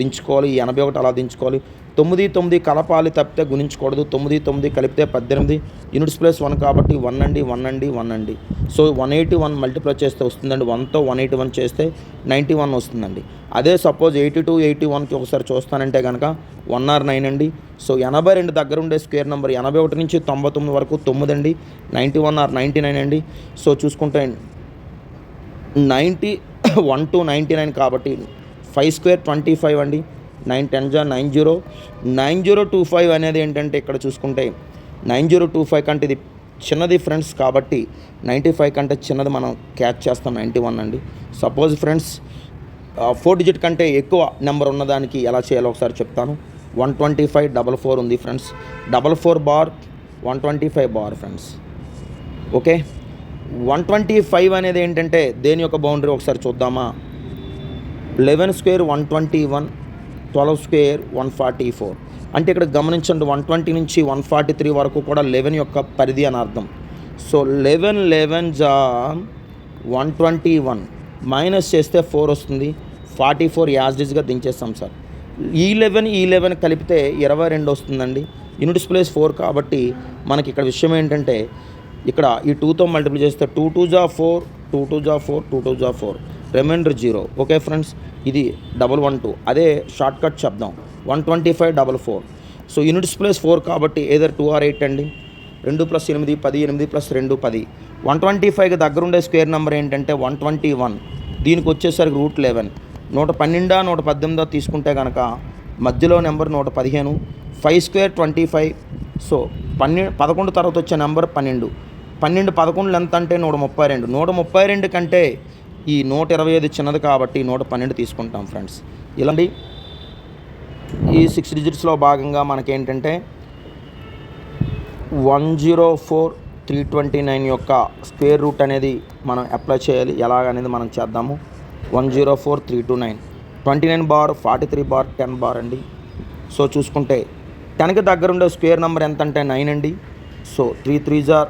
[SPEAKER 1] దించుకోవాలి, 81 అలా దించుకోవాలి. 9 9 కలపాలి తప్పితే గుణించకూడదు. 9 9 కలిపితే 18 యూనిట్స్ ప్లస్ 1 కాబట్టి 1 అండి 1 అండి 1 అండి. సో 181 మల్టిప్లై చేస్తే వస్తుందండి. 1తో 181 చేస్తే 91 వస్తుందండి. అదే సపోజ్ 82 81కి ఒకసారి చూస్తానంటే కనుక 1 ఆర్ 9 అండి. సో 82 దగ్గర ఉండే స్క్వేర్ నెంబర్ 81 నుంచి 99 వరకు 9 అండి. 91 ఆర్ 99 అండి. సో చూసుకుంటే 91 to 99 కాబట్టి 5 స్క్వేర్ 25 అండి. 9 10 జా 90. 9025 అనేది ఏంటంటే ఇక్కడ చూసుకుంటే 9025 కంటే ఇది చిన్నది ఫ్రెండ్స్ కాబట్టి 95 కంటే చిన్నది మనం క్యాచ్ చేస్తాం 91 అండి. సపోజ్ ఫ్రెండ్స్ 4 డిజిట్ కంటే ఎక్కువ నెంబర్ ఉన్నదానికి ఎలా చేయాలో ఒకసారి చెప్తాను. 125 44 ఉంది friends. 44 bar 125 bar friends. Okay, 125 అనేది ఏంటంటే దేని యొక్క బౌండరీ ఒకసారి చూద్దామా. 11 స్క్వేర్ 121, 12 స్క్వేర్ 144. అంటే ఇక్కడ గమనించండి 120 నుంచి 143 వరకు కూడా 11 యొక్క పరిధి అని అర్థం. సో 11 11 జా 121 మైనస్ చేస్తే 4 వస్తుంది. 44 యాజ్డిజ్గా దించేస్తాం సార్. ఈ 11 కలిపితే 22 వస్తుందండి. యూనిట్స్ ప్లేస్ 4 కాబట్టి మనకి ఇక్కడ విషయం ఏంటంటే ఇక్కడ ఈ 2తో మల్టిప్లై చేస్తే 2 2 జా 4, 2 2 జా 4, 2 2 జా 4, రిమైండర్ 0. ఓకే ఫ్రెండ్స్, ఇది 112. అదే షార్ట్ కట్ చెప్దాం 125 44. సో యూనిట్స్ ప్లస్ 4 కాబట్టి ఏదర్ 2 ఆర్ 8 అండి. 2 + 8 10, 8 + 2 10. 125కి దగ్గర ఉండే స్క్వేర్ నెంబర్ ఏంటంటే 121. దీనికి వచ్చేసరికి √11. 112 118 తీసుకుంటే కనుక మధ్యలో నెంబర్ 115. 5 స్క్వేర్ 25. సో 11 తర్వాత వచ్చే నెంబర్ 12. 12 11 ఎంత అంటే 132. 132 కంటే ఈ 125 చిన్నది కాబట్టి 112 తీసుకుంటాం ఫ్రెండ్స్. ఇలాంటి ఈ 6 డిజిట్స్లో భాగంగా మనకేంటంటే 104329 యొక్క స్క్వేర్ రూట్ అనేది మనం అప్లై చేయాలి. ఎలాగనేది మనం చేద్దాము. 104329 29 బార్ 43 బార్ 10 బార్ అండి. సో చూసుకుంటే 10కి దగ్గర ఉండే స్క్వేర్ నెంబర్ ఎంత అంటే 9 అండి. సో 3 3 జార్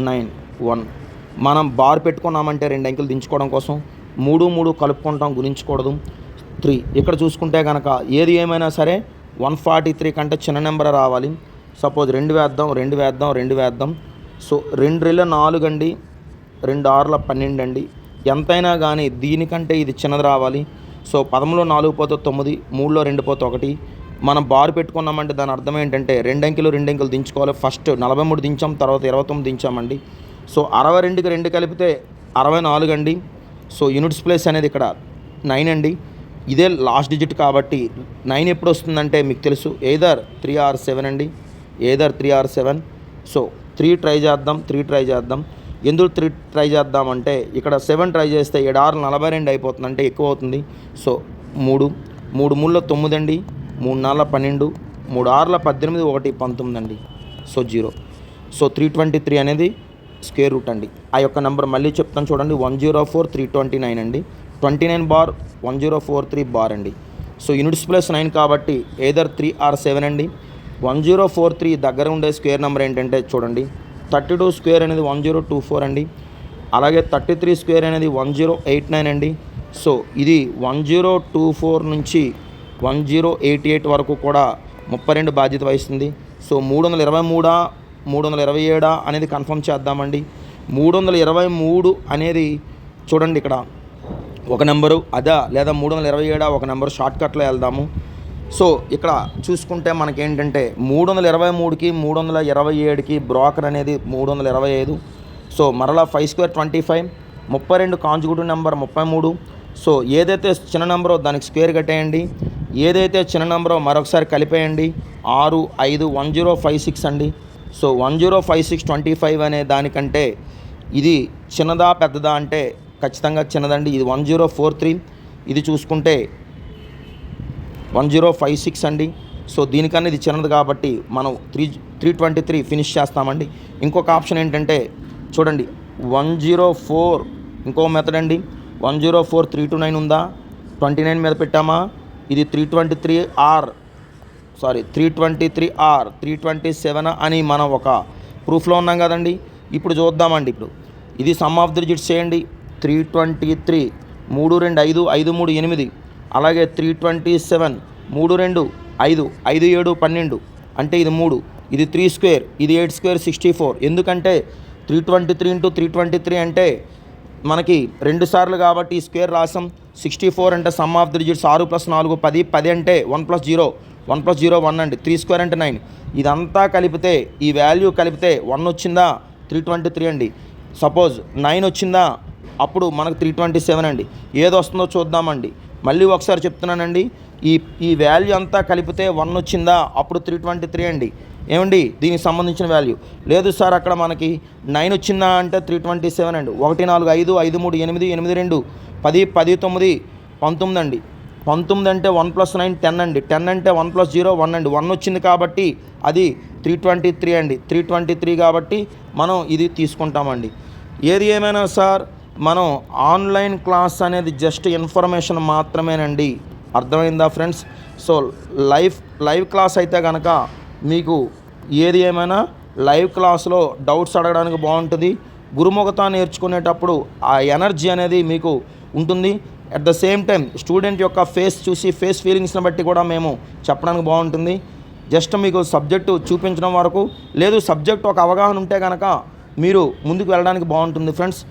[SPEAKER 1] 9 1. మనం బార్ పెట్టుకున్నామంటే 2 అంకెలు దించుకోవడం కోసం 3 3 కలుపుకుంటాం, గుణించకూడదు. 3 ఇక్కడ చూసుకుంటే కనుక ఏది ఏమైనా సరే 143 కంటే చిన్న నెంబర్ రావాలి. సపోజ్ 2 వేద్దాం. సో 2 2 4 అండి. 2 6 12 అండి. ఎంతైనా కానీ దీనికంటే ఇది చిన్నది రావాలి. సో 10లో 4 పోతే 9, 3లో 2 పోతే 1. మనం బార్ పెట్టుకున్నామంటే దాని అర్థం ఏంటంటే 2 అంకెలు దించుకోవాలి. ఫస్ట్ 43 దించాం, తర్వాత 29 దించామండి. సో 62కి 2 కలిపితే 64 అండి. సో యూనిట్స్ ప్లేస్ అనేది ఇక్కడ 9 అండి. ఇదే లాస్ట్ డిజిట్ కాబట్టి 9 ఎప్పుడు వస్తుందంటే మీకు తెలుసు ఏదర్ 3 ఆర్ 7 అండి. Either 3 are 7. సో 3 ట్రై చేద్దాం. ఎందుకు 3 ట్రై చేద్దామంటే ఇక్కడ 7 ట్రై చేస్తే 7 6 42 అయిపోతుంది, అంటే ఎక్కువ అవుతుంది. సో 3 3 9 అండి. 3 4 12, 3 6 18, 1 19 అండి. సో 0. సో 323 అనేది స్క్వేర్ రూట్ అండి. ఆ యొక్క నెంబర్ మళ్ళీ చెప్తాను చూడండి. 104329 అండి. 29 బార్ 1043 బార్ అండి. సో యూనిట్స్ ప్లస్ 9 కాబట్టి ఏదర్ 3 ఆర్ 7 అండి. 1043 దగ్గర ఉండే స్క్వేర్ నెంబర్ ఏంటంటే చూడండి 32 స్క్వేర్ అనేది 1024 అండి. అలాగే 33 స్క్వేర్ అనేది 1089 అండి. సో ఇది 1024 నుంచి 1088 వరకు కూడా 32 బాధ్యత వహిస్తుంది. సో 323 327 అనేది కన్ఫర్మ్ చేద్దామండి. 323 అనేది చూడండి ఇక్కడ ఒక నెంబరు అదా, లేదా 327 ఒక నెంబరు షార్ట్ కట్లో వెళ్దాము. సో ఇక్కడ చూసుకుంటే మనకేంటంటే 323కి 327కి బ్రోకర్ అనేది 325. సో మరలా 5 స్క్వేర్ 25, 32 కాంజుగేటివ్ నెంబర్ 33. సో ఏదైతే చిన్న నెంబరో దానికి స్క్వేర్ కట్టేయండి. ఏదైతే చిన్న నెంబరో మరొకసారి కలిపేయండి. 6 5 1056 అండి. సో 1056 25 అనే దానికంటే ఇది చిన్నదా పెద్దదా అంటే ఖచ్చితంగా చిన్నదండి. ఇది 1043. ఇది చూసుకుంటే 1056 అండి. సో దీనికన్నా ఇది చిన్నది కాబట్టి మనం 323 ఫినిష్ చేస్తామండి. ఇంకొక ఆప్షన్ ఏంటంటే చూడండి 104 ఇంకో మెథడ్ అండి. 104 329 ఉందా, 29 మీద పెట్టామా, ఇది 327 అని మనం ఒక ప్రూఫ్లో ఉన్నాం కదండి. ఇప్పుడు చూద్దామండి. ఇప్పుడు ఇది సమ్ ఆఫ్ ది డిజిట్స్ చేయండి. 323 3 2 5 5 3 8. అలాగే 327 3 2 5 5 7 12 అంటే ఇది 3, ఇది 3 స్క్వేర్, ఇది 8 స్క్వేర్ 64. ఎందుకంటే 323 ఇంటూ 323 అంటే మనకి 2 సార్లు కాబట్టి ఈ స్క్వేర్ రాసాం. 64 అంటే సమ్ ఆఫ్ ది డిజిట్స్ 6 + 4 10, 10 అంటే 1 + 0 1 + 0 1 అండి. 3 స్క్వేర్ అంటే 9. ఇదంతా కలిపితే ఈ వాల్యూ కలిపితే 1 వచ్చిందా 323 అండి. సపోజ్ 9 వచ్చిందా అప్పుడు మనకు 327 అండి. ఏది వస్తుందో చూద్దామండి. మళ్ళీ ఒకసారి చెప్తున్నానండి, ఈ వాల్యూ అంతా కలిపితే 1 వచ్చిందా అప్పుడు 323 అండి. ఏమండి దీనికి సంబంధించిన వాల్యూ. లేదు సార్ అక్కడ మనకి 9 వచ్చిందా అంటే 327 అండి. 1 4 5 5 3 8 8 2 10 10 9 19 అండి. 19 అంటే 1 + 9 10 అండి. 10 అంటే 1 + 0 1 అండి. 1 వచ్చింది కాబట్టి అది 323 అండి. 323 కాబట్టి మనం ఇది తీసుకుంటామండి. ఏది ఏమైనా సార్ మనం ఆన్లైన్ క్లాస్ అనేది జస్ట్ ఇన్ఫర్మేషన్ మాత్రమేనండి. అర్థమైందా ఫ్రెండ్స్? సో లైవ్ క్లాస్ అయితే కనుక మీకు ఏది ఏమైనా లైవ్ క్లాస్లో డౌట్స్ అడగడానికి బాగుంటుంది. గురుముఖత నేర్చుకునేటప్పుడు ఆ ఎనర్జీ అనేది మీకు ఉంటుంది. At the same time student యొక్క ఫేస్ చూసి ఫేస్ ఫీలింగ్స్ని బట్టి కూడా మేము చెప్పడానికి బాగుంటుంది. జస్ట్ మీకు సబ్జెక్టు చూపించడం వరకు లేదు. సబ్జెక్ట్ ఒక అవగాహన ఉంటే కనుక మీరు ముందుకు వెళ్ళడానికి బాగుంటుంది ఫ్రెండ్స్.